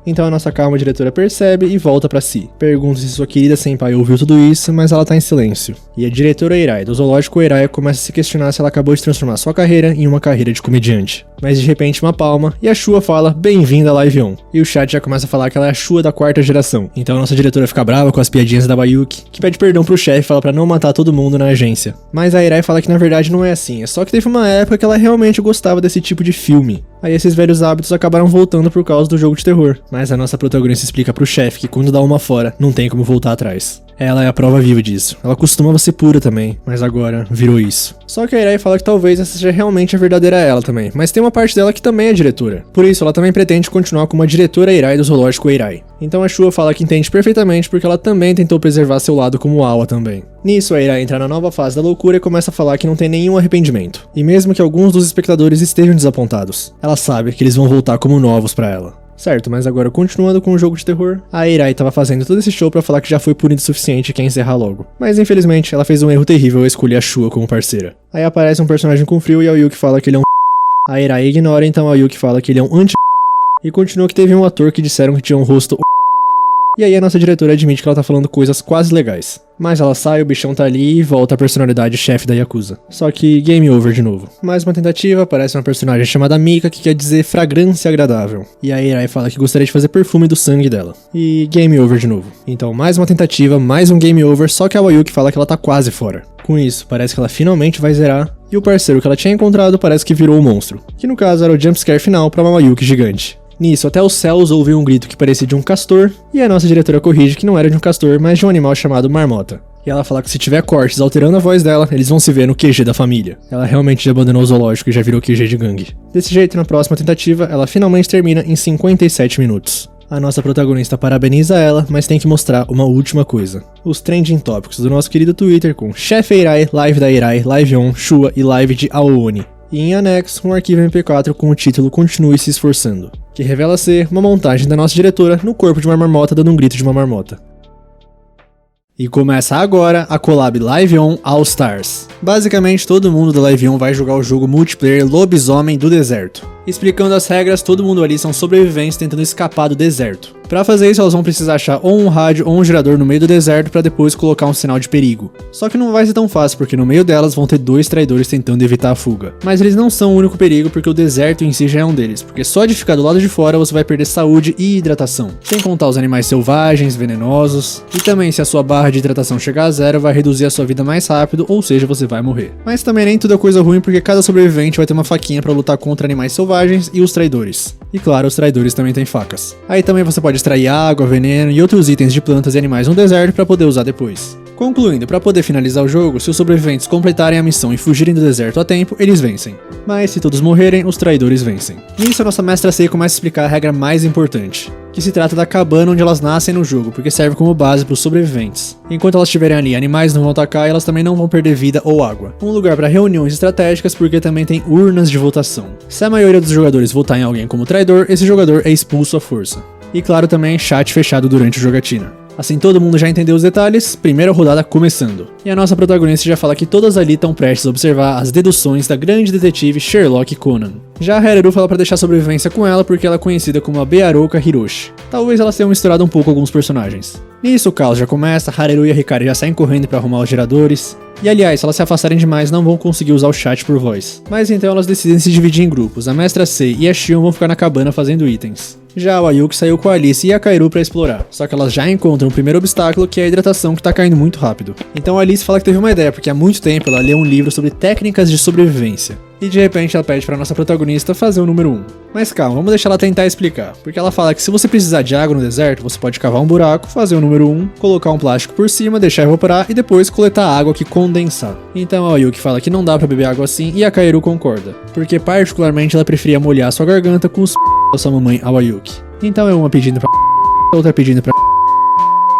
Então a nossa calma diretora percebe e volta pra si. Pergunta se sua querida senpai ouviu tudo isso, mas ela tá em silêncio. E a diretora Irai, do zoológico Irai, começa a se questionar se ela acabou de transformar sua carreira em uma carreira de comediante. Mas de repente uma palma, e a Shua fala, bem-vinda à Live On. E o chat já começa a falar que ela é a Shua da 4ª geração. Então a nossa diretora fica brava com as piadinhas da Wayuki, que pede perdão pro chefe e fala pra não matar todo mundo na agência. Mas a Irai fala que na verdade não é assim, é só que teve uma época que ela realmente gostava desse tipo de filme. Aí esses velhos hábitos acabaram voltando por causa do jogo de terror. Mas a nossa protagonista explica pro chefe que quando dá uma fora, não tem como voltar atrás. Ela é a prova viva disso. Ela costumava ser pura também, mas agora virou isso. Só que a Irai fala que talvez essa seja realmente a verdadeira ela também, mas tem uma parte dela que também é diretora. Por isso, ela também pretende continuar como a diretora Irai do zoológico Irai. Então a Shua fala que entende perfeitamente porque ela também tentou preservar seu lado como Awa também. Nisso, a Irai entra na nova fase da loucura e começa a falar que não tem nenhum arrependimento. E mesmo que alguns dos espectadores estejam desapontados, ela sabe que eles vão voltar como novos pra ela. Certo, mas agora continuando com o jogo de terror, a Irai tava fazendo todo esse show pra falar que já foi punido o suficiente e quer encerrar logo. Mas infelizmente, ela fez um erro terrível ao escolher a Shua como parceira. Aí aparece um personagem com frio e a Wayuki fala que ele é um A Irai ignora, então a Wayuki fala que ele é um anti e continua que teve um ator que disseram que tinha um rosto e aí a nossa diretora admite que ela tá falando coisas quase legais. Mas ela sai, o bichão tá ali e volta a personalidade chefe da Yakuza. Só que game over de novo. Mais uma tentativa, aparece uma personagem chamada Mika que quer dizer fragrância agradável. E a Irai fala que gostaria de fazer perfume do sangue dela. E game over de novo. Então mais uma tentativa, mais um game over, só que a Wayuki fala que ela tá quase fora. Com isso, parece que ela finalmente vai zerar. E o parceiro que ela tinha encontrado parece que virou o monstro. Que no caso era o jumpscare final pra uma Wayuki gigante. Nisso, até os céus ouviu um grito que parecia de um castor, e a nossa diretora corrige que não era de um castor, mas de um animal chamado marmota. E ela fala que se tiver cortes alterando a voz dela, eles vão se ver no QG da família. Ela realmente já abandonou o zoológico e já virou QG de gangue. Desse jeito, na próxima tentativa, ela finalmente termina em 57 minutos. A nossa protagonista parabeniza ela, mas tem que mostrar uma última coisa. Os trending topics do nosso querido Twitter com Chefe Irai, Live da Irai, Live On, Shua e Live de Aooni. E em anexo, um arquivo MP4 com o título Continue se esforçando, que revela ser uma montagem da nossa diretora no corpo de uma marmota dando um grito de uma marmota. E começa agora a collab Live On All Stars. Basicamente todo mundo da Live On vai jogar o jogo multiplayer Lobisomem do Deserto. Explicando as regras, todo mundo ali são sobreviventes tentando escapar do deserto. Pra fazer isso, elas vão precisar achar ou um rádio ou um gerador no meio do deserto pra depois colocar um sinal de perigo. Só que não vai ser tão fácil, porque no meio delas vão ter 2 traidores tentando evitar a fuga. Mas eles não são o único perigo, porque o deserto em si já é um deles, porque só de ficar do lado de fora você vai perder saúde e hidratação. Sem contar os animais selvagens, venenosos, e também se a sua barra de hidratação chegar a 0, vai reduzir a sua vida mais rápido, ou seja, você vai morrer. Mas também nem tudo é coisa ruim, porque cada sobrevivente vai ter uma faquinha pra lutar contra animais selvagens e os traidores. E claro, os traidores também têm facas. Aí também você pode extrair água, veneno e outros itens de plantas e animais no deserto para poder usar depois. Concluindo, para poder finalizar o jogo, se os sobreviventes completarem a missão e fugirem do deserto a tempo, eles vencem. Mas se todos morrerem, os traidores vencem. Nisso a nossa mestra Sei começa a explicar a regra mais importante, que se trata da cabana onde elas nascem no jogo, porque serve como base para os sobreviventes. Enquanto elas estiverem ali, animais não vão atacar e elas também não vão perder vida ou água. Um lugar para reuniões estratégicas, porque também tem urnas de votação. Se a maioria dos jogadores votar em alguém como traidor, esse jogador é expulso à força. E claro também, chat fechado durante a jogatina. Assim todo mundo já entendeu os detalhes, primeira rodada começando. E a nossa protagonista já fala que todas ali estão prestes a observar as deduções da grande detetive Sherlock Conan. Já a Hareru fala pra deixar a sobrevivência com ela porque ela é conhecida como a Bearouka Hiroshi. Talvez elas tenham misturado um pouco alguns personagens. Nisso o caos já começa, Hareru e a Hikari já saem correndo pra arrumar os geradores. E aliás, se elas se afastarem demais não vão conseguir usar o chat por voz. Mas então elas decidem se dividir em grupos, a Mestra Sei e a Shion vão ficar na cabana fazendo itens. Já a Ayuki saiu com a Alice e a Kaeru pra explorar, só que elas já encontram o primeiro obstáculo, que é a hidratação que tá caindo muito rápido. Então a Alice fala que teve uma ideia, porque há muito tempo ela leu um livro sobre técnicas de sobrevivência. E de repente ela pede pra nossa protagonista fazer o número 1. Mas calma, vamos deixar ela tentar explicar, porque ela fala que se você precisar de água no deserto, você pode cavar um buraco, fazer o número 1, colocar um plástico por cima, deixar evaporar e depois coletar a água que condensar. Então a Ayuki fala que não dá pra beber água assim e a Kaeru concorda, porque particularmente ela preferia molhar sua garganta com os da sua mamãe Ayuki. Então é uma pedindo pra outra pedindo pra.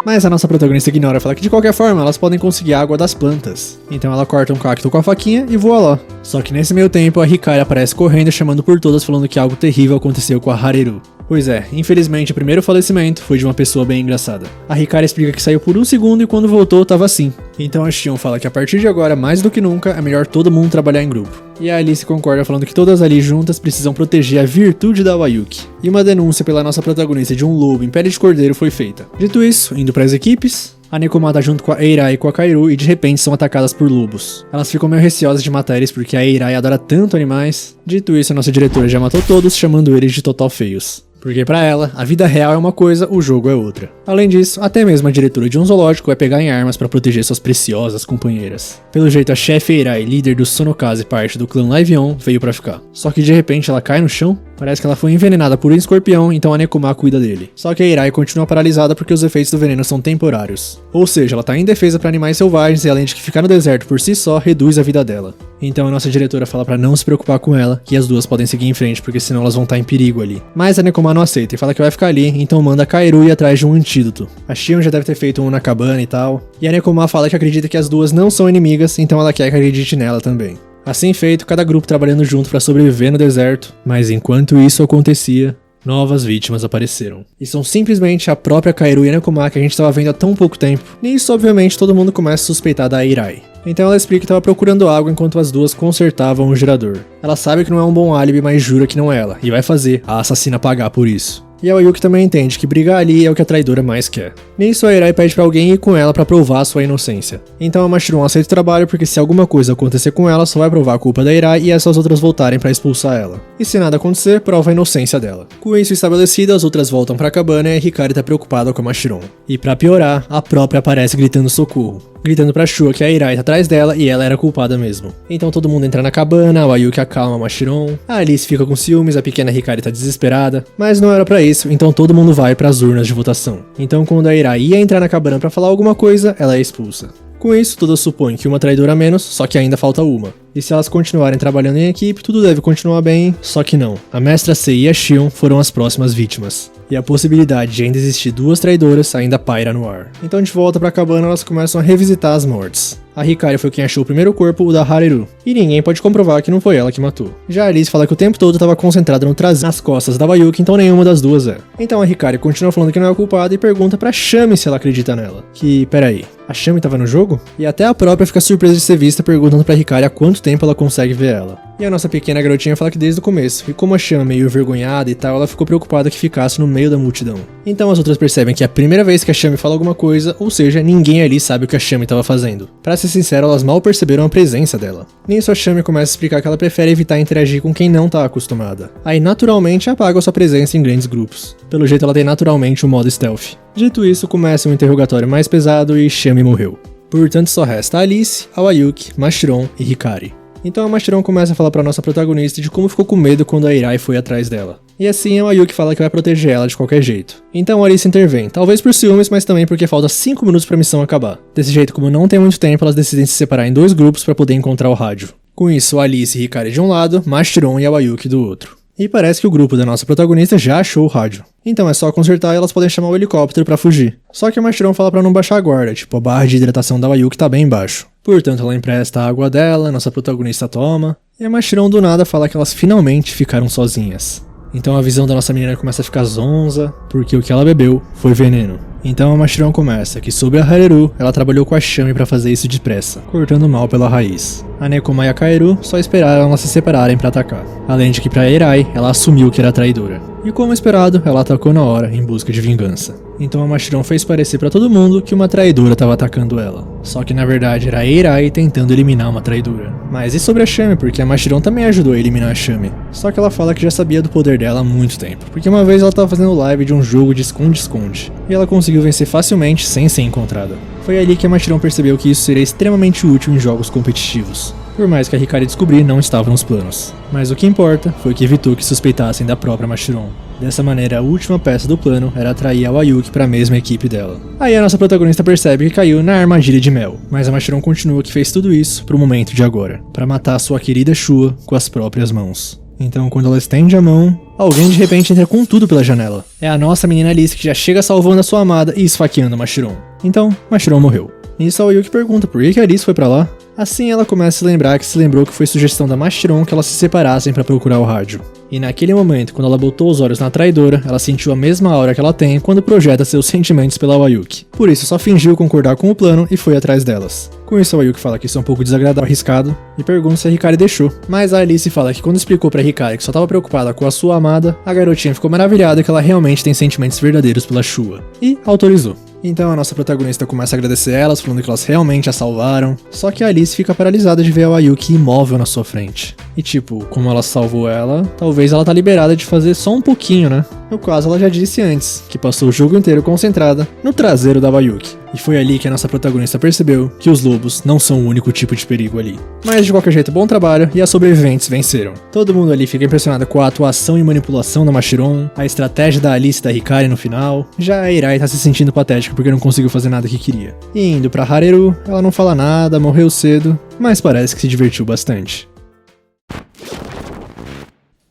Mas a nossa protagonista ignora, fala que de qualquer forma elas podem conseguir água das plantas. Então ela corta um cacto com a faquinha e voa lá. Só que nesse meio tempo a Hikari aparece correndo chamando por todas falando que algo terrível aconteceu com a Hareru. Pois é, infelizmente o primeiro falecimento foi de uma pessoa bem engraçada. A Hikari explica que saiu por um segundo e quando voltou tava assim. Então a Shion fala que a partir de agora, mais do que nunca, é melhor todo mundo trabalhar em grupo. E a Alice concorda falando que todas ali juntas precisam proteger a virtude da Ayuki. E uma denúncia pela nossa protagonista de um lobo em pele de cordeiro foi feita. Dito isso, indo para as equipes, a Nekoma tá junto com a Eirai e com a Kaeru e de repente são atacadas por lobos. Elas ficam meio receosas de matar eles porque a Eirai adora tanto animais. Dito isso, a nossa diretora já matou todos, chamando eles de total feios. Porque pra ela, a vida real é uma coisa, o jogo é outra. Além disso, até mesmo a diretora de um zoológico vai pegar em armas pra proteger suas preciosas companheiras. Pelo jeito, a chefe Eirai, líder do Sonokaze e parte do clã Livion, veio pra ficar. Só que de repente ela cai no chão, parece que ela foi envenenada por um escorpião, então a Nekoma cuida dele. Só que a Eirai continua paralisada porque os efeitos do veneno são temporários. Ou seja, ela tá indefesa pra animais selvagens e além de que ficar no deserto por si só, reduz a vida dela. Então a nossa diretora fala pra não se preocupar com ela, que as duas podem seguir em frente porque senão elas vão estar em perigo ali. Mas a Nekoma não aceita e fala que vai ficar ali, então manda a Kaeru ir atrás de um antídoto. A Shion já deve ter feito um na cabana e tal. E a Nekoma fala que acredita que as duas não são inimigas, então ela quer que acredite nela também. Assim feito, cada grupo trabalhando junto pra sobreviver no deserto, mas enquanto isso acontecia, novas vítimas apareceram. E são simplesmente a própria Kaeru e a Nekoma que a gente estava vendo há tão pouco tempo. Nisso, obviamente, todo mundo começa a suspeitar da Eirai. Então ela explica que estava procurando água enquanto as duas consertavam o gerador. Ela sabe que não é um bom álibi, mas jura que não é ela, e vai fazer a assassina pagar por isso. E a Ayuki também entende que brigar ali é o que a traidora mais quer. Nisso, a Eirai pede pra alguém ir com ela pra provar sua inocência. Então a Machiron aceita o trabalho porque se alguma coisa acontecer com ela, só vai provar a culpa da Eirai e essas outras voltarem pra expulsar ela. E se nada acontecer, prova a inocência dela. Com isso estabelecido, as outras voltam pra cabana e a Hikari tá preocupada com a Machiron. E pra piorar, a própria aparece gritando socorro. Gritando pra Shua que a Eirai tá atrás dela e ela era culpada mesmo. Então todo mundo entra na cabana, a Ayuki acalma a Machiron, a Alice fica com ciúmes, a pequena Hikari tá desesperada, mas não era pra isso, então todo mundo vai pras urnas de votação. Então quando a Eirai ia entrar na cabana pra falar alguma coisa, ela é expulsa. Com isso, todos supõem que uma traidora a menos, só que ainda falta uma. E se elas continuarem trabalhando em equipe, tudo deve continuar bem, só que não. A Mestra Sei e a Shion foram as próximas vítimas. E a possibilidade de ainda existir duas traidoras ainda paira no ar. Então de volta pra cabana, elas começam a revisitar as mortes. A Hikari foi quem achou o primeiro corpo, o da Hareru, e ninguém pode comprovar que não foi ela que matou. Já a Alice fala que o tempo todo estava concentrada no traseiro, nas costas da Ayuki, então nenhuma das duas é. Então a Hikari continua falando que não é a culpada e pergunta pra Shami se ela acredita nela. Que, peraí, a Shami tava no jogo? E até a própria fica surpresa de ser vista perguntando pra Hikari há quanto tempo ela consegue ver ela. E a nossa pequena garotinha fala que desde o começo, e como a Shami é meio envergonhada e tal, ela ficou preocupada que ficasse no meio da multidão. Então as outras percebem que é a primeira vez que a Shami fala alguma coisa, ou seja, ninguém ali sabe o que a Shami estava fazendo. Pra ser sincero, elas mal perceberam a presença dela. Nisso a Shami começa a explicar que ela prefere evitar interagir com quem não tá acostumada. Aí naturalmente apaga sua presença em grandes grupos. Pelo jeito ela tem naturalmente um modo stealth. Dito isso, começa um interrogatório mais pesado e Shami morreu. Portanto só resta a Alice, a Ayuki, Machiron e Hikari. Então a Machiron começa a falar pra nossa protagonista de como ficou com medo quando a Eirai foi atrás dela. E assim a Ayuki fala que vai proteger ela de qualquer jeito. Então a Alice intervém, talvez por ciúmes, mas também porque falta 5 minutos pra missão acabar. Desse jeito, como não tem muito tempo, elas decidem se separar em 2 grupos pra poder encontrar o rádio. Com isso, a Alice e Hikari de um lado, Machiron e a Ayuki do outro. E parece que o grupo da nossa protagonista já achou o rádio. Então é só consertar e elas podem chamar o helicóptero pra fugir. Só que a Machiron fala pra não baixar a guarda, tipo, a barra de hidratação da Ayuki tá bem embaixo. Portanto, ela empresta a água dela, nossa protagonista toma, e a Machiron do nada fala que elas finalmente ficaram sozinhas. Então a visão da nossa menina começa a ficar zonza, porque o que ela bebeu foi veneno. Então a Mashirão começa que sobre a Hareru, ela trabalhou com a Shami pra fazer isso depressa, cortando o mal pela raiz. A Nekoma e a Kaeru só esperaram elas se separarem pra atacar. Além de que pra Irai, ela assumiu que era traidora. E como esperado, ela atacou na hora, em busca de vingança. Então a Mashirão fez parecer pra todo mundo que uma traidora estava atacando ela. Só que na verdade era a Irai tentando eliminar uma traidora. Mas e sobre a Shami, porque a Mashirão também ajudou a eliminar a Shami. Só que ela fala que já sabia do poder dela há muito tempo. Porque uma vez ela estava fazendo live de um jogo de esconde-esconde. E ela conseguiu vencer facilmente sem ser encontrada. Foi ali que a Mashirão percebeu que isso seria extremamente útil em jogos competitivos. Por mais que a Hikari descobrir não estava nos planos. Mas o que importa foi que evitou que suspeitassem da própria Mashirão. Dessa maneira, a última peça do plano era atrair a Wayuki para a mesma equipe dela. Aí a nossa protagonista percebe que caiu na armadilha de Mel, mas a Mashirão continua que fez tudo isso pro momento de agora, para matar sua querida Shua com as próprias mãos. Então, quando ela estende a mão, alguém de repente entra com tudo pela janela. É a nossa menina Alice que já chega salvando a sua amada e esfaqueando a Mashirão. Então, Mashirão morreu. Nisso a Wayuki pergunta por que a Alice foi pra lá. Assim ela começa a se lembrar que foi sugestão da Mashirão que elas se separassem para procurar o rádio. E naquele momento, quando ela botou os olhos na traidora, ela sentiu a mesma aura que ela tem quando projeta seus sentimentos pela Wayuki. Por isso só fingiu concordar com o plano e foi atrás delas. Com isso a Wayuki fala que isso é um pouco desagradável, arriscado, e pergunta se a Hikari deixou. Mas a Alice fala que quando explicou pra Hikari que só estava preocupada com a sua amada, a garotinha ficou maravilhada que ela realmente tem sentimentos verdadeiros pela Shua. E autorizou. Então a nossa protagonista começa a agradecer elas, falando que elas realmente a salvaram. Só que a Alice fica paralisada de ver a Wayuki imóvel na sua frente. E tipo, como ela salvou ela, talvez ela tá liberada de fazer só um pouquinho, né? No caso, ela já disse antes, que passou o jogo inteiro concentrada no traseiro da Wayuki. E foi ali que a nossa protagonista percebeu que os lobos não são o único tipo de perigo ali. Mas de qualquer jeito, bom trabalho e as sobreviventes venceram. Todo mundo ali fica impressionado com a atuação e manipulação da Mashirão, a estratégia da Alice e da Hikari no final. Já a Irai tá se sentindo patética porque não conseguiu fazer nada que queria. E indo pra Hareru, ela não fala nada, morreu cedo, mas parece que se divertiu bastante.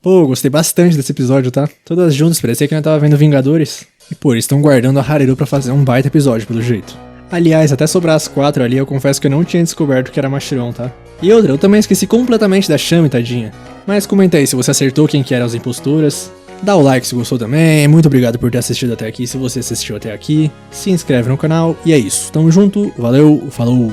Pô, gostei bastante desse episódio, tá? Todas juntas, parecia que nós tava vendo Vingadores. E pô, eles estão guardando a Hareru pra fazer um baita episódio, pelo jeito. Aliás, até sobrar as 4 ali, eu confesso que eu não tinha descoberto que era Mashirão, tá? E outra, eu também esqueci completamente da Shami, tadinha. Mas comenta aí se você acertou quem que eram as imposturas. Dá o like se gostou também, muito obrigado por ter assistido até aqui, se você assistiu até aqui. Se inscreve no canal, e é isso. Tamo junto, valeu, falou!